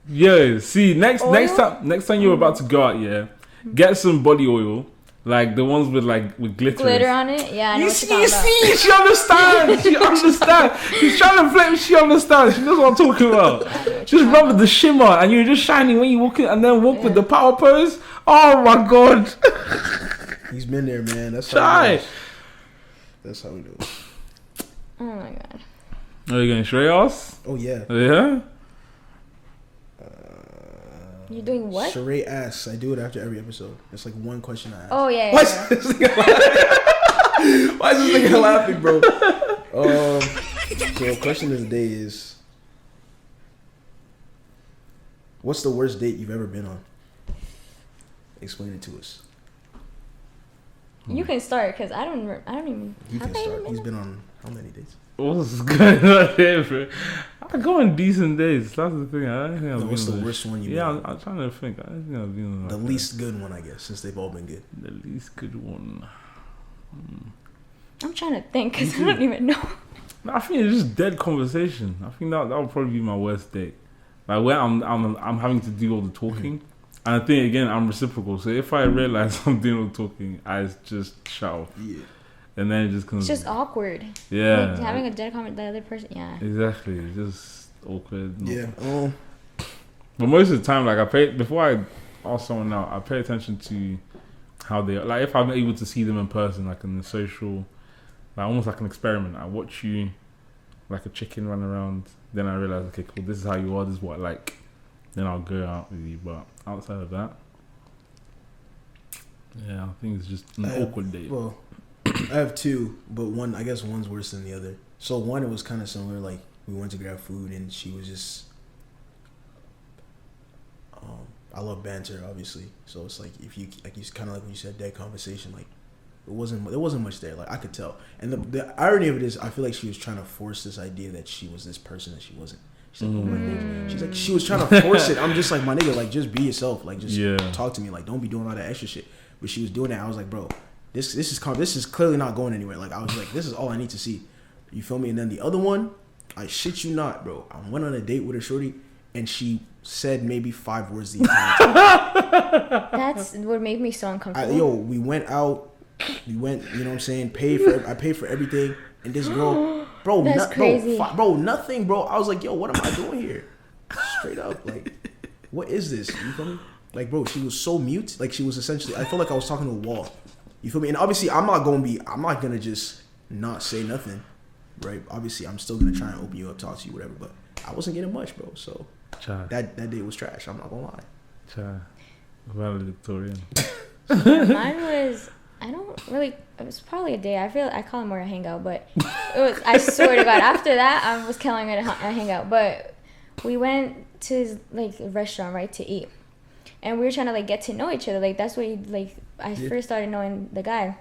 [SPEAKER 2] Yeah. See, next time you're about to go out, get some body oil, like the ones with glitter
[SPEAKER 1] on it. Yeah, I know
[SPEAKER 2] you see, she understands. She understands. She's trying to flip. She understands. She knows what I'm talking about. Just rub the shimmer, and you're just shining when you walk in, and then walk with the power pose. Oh my god.
[SPEAKER 3] He's been there, man. That's how we do it.
[SPEAKER 1] Oh my god.
[SPEAKER 2] Are you going to show us?
[SPEAKER 3] Oh yeah.
[SPEAKER 2] Yeah.
[SPEAKER 1] You're doing what?
[SPEAKER 3] Sheree asks. I do it after every episode. It's like one question I ask.
[SPEAKER 1] Oh yeah.
[SPEAKER 3] Why is this nigga laughing, bro? So question of the day is, what's the worst date you've ever been on? Explain it to us.
[SPEAKER 1] You can start because I don't even.
[SPEAKER 3] He can start. He's been on how many dates?
[SPEAKER 2] What's going on here, bro? I go on decent dates. That's the thing. I don't think I've been.
[SPEAKER 3] What's the worst one you've been on?
[SPEAKER 2] I'm trying to think. I don't think I've been on
[SPEAKER 3] the least good one, I guess, since they've all been good.
[SPEAKER 2] The least good one.
[SPEAKER 1] I'm trying to think because I don't even know.
[SPEAKER 2] I think it's just dead conversation. I think that would probably be my worst date. Like where I'm having to do all the talking. And I think again I'm reciprocal. So if I realize I'm doing all the talking, I just shut off. Yeah. And then it just comes.
[SPEAKER 1] It's just awkward.
[SPEAKER 2] Yeah.
[SPEAKER 1] Like having a dead comment, the other person. Yeah.
[SPEAKER 2] Exactly. It's just awkward.
[SPEAKER 3] Yeah.
[SPEAKER 2] But most of the time, before I ask someone out, I pay attention to how they are. Like if I'm able to see them in person, like in the social, like almost like an experiment. I watch you, like a chicken run around. Then I realize, okay, cool. This is how you are. This is what I like. Then I'll go out with you. But outside of that, yeah, I think it's just an awkward date.
[SPEAKER 3] Well, I have two, but I guess one's worse than the other. So one, it was kind of similar. Like we went to grab food, and she was just. I love banter, obviously. So it's like if you kind of like when you said dead conversation, like there wasn't much there. Like I could tell, and the irony of it is, I feel like she was trying to force this idea that she was this person that she wasn't. She's like, she's like, she was trying to force it. I'm just like, my nigga, like just be yourself, like just talk to me, like don't be doing all that extra shit. But she was doing that. I was like, bro, this is clearly not going anywhere. Like I was like, this is all I need to see. You feel me? And then the other one, I shit you not, bro. I went on a date with a shorty, and she said maybe 5 words the entire time.
[SPEAKER 1] That's what made me so uncomfortable.
[SPEAKER 3] We went out. We went, you know what I'm saying? I paid for everything. And this girl, bro,
[SPEAKER 1] that's crazy.
[SPEAKER 3] Bro, nothing, bro. I was like, yo, what am I doing here? Straight up, like, what is this? You feel me? Like, bro, she was so mute. Like, she was essentially, I felt like I was talking to a wall. You feel me? And obviously, I'm not gonna just not say nothing, right? Obviously, I'm still gonna try and open you up, talk to you, whatever. But I wasn't getting much, bro. So that date was trash. I'm not gonna lie.
[SPEAKER 2] Valedictorian.
[SPEAKER 1] Mine was. I don't really. It was probably a day. I call it more a hangout, but it was. I swear to God, after that, I was calling it a hangout. But we went to a restaurant, right, to eat, and we were trying to get to know each other. Like that's what I first started knowing the guy,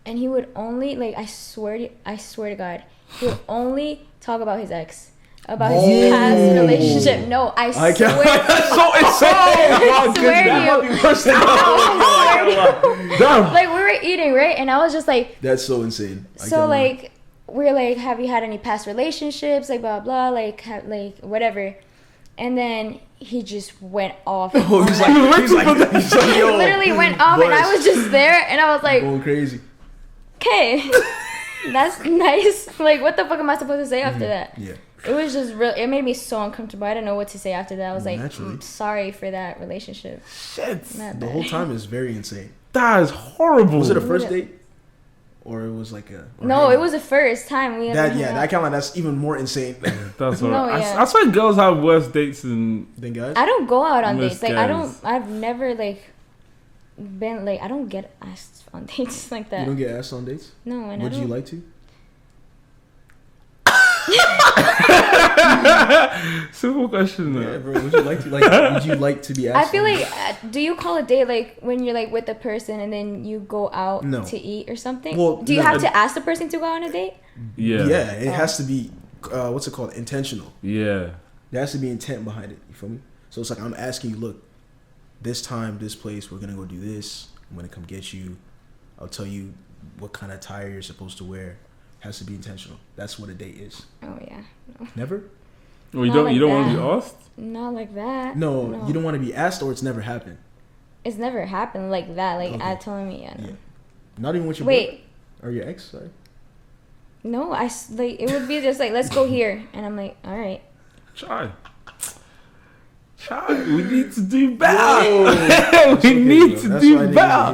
[SPEAKER 1] and he would only I swear to God, he would only talk about his ex. About his past relationship. No, I swear.
[SPEAKER 2] That's so insane.
[SPEAKER 1] Like we were eating, right? And I was just like,
[SPEAKER 3] that's so insane.
[SPEAKER 1] So we're like, have you had any past relationships? Like blah blah, like whatever. And then he just went off.
[SPEAKER 3] He's like,
[SPEAKER 1] he literally went off, and I was just there, and I was like,
[SPEAKER 3] going crazy.
[SPEAKER 1] Okay, that's nice. Like, what the fuck am I supposed to say after that?
[SPEAKER 3] Yeah.
[SPEAKER 1] It was just real. It made me so uncomfortable. I didn't know what to say after that. I was like, sorry for that relationship.
[SPEAKER 2] Shit.
[SPEAKER 3] The whole time is very insane.
[SPEAKER 2] That is horrible.
[SPEAKER 3] Was it a first date? Or it was like a...
[SPEAKER 1] No, it was the first time we ever
[SPEAKER 3] that kind of that's even more insane.
[SPEAKER 2] That's what I swear girls have worse dates than
[SPEAKER 3] guys.
[SPEAKER 1] I don't go out on dates. I've never been I don't get asked on dates like that.
[SPEAKER 3] You don't get asked on dates?
[SPEAKER 1] No, and
[SPEAKER 3] would you like to?
[SPEAKER 2] Simple question, though.
[SPEAKER 3] Yeah, bro. Would you like to be asked?
[SPEAKER 1] I feel like, do you call a date like when you're like with a person and then you go out to eat or something? Well, do you have to ask the person to go on a date?
[SPEAKER 3] Yeah. Yeah, it has to be. What's it called? Intentional.
[SPEAKER 2] Yeah.
[SPEAKER 3] There has to be intent behind it. You feel me? So it's like I'm asking you, look, this time, this place, we're gonna go do this. I'm gonna come get you. I'll tell you what kind of attire you're supposed to wear. It has to be intentional. That's what a date is.
[SPEAKER 1] Oh yeah. No.
[SPEAKER 3] Never?
[SPEAKER 2] Well, you don't want to be asked?
[SPEAKER 1] Not like that.
[SPEAKER 3] No, you don't want to be asked, or it's never happened.
[SPEAKER 1] It's never happened like that. Like okay. I told me, yeah.
[SPEAKER 3] Not even with your
[SPEAKER 1] boy?
[SPEAKER 3] Or your ex, sorry.
[SPEAKER 1] No, it would be just like, let's go here, and I'm like, all right.
[SPEAKER 2] Try. We need to do better. We need to do better.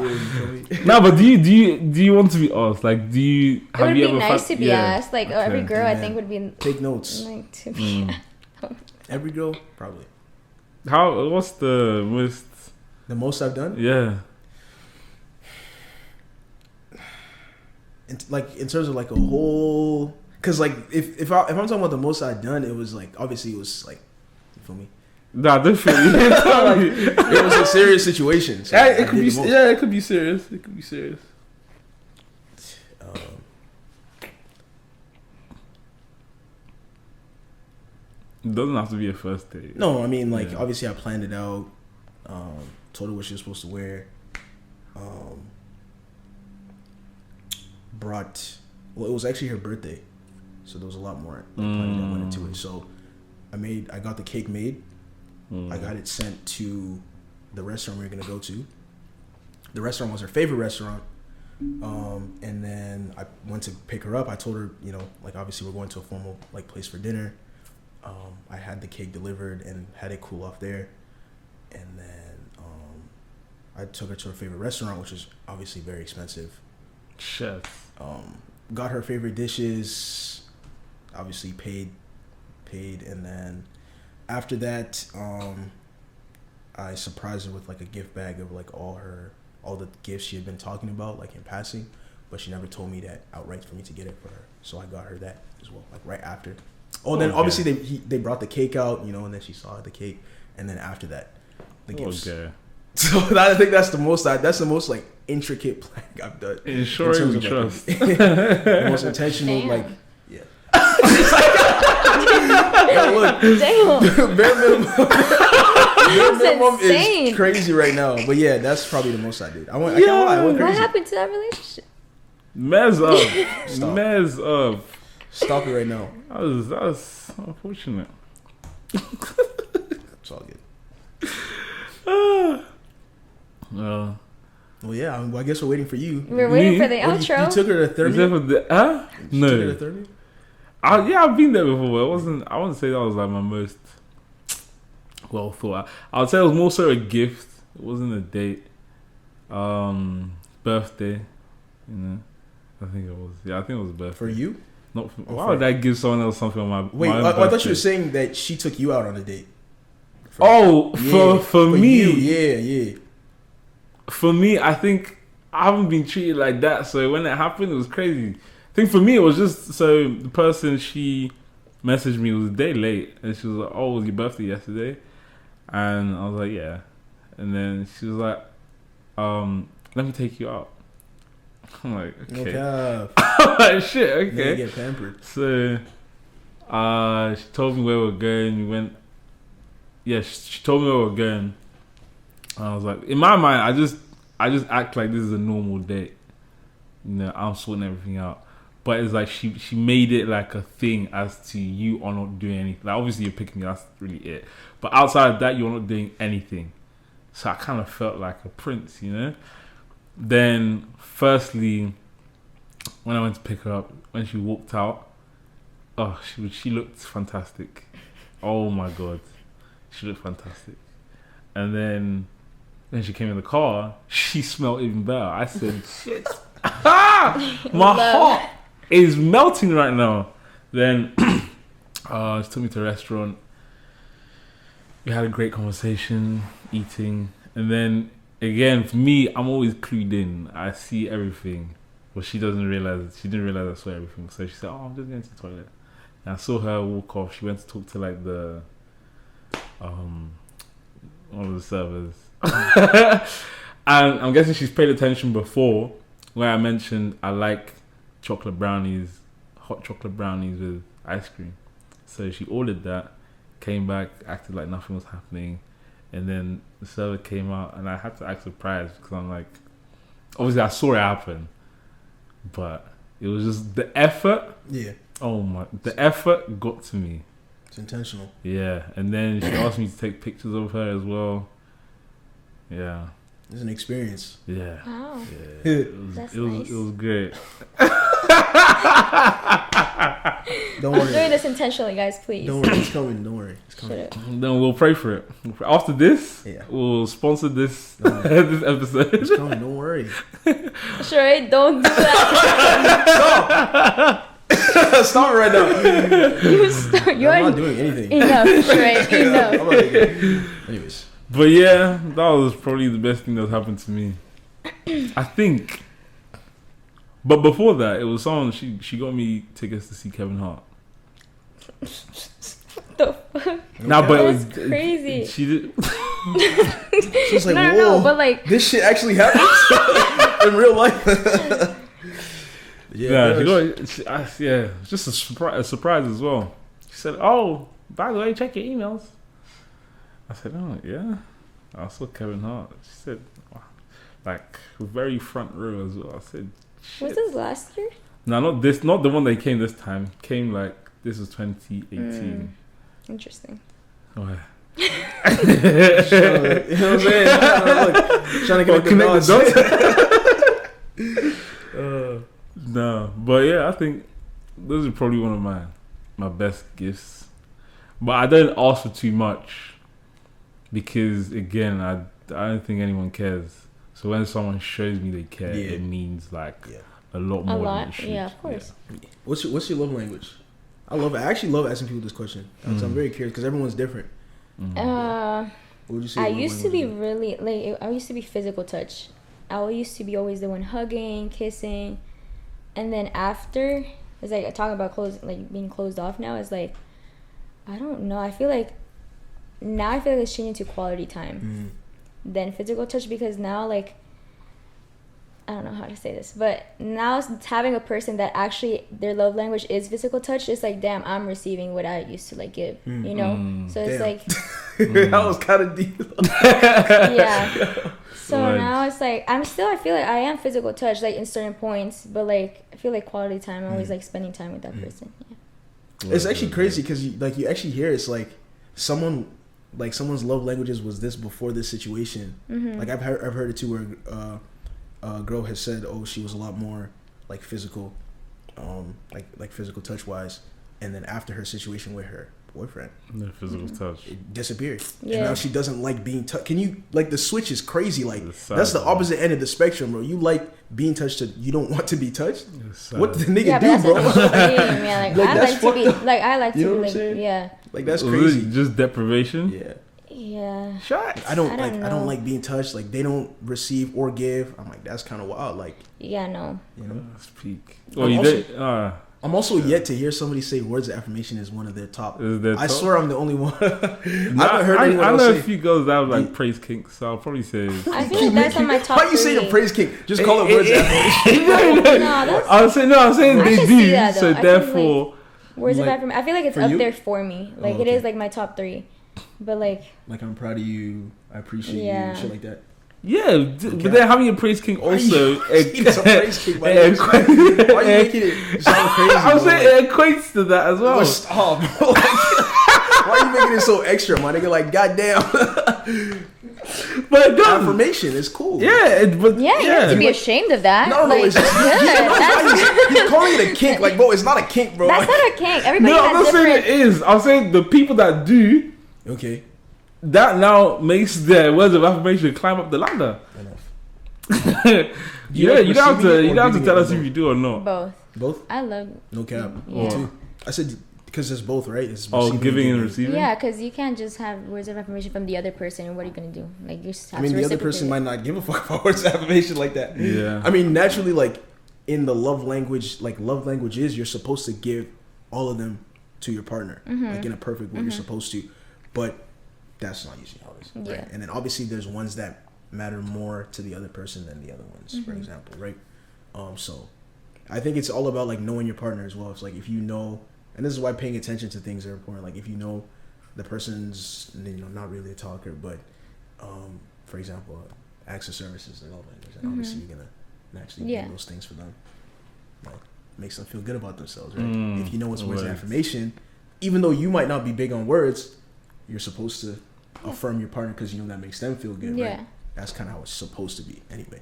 [SPEAKER 2] No, but do you want to be asked? Like, have you ever?
[SPEAKER 1] It would be nice to be asked. Like every girl, I think would be.
[SPEAKER 3] Take notes.
[SPEAKER 1] Like to be.
[SPEAKER 3] Every girl, probably.
[SPEAKER 2] What's the most?
[SPEAKER 3] The most I've done?
[SPEAKER 2] Yeah.
[SPEAKER 3] In terms of like a whole, because like if I'm talking about the most I've done, it was like obviously it was like, you feel me?
[SPEAKER 2] Nah, definitely.
[SPEAKER 3] It was a serious situation. So
[SPEAKER 2] it could be. Yeah, it could be serious. It could be serious. It doesn't have to be a first date.
[SPEAKER 3] No, I mean like obviously I planned it out. Told her what she was supposed to wear. It was actually her birthday, so there was a lot more planning that went into it. So I got the cake made. I got it sent to the restaurant we were gonna go to. The restaurant was her favorite restaurant. And then I went to pick her up. I told her, like obviously we're going to a formal like place for dinner. I had the cake delivered and had it cool off there. And then I took her to her favorite restaurant, which is obviously very expensive.
[SPEAKER 2] Shit.
[SPEAKER 3] Got her favorite dishes, obviously paid, and then after that, I surprised her with like a gift bag of like all the gifts she had been talking about, like in passing, but she never told me that outright for me to get it for her. So I got her that as well, like right after. Then obviously they brought the cake out, and then she saw the cake, and then after that, the gifts. Okay. So I think that's the most like intricate plan I've done.
[SPEAKER 2] Ensuring trust.
[SPEAKER 3] The most intentional. Damn. Like, yeah. Look,
[SPEAKER 1] damn.
[SPEAKER 3] Bare minimum is crazy right now, but yeah, that's probably the most I did. I can't lie. I went crazy.
[SPEAKER 1] What happened to that relationship?
[SPEAKER 2] Mess up. Mess up.
[SPEAKER 3] Stop it right now.
[SPEAKER 2] That was unfortunate.
[SPEAKER 3] It's all good.
[SPEAKER 2] Well,
[SPEAKER 3] yeah. I guess we're waiting for you.
[SPEAKER 1] We're waiting for the outro.
[SPEAKER 3] You took her to therapy?
[SPEAKER 2] No.
[SPEAKER 3] You took her to therapy?
[SPEAKER 2] I've been there before. I wouldn't say that was like my most well thought. I would say it was more so a gift. It wasn't a date. Birthday. I think it was. Yeah, I think it was a birthday.
[SPEAKER 3] For you?
[SPEAKER 2] Why would I give someone else something on my?
[SPEAKER 3] Wait,
[SPEAKER 2] my
[SPEAKER 3] I thought you were saying that she took you out on a date.
[SPEAKER 2] For me,
[SPEAKER 3] yeah.
[SPEAKER 2] For me, I think I haven't been treated like that. So when it happened, it was crazy. I think for me, it was just so the person she messaged me was a day late, and she was like, "Oh, was your birthday yesterday?" And I was like, "Yeah." And then she was like, "Let me take you out." I'm like, "Okay." Shit, okay.
[SPEAKER 3] You get pampered.
[SPEAKER 2] So, she told me where we're going. We went. Yeah, she told me where we're going. I was like, in my mind, I just act like this is a normal date. I'm sorting everything out. But it's like she made it like a thing as to you are not doing anything. Like obviously you're picking me, that's really it. But outside of that, you're not doing anything. So I kind of felt like a prince, Then, firstly, when I went to pick her up, when she walked out, she looked fantastic. Oh my god, she looked fantastic. And then when she came in the car, she smelled even better. I said, shit. My heart is melting right now. Then she took me to a restaurant. We had a great conversation, eating. And then, again, for me, I'm always clued in. I see everything. But she didn't realize I saw everything. So she said, I'm just going to the toilet. And I saw her walk off. She went to talk to like the one of the servers. And I'm guessing she's paid attention before where I mentioned I like chocolate brownies, hot chocolate brownies with ice cream. So she ordered that, came back, acted like nothing was happening, and then the server came out and I had to act surprised because I'm like, obviously I saw it happen, but it was just the effort.
[SPEAKER 3] Yeah.
[SPEAKER 2] Oh my, the effort got to me.
[SPEAKER 3] It's intentional.
[SPEAKER 2] Yeah, and then she asked me to take pictures of her as well. Yeah.
[SPEAKER 3] It's an experience.
[SPEAKER 2] Yeah.
[SPEAKER 1] Wow.
[SPEAKER 2] Yeah.
[SPEAKER 1] That's
[SPEAKER 2] it was
[SPEAKER 1] nice.
[SPEAKER 2] It was great.
[SPEAKER 3] Don't
[SPEAKER 1] I'm
[SPEAKER 3] worry.
[SPEAKER 1] doing this intentionally, guys. Please.
[SPEAKER 3] Don't worry. It's coming. Don't worry. It's coming.
[SPEAKER 2] Then we'll pray for it. After this,
[SPEAKER 3] Yeah.
[SPEAKER 2] we'll sponsor this this episode.
[SPEAKER 3] It's coming. Don't worry.
[SPEAKER 1] Sure, don't do that.
[SPEAKER 3] Stop it right now.
[SPEAKER 1] You're
[SPEAKER 3] I'm not doing anything.
[SPEAKER 1] Enough, Sheree. Enough.
[SPEAKER 3] I'm not doing anyways.
[SPEAKER 2] But yeah, that was probably the best thing that's happened to me. I think. But before that, it was someone she got me tickets to see Kevin Hart.
[SPEAKER 1] The fuck?
[SPEAKER 2] Nah, but it was
[SPEAKER 1] crazy.
[SPEAKER 2] She did.
[SPEAKER 3] She was like,
[SPEAKER 1] No,
[SPEAKER 3] whoa,
[SPEAKER 1] but like,
[SPEAKER 3] this shit actually happens in real life.
[SPEAKER 2] Yeah, it's just a surprise as well. She said, "Oh, by the way, check your emails." I said, "Oh, yeah." I saw Kevin Hart. She said, wow. Like very front row as well. I said, shit.
[SPEAKER 1] was this last year?
[SPEAKER 2] No, not this. Not the one that came this time. Came like this was 2018.
[SPEAKER 1] Interesting.
[SPEAKER 2] Oh, yeah.
[SPEAKER 3] You know what I'm saying? Trying to connect the dots.
[SPEAKER 2] No, but yeah, I think those are probably one of my best gifts. But I don't ask for too much because again, I don't think anyone cares. So when someone shows me they care, it means like a lot more. Than it should.
[SPEAKER 1] Yeah, of course.
[SPEAKER 3] Yeah. What's your love language? I actually love asking people this question. I'm very curious because everyone's different.
[SPEAKER 2] Mm-hmm.
[SPEAKER 3] What would you say?
[SPEAKER 1] I used to be really like I used to be physical touch. I used to be always the one hugging, kissing, and then after it's like talking about being closed off. Now it's like I don't know. I feel like it's changing to quality time than physical touch because now like I don't know how to say this, but now having a person that actually their love language is physical touch, it's like, damn, I'm receiving what I used to like give, you know? So it's like...
[SPEAKER 3] that was kind of deep.
[SPEAKER 1] Yeah. So now it's like, I feel like I am physical touch, like in certain points, but like, I feel like quality time, I'm always like spending time with that person. Yeah.
[SPEAKER 3] It's actually crazy because you actually hear it's like someone's love languages was this before this situation. Like I've heard it too where... a girl has said, "Oh, she was a lot more like physical, like physical touch wise," and then after her situation with her boyfriend,
[SPEAKER 2] the physical touch,
[SPEAKER 3] it disappeared.
[SPEAKER 1] Yeah.
[SPEAKER 3] And now she doesn't like being touched. Can you like the switch is crazy? Like that's the opposite end of the spectrum, bro. You like being touched, you don't want to be touched. What did the nigga do, bro?
[SPEAKER 1] I like to be like you know what I'm saying? Yeah.
[SPEAKER 3] Like that's crazy.
[SPEAKER 2] Just deprivation.
[SPEAKER 3] Yeah.
[SPEAKER 1] Yeah.
[SPEAKER 3] Shut. I don't like being touched. Like they don't receive or give. I'm like that's kind of wild. Like
[SPEAKER 1] yeah, no.
[SPEAKER 3] You know,
[SPEAKER 2] that's peak.
[SPEAKER 3] I'm also yet to hear somebody say words of affirmation is one of their top. I swear I'm the only one. I haven't heard anyone else say. I know
[SPEAKER 2] a few girls that have like praise kink, so I'll probably say.
[SPEAKER 1] I feel like that's on my top.
[SPEAKER 3] Why you say the praise kink? Just call it words of affirmation.
[SPEAKER 2] I'm saying they do.
[SPEAKER 1] That,
[SPEAKER 2] so therefore,
[SPEAKER 1] words of affirmation. I feel like it's up there for me. Like it is like my top 3. But like
[SPEAKER 3] I'm proud of you. I appreciate you. Shit like that.
[SPEAKER 2] Yeah, but then having a praise king also.
[SPEAKER 3] Why are you making it sound crazy?
[SPEAKER 2] I'm saying it equates to that as well.
[SPEAKER 3] Stop. Why are you making it so extra, my nigga? Like, goddamn.
[SPEAKER 2] But
[SPEAKER 3] affirmation is cool.
[SPEAKER 2] Yeah, but
[SPEAKER 1] you have to be ashamed of that.
[SPEAKER 3] No,
[SPEAKER 1] like,
[SPEAKER 3] it's just he's calling it a kink. Like, bro, it's not a kink, bro.
[SPEAKER 1] That's not a kink. Everybody
[SPEAKER 2] has I'm not saying it is. I'm saying the people that do.
[SPEAKER 3] Okay.
[SPEAKER 2] That now makes their words of affirmation climb up the ladder.
[SPEAKER 3] Enough.
[SPEAKER 2] You don't have to tell us if you do or not.
[SPEAKER 3] Both?
[SPEAKER 1] I love.
[SPEAKER 3] No cap. Me too. I said because it's both, right? It's
[SPEAKER 2] giving and receiving.
[SPEAKER 1] Yeah, because you can't just have words of affirmation from the other person. And what are you gonna do? Like you just have to
[SPEAKER 3] the other person might not give a fuck about words of affirmation like that.
[SPEAKER 2] Yeah.
[SPEAKER 3] I mean, naturally, like in the love languages, you're supposed to give all of them to your partner, like in a perfect way you're supposed to, but that's not usually how it is.
[SPEAKER 1] Yeah.
[SPEAKER 3] Right? And then obviously there's ones that matter more to the other person than the other ones, for example, right? So I think it's all about like knowing your partner as well. It's like if you know, and this is why paying attention to things are important. Like if you know the person's, not really a talker, but for example, acts of service is their love language, and obviously you're gonna naturally do those things for them. Like makes them feel good about themselves, right? If you know it's words of affirmation, even though you might not be big on words, you're supposed to affirm your partner because you know that makes them feel good, right? That's kind of how it's supposed to be, anyway.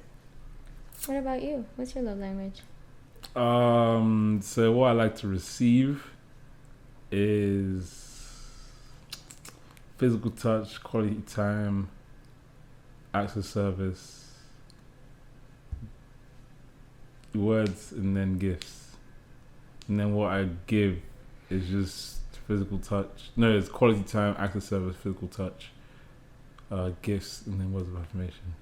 [SPEAKER 1] What about you? What's your love language?
[SPEAKER 2] So what I like to receive is physical touch, quality time, acts of service, words, and then gifts. And then what I give is just physical touch. No, it's quality time, acts of service, physical touch, gifts, and then words of affirmation.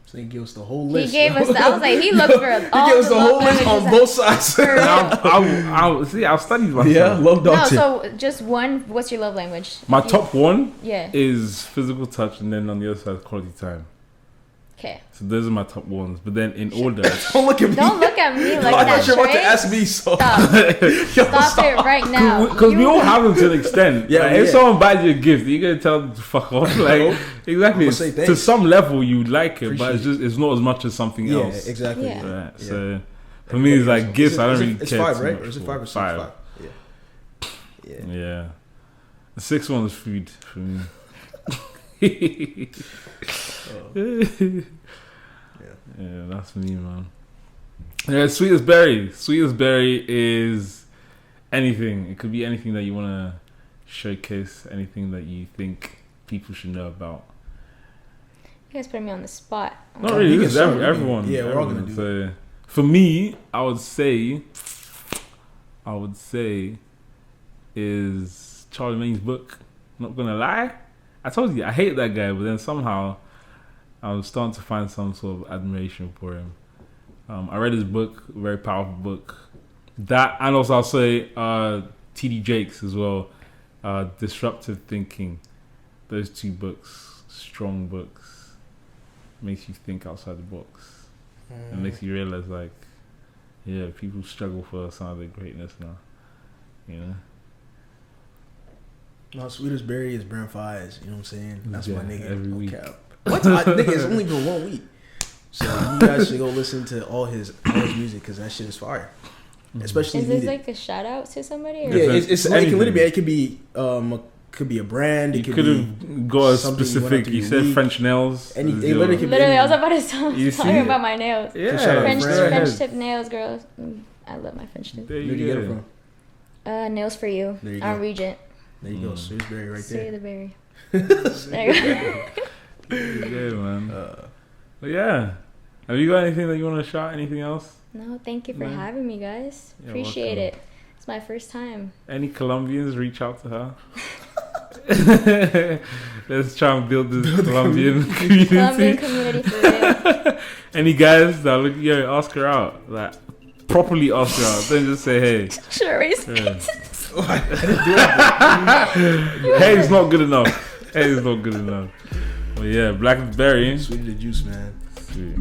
[SPEAKER 3] So he gave us the whole list.
[SPEAKER 1] He gave us I was like, he looked for all
[SPEAKER 3] he gave us the whole list on both sides.
[SPEAKER 2] I'll study myself.
[SPEAKER 3] Yeah, love dog.
[SPEAKER 1] No, so just one. What's your love language?
[SPEAKER 2] My top one
[SPEAKER 1] Yeah.
[SPEAKER 2] is physical touch, and then on the other side, quality time.
[SPEAKER 1] Okay.
[SPEAKER 2] So those are my top ones. But then in order.
[SPEAKER 3] Don't look at me.
[SPEAKER 1] Don't look at me like
[SPEAKER 3] I
[SPEAKER 1] that.
[SPEAKER 3] thought you were about to ask me, so.
[SPEAKER 1] Stop it right now.
[SPEAKER 2] Because we all have them to an extent.
[SPEAKER 3] Yeah,
[SPEAKER 2] like, if someone buys you a gift, you're going to tell them to fuck off. Like, exactly. To some level, you like it, but it's not as much as something else.
[SPEAKER 3] Yeah, exactly.
[SPEAKER 1] Yeah.
[SPEAKER 2] Right. So for me, it's like gifts. I don't really care.
[SPEAKER 3] It's 5, right?
[SPEAKER 2] Or
[SPEAKER 3] is it 5 or 6?
[SPEAKER 2] 5. Yeah. The 6th one is food for me. Yeah, that's me, man. Yeah, sweetest berry. Sweetest berry is anything. It could be anything that you want to showcase, anything that you think people should know about.
[SPEAKER 1] You guys put me on the spot.
[SPEAKER 2] Not really. This is everyone.
[SPEAKER 3] Yeah, we're all gonna do it.
[SPEAKER 2] For me, I would say is Charlie Main's book. Not gonna lie, I told you I hate that guy, but then somehow I'm starting to find some sort of admiration for him. I read his book, very powerful book. That, and also I'll say T.D. Jakes as well, Disruptive Thinking. Those 2 books, strong books, makes you think outside the box. It makes you realize, like, yeah, people struggle for some of their greatness now, you know.
[SPEAKER 3] No, sweetest berry is Brent Fires. You know what I'm saying? That's my nigga.
[SPEAKER 2] Every week.
[SPEAKER 3] What? Nigga, it's only been 1 week. So you guys should go listen to all his music because that shit is fire. Especially.
[SPEAKER 1] Is this like a shout out to somebody? Or?
[SPEAKER 3] Yeah, it's like, it can literally be. It could be a brand. It
[SPEAKER 2] could have got a specific. You said French nails.
[SPEAKER 3] And it literally could be.
[SPEAKER 1] Literally, I was about to tell you about my nails.
[SPEAKER 2] Yeah,
[SPEAKER 1] French tip nails, girls. I love my French tip.
[SPEAKER 3] Where did you get it
[SPEAKER 1] from? Nails for You. On Regent.
[SPEAKER 3] There you go, sweet berry right there.
[SPEAKER 1] Sweet the berry. There you go.
[SPEAKER 2] Yeah, man. But yeah, have you got anything that you want to shout? Anything else?
[SPEAKER 1] No, thank you for having me, guys. Appreciate it. It's my first time.
[SPEAKER 2] Any Colombians, reach out to her. Let's try and build this Colombian community.
[SPEAKER 1] Colombian community for real.
[SPEAKER 2] Any guys that look, ask her out. Like, properly ask her out. Don't just say, hey.
[SPEAKER 1] Sure,
[SPEAKER 2] Hey is not good enough. Hey is not good enough. But yeah, BlackerTheBerry.
[SPEAKER 3] Sweet the juice, man.
[SPEAKER 2] Sweet.